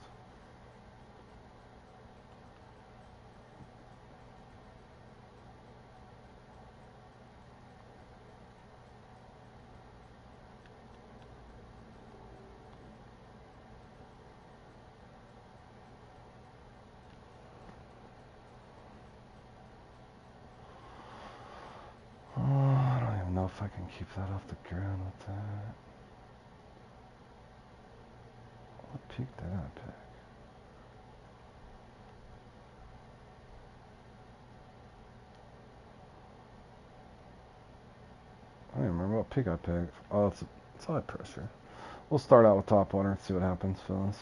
Oh, I don't even know if I can keep that off the ground with that. What peak did I pick? I don't even remember what peak I picked. Oh, it's high pressure. We'll start out with top water and see what happens, fellas.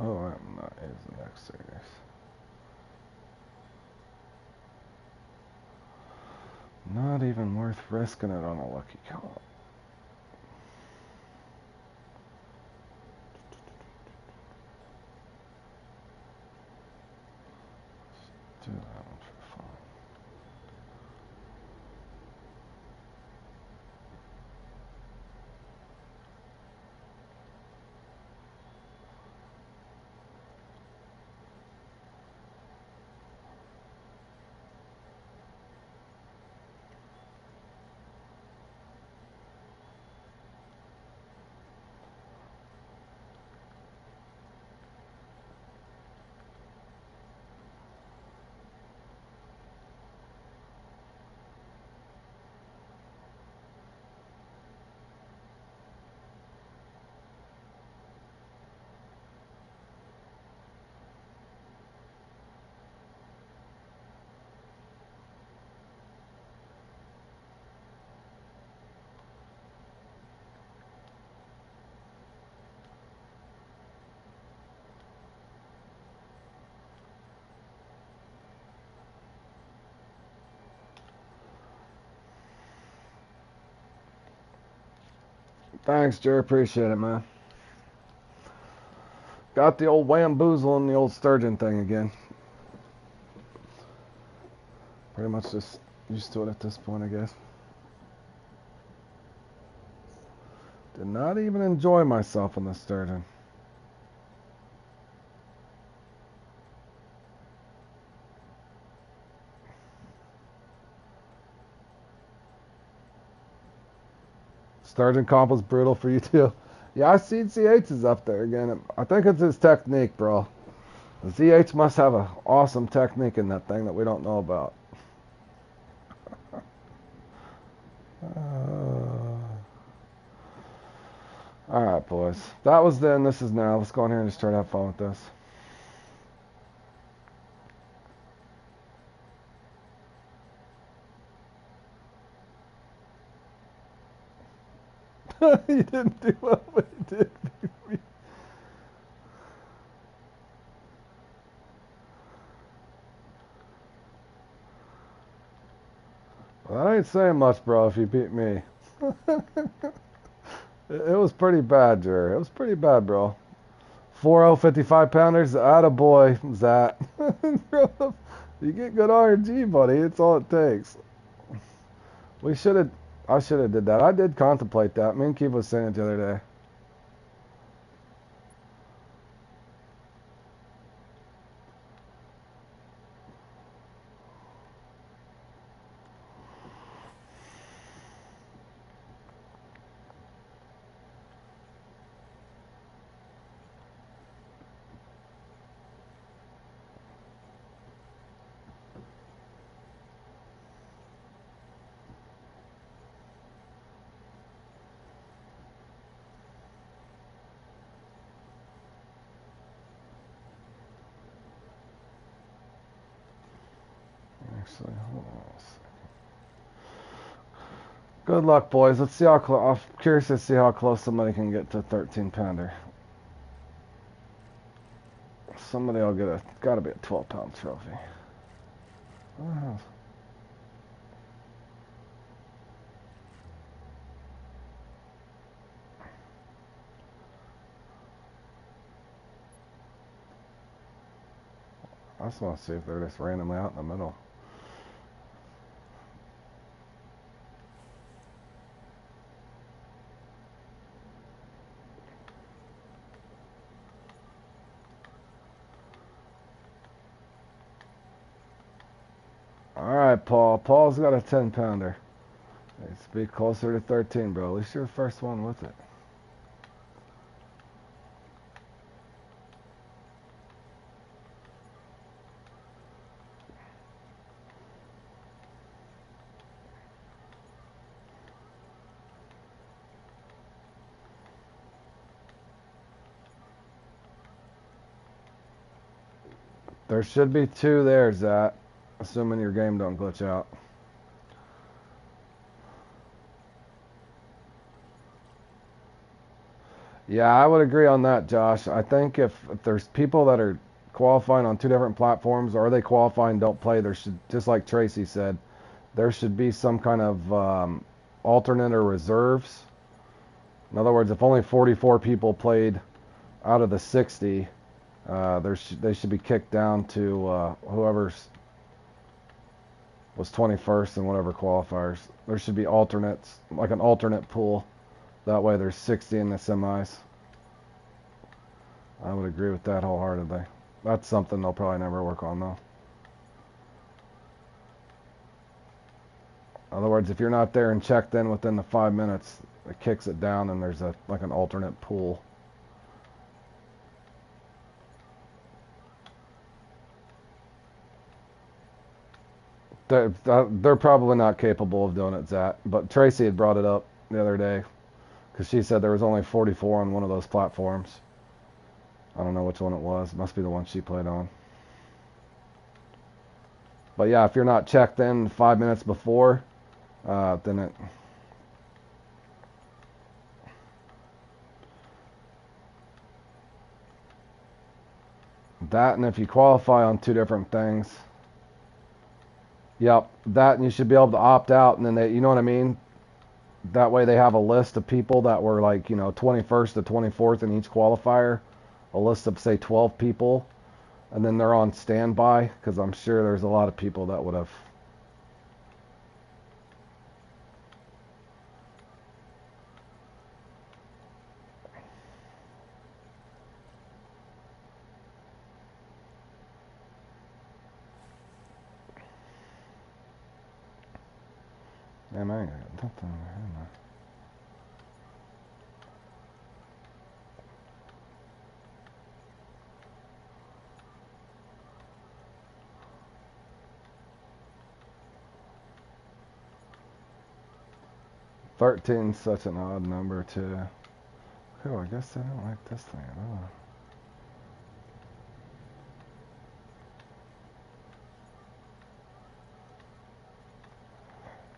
Oh, I'm not using the X series. Not even worth risking it on a lucky count. Do that one for fun. Thanks, Jerry. Appreciate it, man. Got the old whamboozle and the old sturgeon thing again. Pretty much just used to it at this point, I guess. Did not even enjoy myself in the sturgeon. Sturgeon comp was brutal for you too. Yeah, I see ZH is up there again. I think it's his technique, bro. The ZH must have an awesome technique in that thing that we don't know about. Alright, boys. That was then, this is now. Let's go in here and just try to have fun with this. You didn't do well, but you did. Well, that ain't saying much, bro, if you beat me. It was pretty bad, Jerry. It was pretty bad, bro. 4-0 55-pounders. Attaboy, Zat. You get good RNG, buddy. It's all it takes. We should have... I should have did that. I did contemplate that. Me and Keith was saying it the other day. Actually, hold on a second. Good luck, boys. Let's see how close. I'm curious to see how close somebody can get to 13-pounder. Somebody will get a. Gotta be a 12-pound trophy. Oh. I just want to see if they're just randomly out in the middle. Alright, Paul. Paul's got a 10-pounder. Needs to be closer to 13, bro. At least you're the first one with it. There should be 2 there, Zat. Assuming your game don't glitch out. Yeah, I would agree on that, Josh. I think if there's people that are qualifying on two different platforms, or they qualify and don't play, there should, just like Tracy said, there should be some kind of alternate or reserves. In other words, if only 44 people played out of the 60, they should be kicked down to whoever's was 21st and whatever qualifiers. There should be alternates, like an alternate pool. That way there's 60 in the semis. I would agree with that wholeheartedly. That's something they'll probably never work on though. In other words, if you're not there and checked in within the 5 minutes, it kicks it down and there's like an alternate pool. They're probably not capable of doing it, Zach. But Tracy had brought it up the other day because she said there was only 44 on one of those platforms. I don't know which one it was. It must be the one she played on. But yeah, if you're not checked in 5 minutes before, then it... That, and if you qualify on two different things... Yep, that, and you should be able to opt out, and then they, you know what I mean? That way they have a list of people that were like, 21st to 24th in each qualifier. A list of, say, 12 people. And then they're on standby, because I'm sure there's a lot of people that would have... Yeah, man, I got nothing over here, man. Thirteen's such an odd number too. Oh, I guess I don't like this thing at all.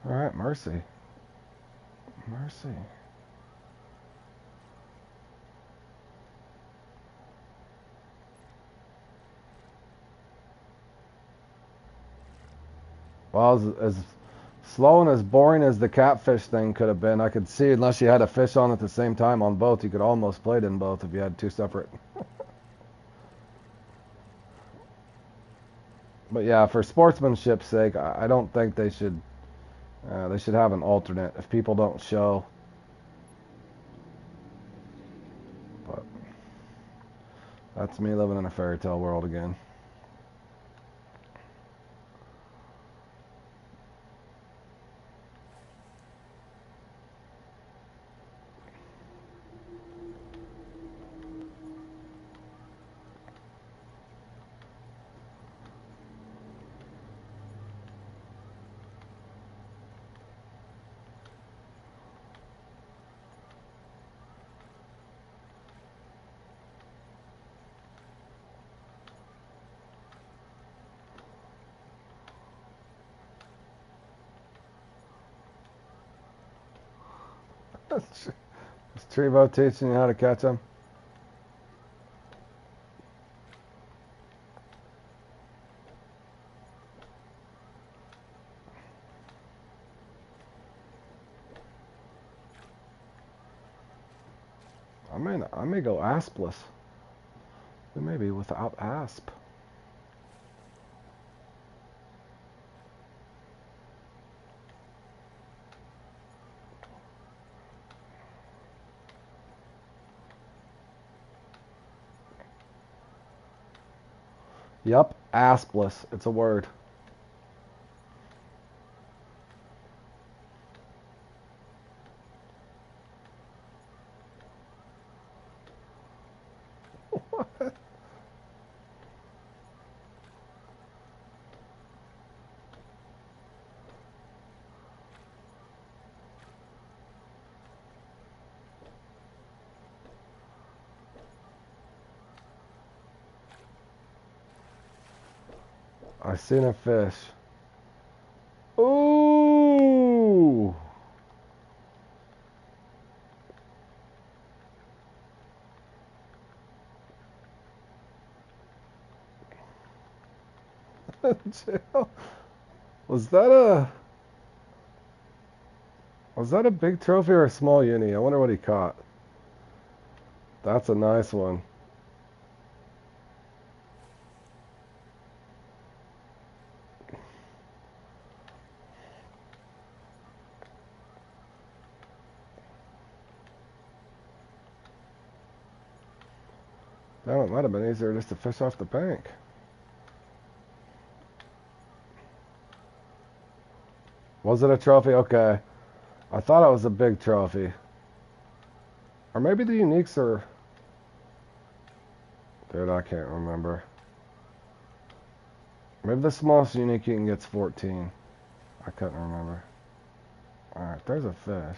Alright, Mercy. Mercy. Well, as slow and as boring as the catfish thing could have been, I could see, unless you had a fish on at the same time on both, you could almost play it in both if you had two separate. But yeah, for sportsmanship's sake, I don't think they should have an alternate if people don't show. But that's me living in a fairy tale world again. Is Trevo teaching you how to catch them? I may go aspless. We may be without asp. Yep, aspless. It's a word. I seen a fish. Ooh! Jail. Was that a big trophy or a small uni? I wonder what he caught. That's a nice one. Damn, it might have been easier just to fish off the bank. Was it a trophy? Okay. I thought it was a big trophy. Or maybe the uniques are... Dude, I can't remember. Maybe the smallest unique you can get's 14. I couldn't remember. Alright, there's a fish.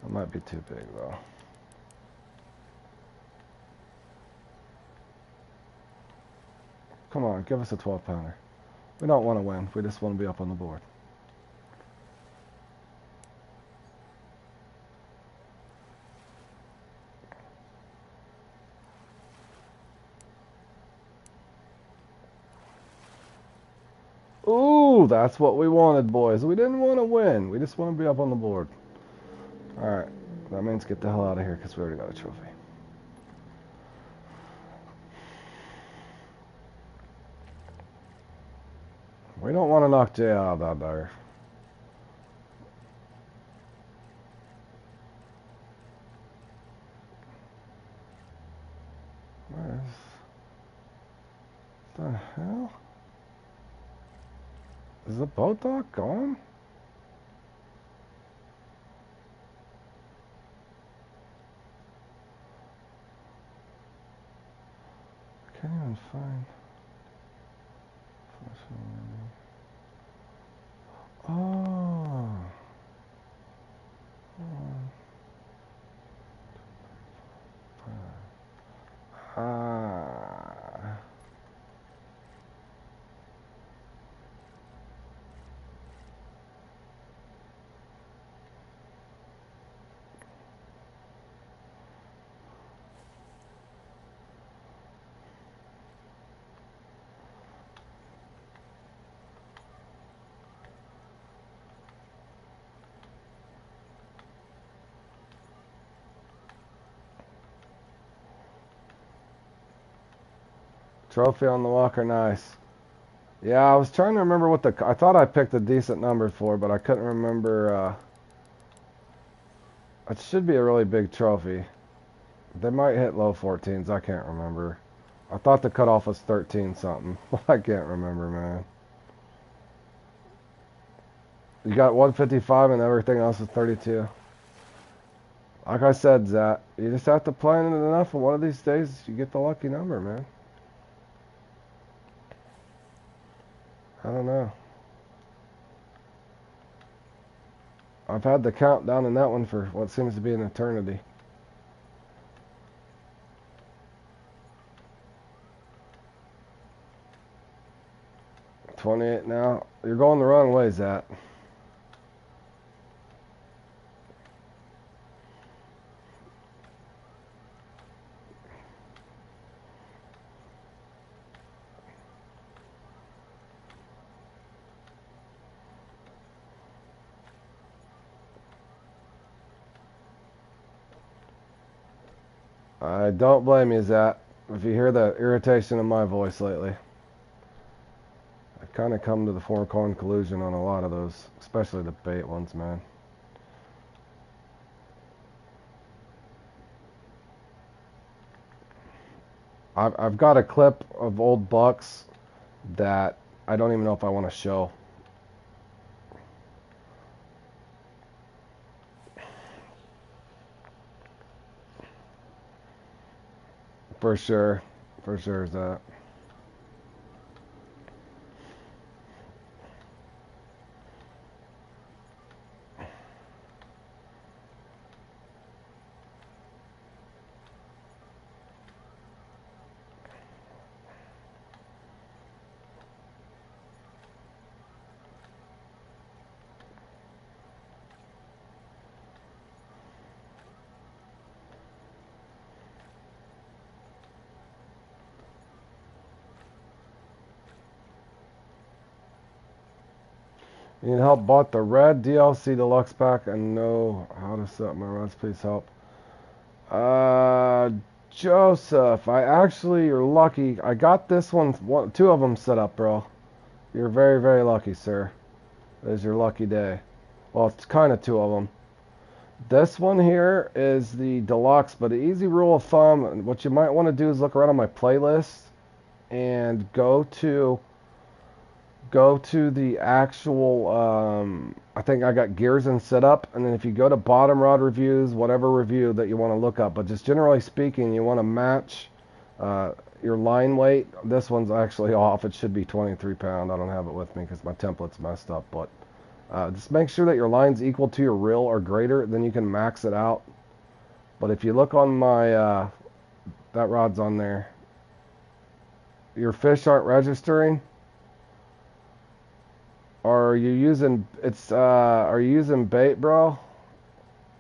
That might be too big, though. Come on, give us a 12-pounder. We don't want to win. We just want to be up on the board. Ooh, that's what we wanted, boys. We didn't want to win. We just want to be up on the board. Alright, that means get the hell out of here because we already got a trophy. We don't want to knock Jay out of that there. Where's... What the hell? Is the boat dock gone? I can't even find... Oh. Ah. Trophy on the Walker, nice. Yeah, I was trying to remember what the... I thought I picked a decent number for, but I couldn't remember... It should be a really big trophy. They might hit low 14s, I can't remember. I thought the cutoff was 13 something. I can't remember, man. You got 155 and everything else is 32. Like I said, Zach, you just have to plan it enough, and one of these days you get the lucky number, man. I don't know. I've had the countdown in that one for what seems to be an eternity. $28 now. You're going the wrong way, Zach. I don't blame you, Zach, if you hear the irritation in my voice lately. I kind of come to the foregone conclusion on a lot of those, especially the bait ones, man. I've got a clip of old bucks that I don't even know if I want to show. For sure is that. You need help? Bought the red DLC deluxe pack and know how to set up my rods. Please help. Uh, Joseph, you're lucky. I got this two of them set up, bro. You're very, very lucky, sir. It is your lucky day. Well, it's kind of two of them. This one here is the deluxe, but an easy rule of thumb, what you might want to do is look around on my playlist and go to the actual, I think I got gears and setup, and then if you go to bottom rod reviews, whatever review that you want to look up, but just generally speaking, you want to match your line weight. This one's actually off. It should be 23 pound. I don't have it with me because my template's messed up, but just make sure that your line's equal to your reel or greater, then you can max it out. But if you look on my, that rod's on there, your fish aren't registering. Are you using bait, bro?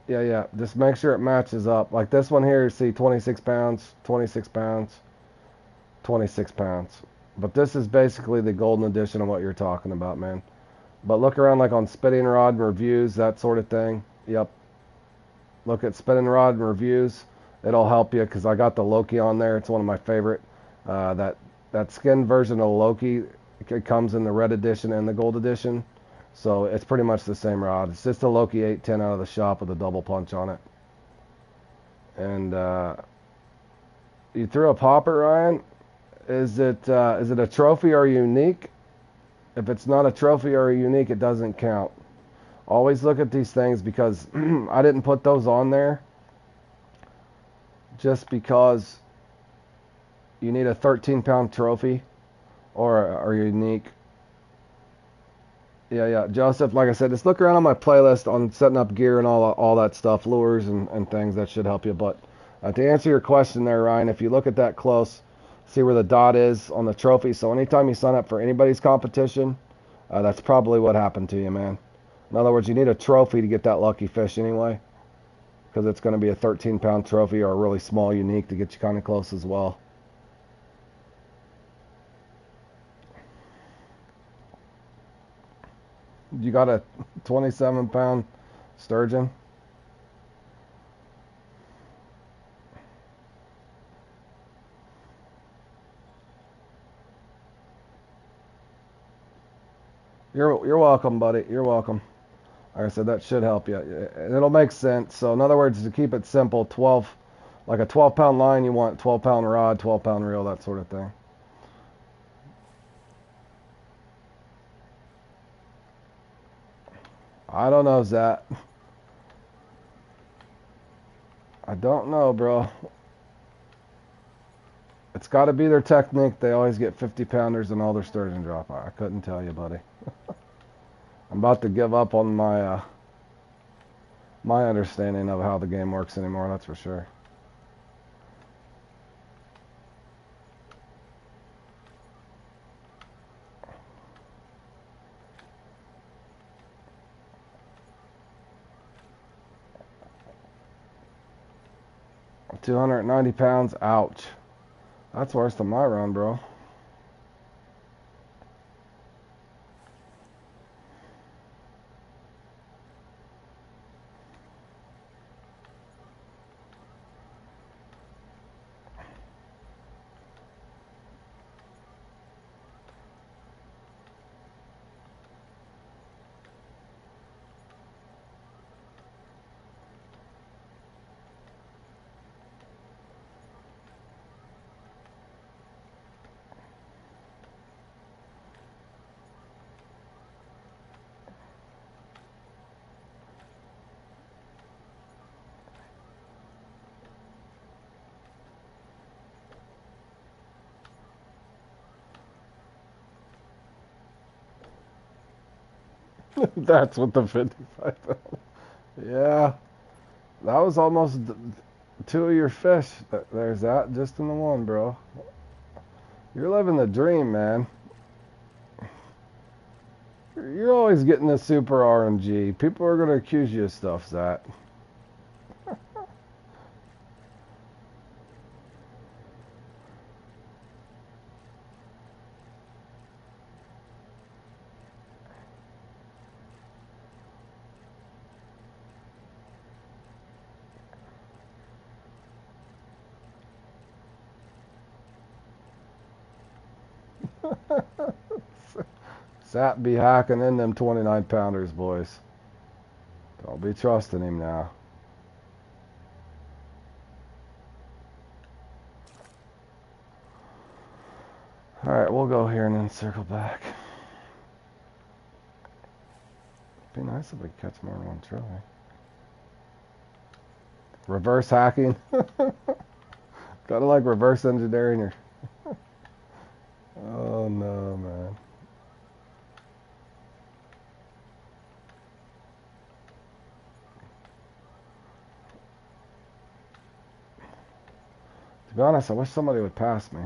Yeah. Just make sure it matches up. Like this one here, you see 26 pounds, 26 pounds, 26 pounds. But this is basically the golden edition of what you're talking about, man. But look around like on spinning rod reviews, that sort of thing. Yep. Look at spinning rod reviews. It'll help you because I got the Loki on there. It's one of my favorite. That skin version of Loki, it comes in the red edition and the gold edition. So it's pretty much the same rod. It's just a Loki 810 out of the shop with a double punch on it. And you threw a popper, Ryan. Is it a trophy or unique? If it's not a trophy or a unique, it doesn't count. Always look at these things because I didn't put those on there just because you need a 13-pound trophy or unique. Yeah. Joseph, like I said, just look around on my playlist on setting up gear and all that stuff, lures and things that should help you. But to answer your question there, Ryan, if you look at that close, see where the dot is on the trophy. So anytime you sign up for anybody's competition, that's probably what happened to you, man. In other words, you need a trophy to get that lucky fish anyway, because it's going to be a 13-pound trophy or a really small unique to get you kind of close as well. You got a 27-pound sturgeon? You're welcome, buddy. You're welcome. Like I said, that should help you. And it'll make sense. So in other words, to keep it simple, like a 12-pound line, you want 12-pound rod, 12-pound reel, that sort of thing. I don't know, Zach. I don't know, bro. It's got to be their technique. They always get 50-pounders in all their sturgeon drop. I couldn't tell you, buddy. I'm about to give up on my my understanding of how the game works anymore, that's for sure. £290, ouch. That's worse than my run, bro. That's what the 55. Yeah, that was almost two of your fish. There's that, just in the one, bro. You're living the dream, man. You're always getting the super RMG. People are going to accuse you of stuff, Zach. Sat be hacking in them 29 pounders, boys. Don't be trusting him now. Alright, we'll go here and then circle back. Be nice if we could catch more than one trilly. Reverse hacking. Gotta like reverse engineering her. Oh no, man. To be honest, I wish somebody would pass me.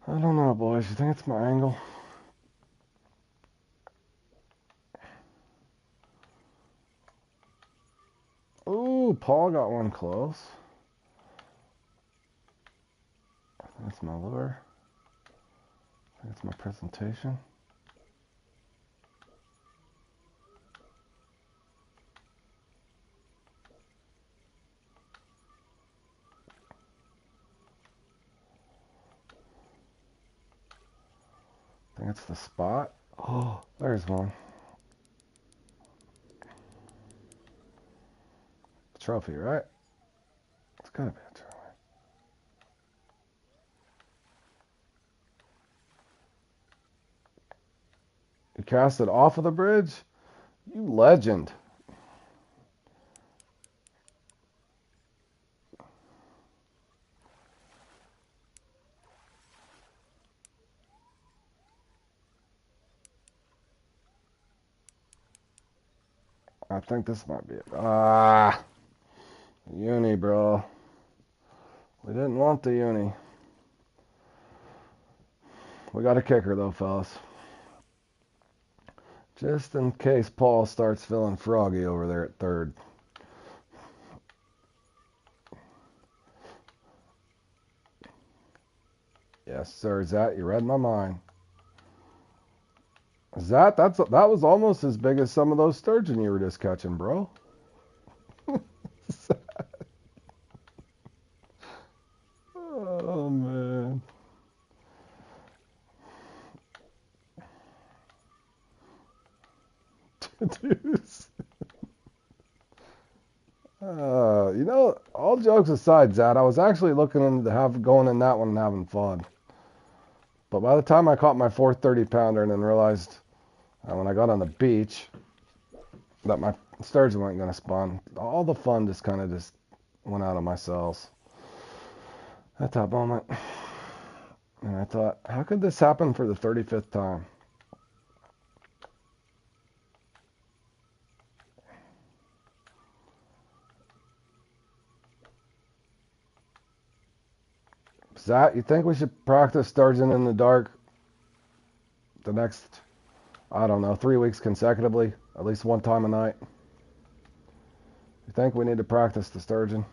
I don't know, boys. You think it's my angle? Ooh, Paul got one close. I think it's my lure. I think it's my presentation. I think it's the spot. Oh, there's one. Trophy, right? It's gotta be a trophy. You cast it off of the bridge? You legend. I think this might be it. Ah, uni, bro. We didn't want the uni. We got a kicker, though, fellas. Just in case Paul starts feeling froggy over there at third. Yes, sir, Zat. You read my mind. Zat, that was almost as big as some of those sturgeon you were just catching, bro. Oh, man. Deuce. You know, all jokes aside, Zad, I was actually looking into going in that one and having fun. But by the time I caught my fourth 30-pounder and then realized when I got on the beach that my sturgeon weren't going to spawn, all the fun just kind of just went out of my cells at that moment. And I thought, how could this happen for the 35th time? Zach, you think we should practice sturgeon in the dark the next, I don't know, 3 weeks consecutively, at least one time a night? You think we need to practice the sturgeon?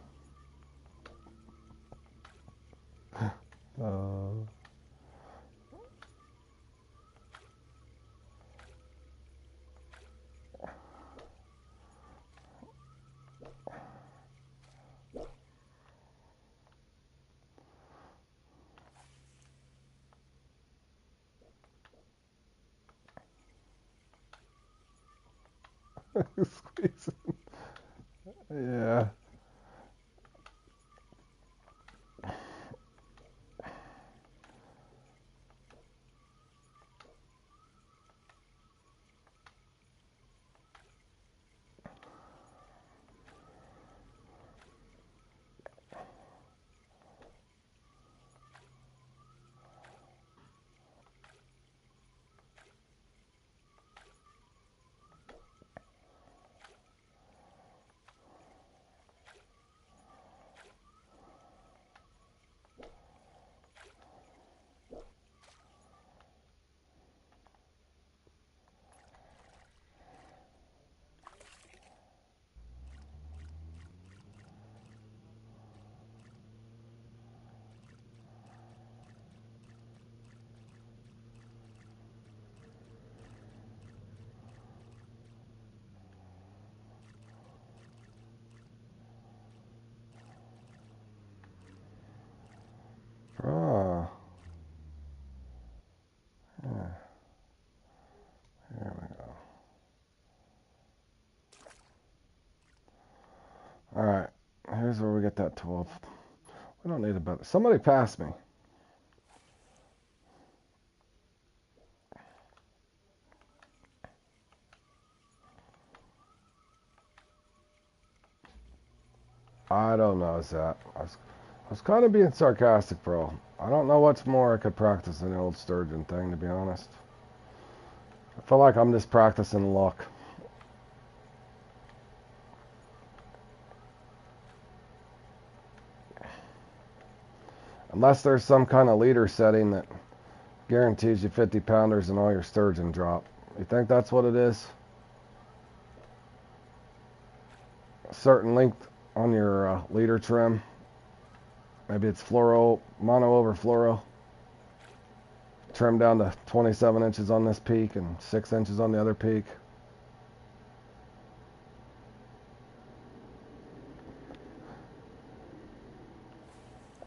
Uh, Squeezing. Yeah. Oh. Yeah. Here we go. All right. Here's where we get that 12. We don't need a better. Somebody pass me. I don't know, Zach. I was kind of being sarcastic, bro. I don't know what's more I could practice than the old sturgeon thing, to be honest. I feel like I'm just practicing luck. Unless there's some kind of leader setting that guarantees you 50 pounders and all your sturgeon drop. You think that's what it is? A certain length on your leader trim. Maybe it's fluoro, mono over fluoro. Trim down to 27 inches on this peak and 6 inches on the other peak.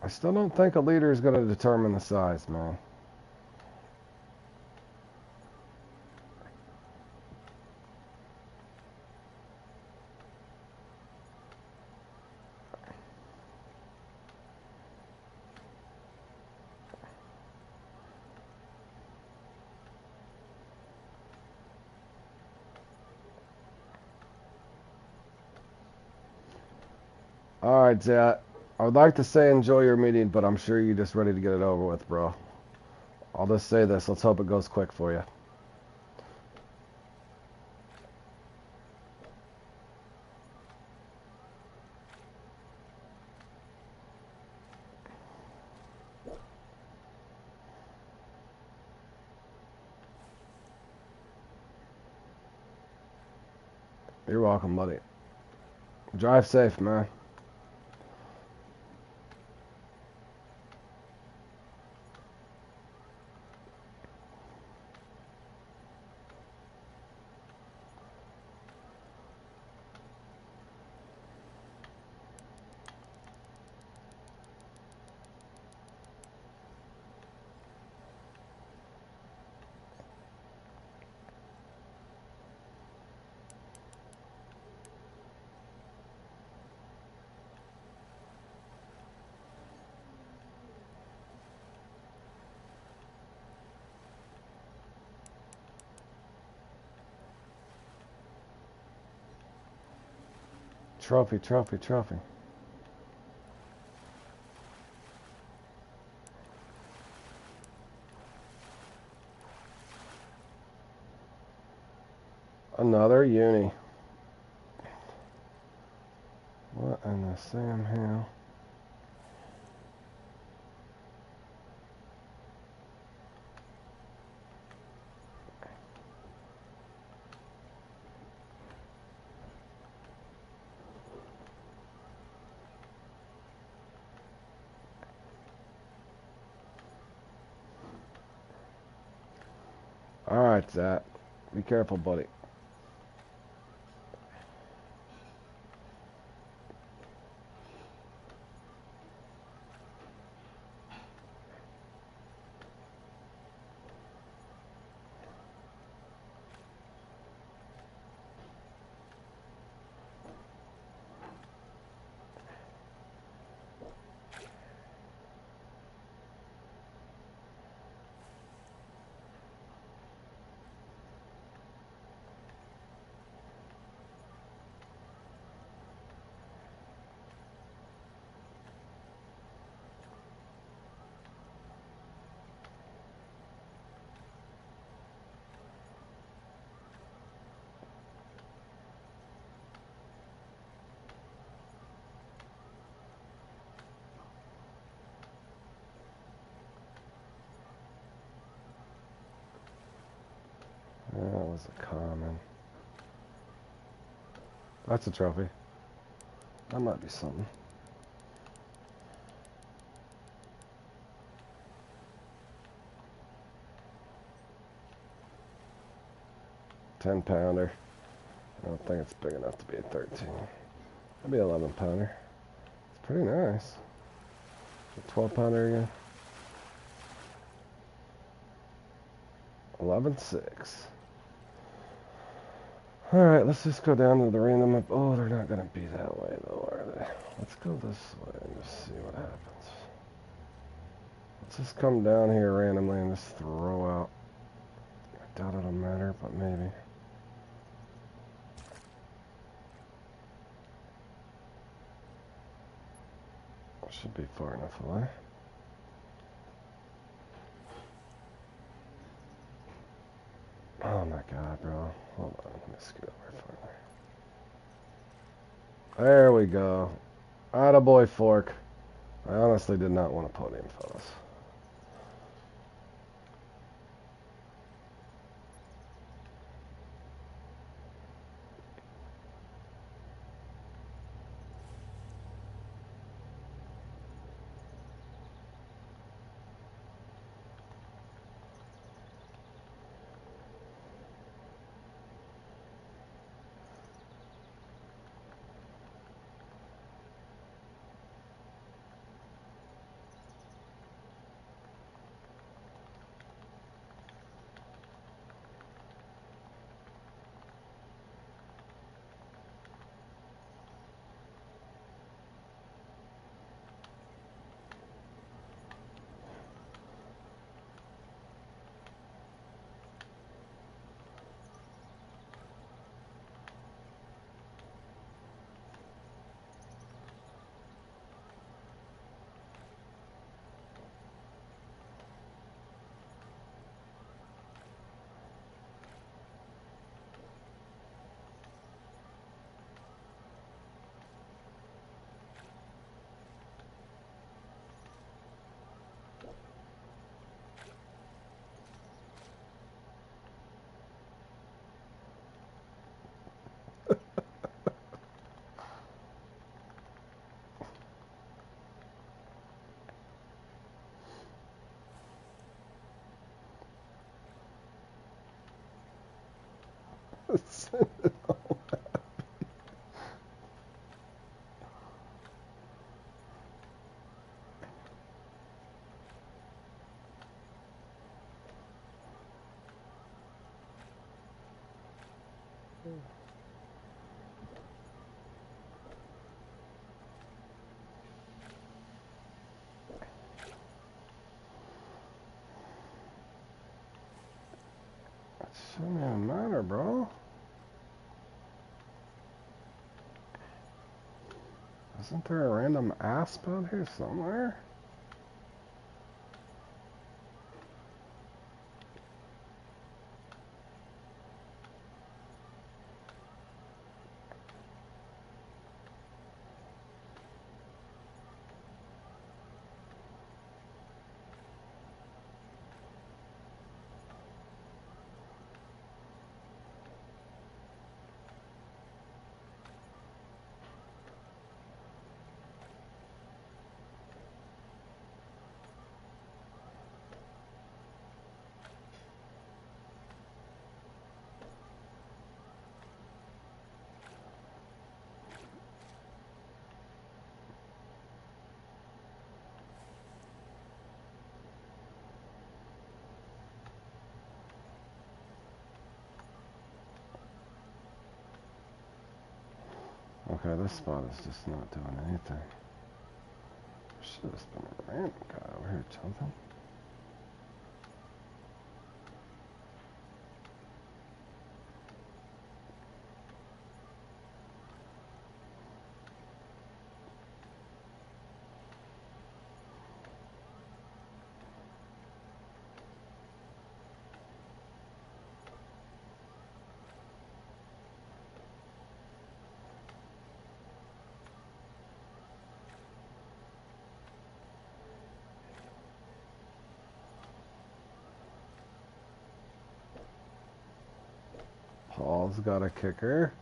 I still don't think a leader is going to determine the size, man. All right, Zach. I would like to say enjoy your meeting, but I'm sure you're just ready to get it over with, bro. I'll just say this. Let's hope it goes quick for you. You're welcome, buddy. Drive safe, man. Trophy, trophy, trophy. Another uni. What in the Sam hell? Alright, Zach. Be careful, buddy. That was a common. That's a trophy. That might be something. $10-pounder. I don't think it's big enough to be a 13. That'd be 11-pounder. It's pretty nice. A 12-pounder again. 11.6. Alright, let's just go down to the random. Oh, they're not going to be that way, though, are they? Let's go this way and just see what happens. Let's just come down here randomly and just throw out. I doubt it'll matter, but maybe. Should be far enough away. Oh my god, bro. Hold on, let me scoot over further. There we go. Attaboy fork. I honestly did not want a podium, fellas. Send it all back. It shouldn't even matter, bro. Isn't there a random asp out here somewhere? Okay, this spot is just not doing anything. Should have been a random guy over here jumping. Paul's got a kicker.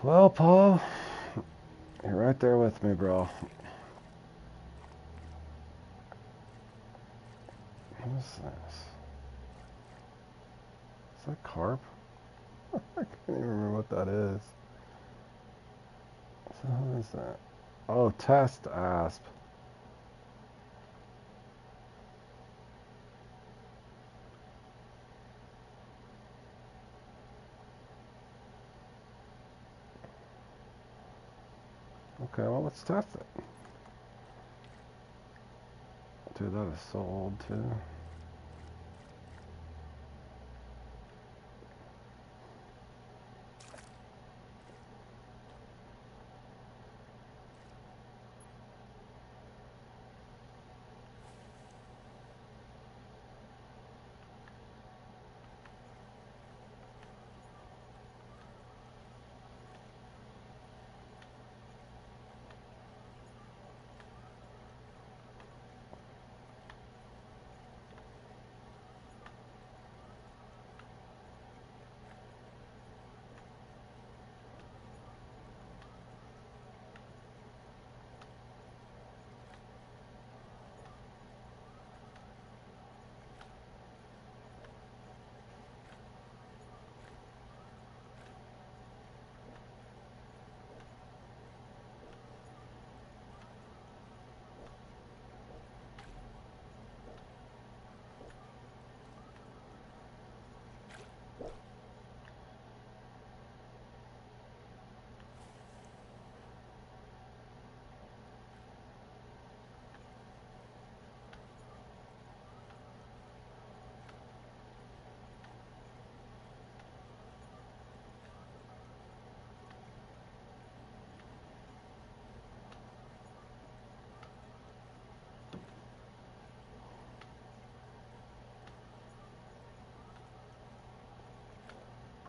Well, Paul, you're right there with me, bro. What is this? Is that carp? I can't even remember what that is. So what is that? Oh, test asp. Okay, well, let's test it. Dude, that is so old, too.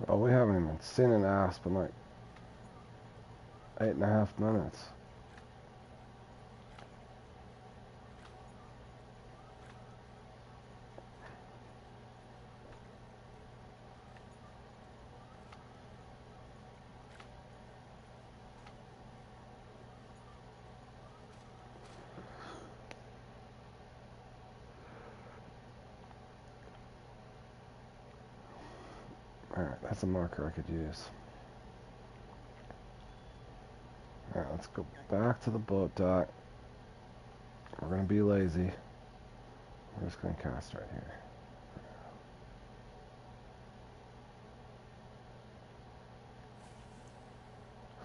Bro, we haven't even seen an asp in like 8.5 minutes. Alright, that's a marker I could use. Alright, let's go back to the boat dock. We're going to be lazy. We're just going to cast right here.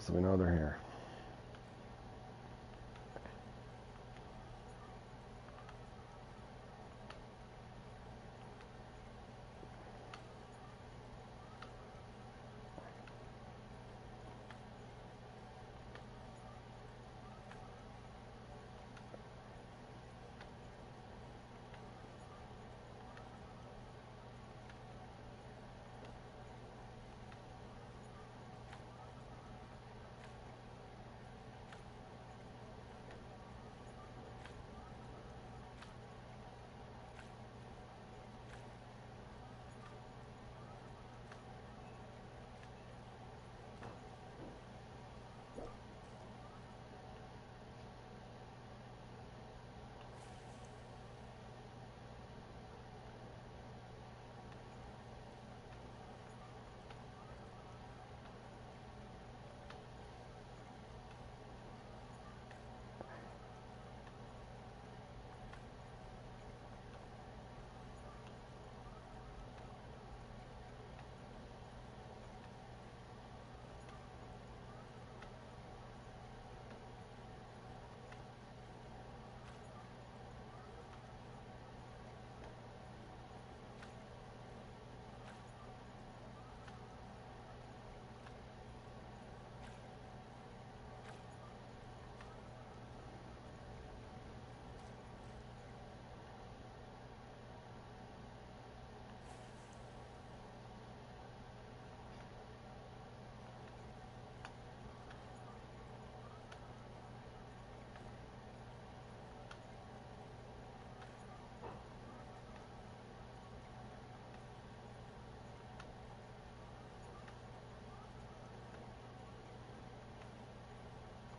So we know they're here.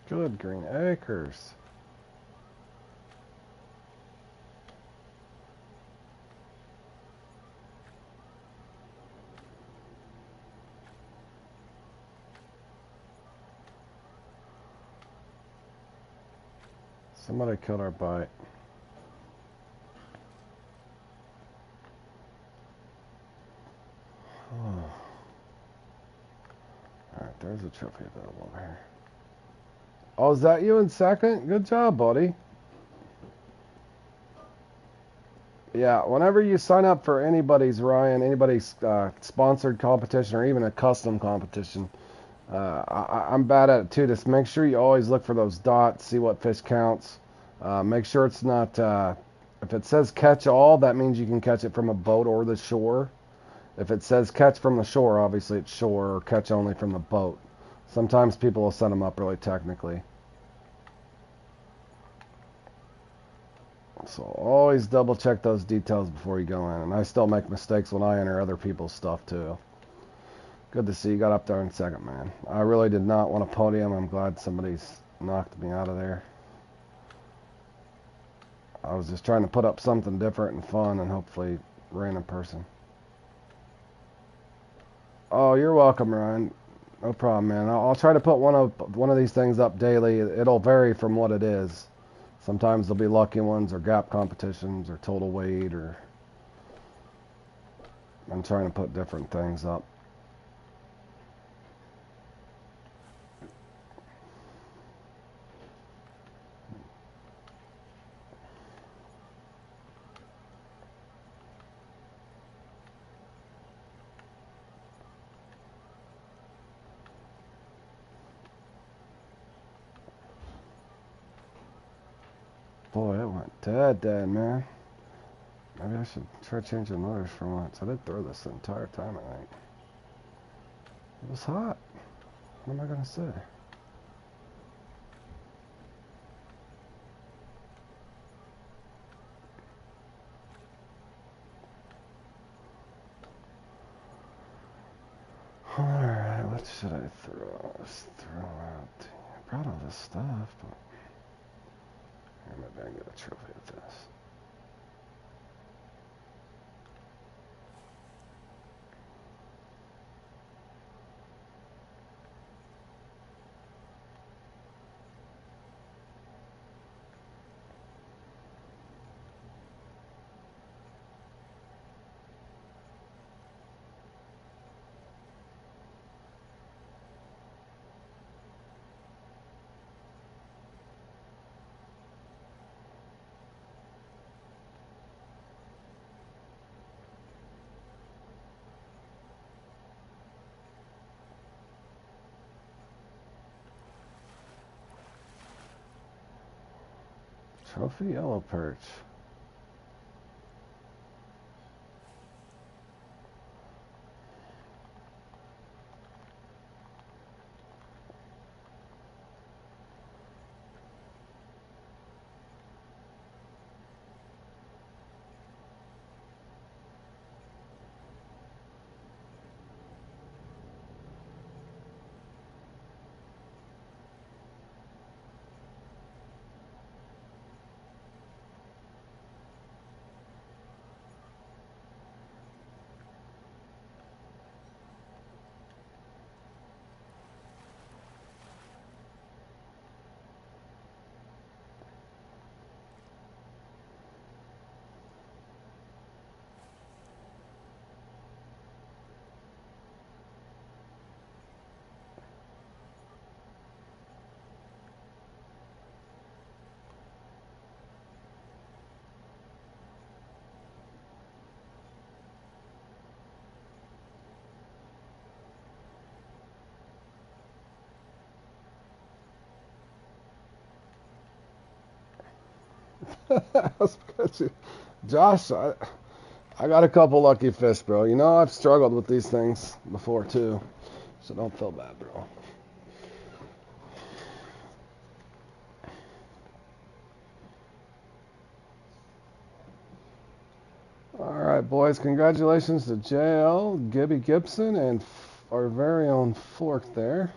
Good green acres. Somebody killed our bite. Oh. Alright, there's a trophy available over here. Oh, is that you in second? Good job, buddy. Yeah, whenever you sign up for anybody's sponsored competition or even a custom competition, I'm bad at it too. Just make sure you always look for those dots, see what fish counts. Make sure it's not, if it says catch all, that means you can catch it from a boat or the shore. If it says catch from the shore, obviously it's shore, or catch only from the boat. Sometimes people will set them up really technically. So always double check those details before you go in. And I still make mistakes when I enter other people's stuff too. Good to see you got up there in second, man. I really did not want a podium. I'm glad somebody's knocked me out of there. I was just trying to put up something different and fun and hopefully random person. Oh, you're welcome, Ryan. No problem, man. I'll try to put one of these things up daily. It'll vary from what it is. Sometimes there'll be lucky ones or gap competitions or total weight, or I'm trying to put different things up. Boy, it went dead, man. Maybe I should try changing motors for once. I did throw this the entire time at night. It was hot. What am I going to say? Alright, what should I throw? Let's throw out. I brought all this stuff, but maybe I can get a trophy with this. Trophy yellow perch. Josh, I got a couple lucky fish, bro. You know I've struggled with these things before too, so don't feel bad, bro. All right, boys. Congratulations to JL, Gibby Gibson, and our very own Fork there.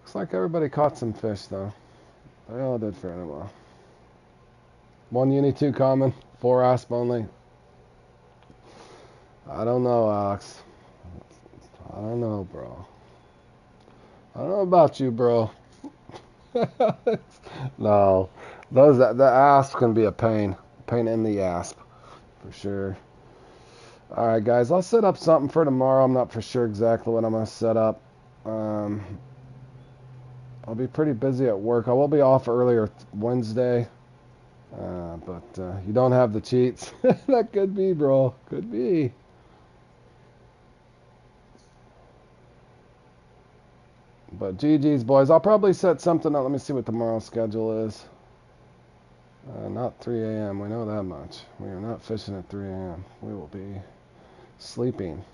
Looks like everybody caught some fish, though. They all did fairly well. 1 uni, 2 common, 4 asp only. I don't know, Alex. I don't know, bro. I don't know about you, bro. No. The asp can be a pain. Pain in the asp. For sure. Alright, guys. I'll set up something for tomorrow. I'm not for sure exactly what I'm going to set up. I'll be pretty busy at work. I will be off earlier Wednesday. But you don't have the cheats. That could be, bro. Could be. But GG's, boys. I'll probably set something up. Let me see what tomorrow's schedule is. Not 3 a.m. We know that much. We are not fishing at 3 a.m. We will be sleeping.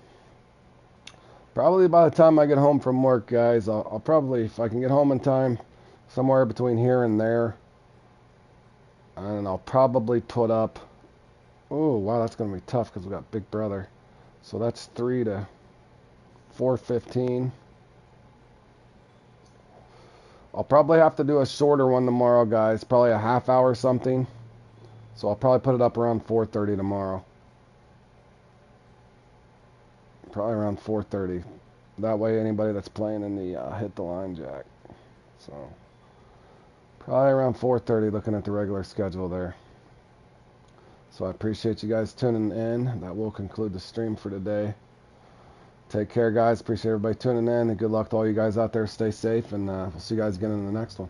Probably by the time I get home from work, guys, I'll probably, if I can get home in time, somewhere between here and there. And I'll probably put up... Oh, wow, that's going to be tough because we got Big Brother. So that's 3 to 4:15. I'll probably have to do a shorter one tomorrow, guys. Probably a half hour or something. So I'll probably put it up around 4:30 tomorrow. Probably around 4:30. That way anybody that's playing in the hit the line jack. So probably around 4:30 looking at the regular schedule there. So I appreciate you guys tuning in. That will conclude the stream for today. Take care, guys. Appreciate everybody tuning in. And good luck to all you guys out there. Stay safe. And we'll see you guys again in the next one.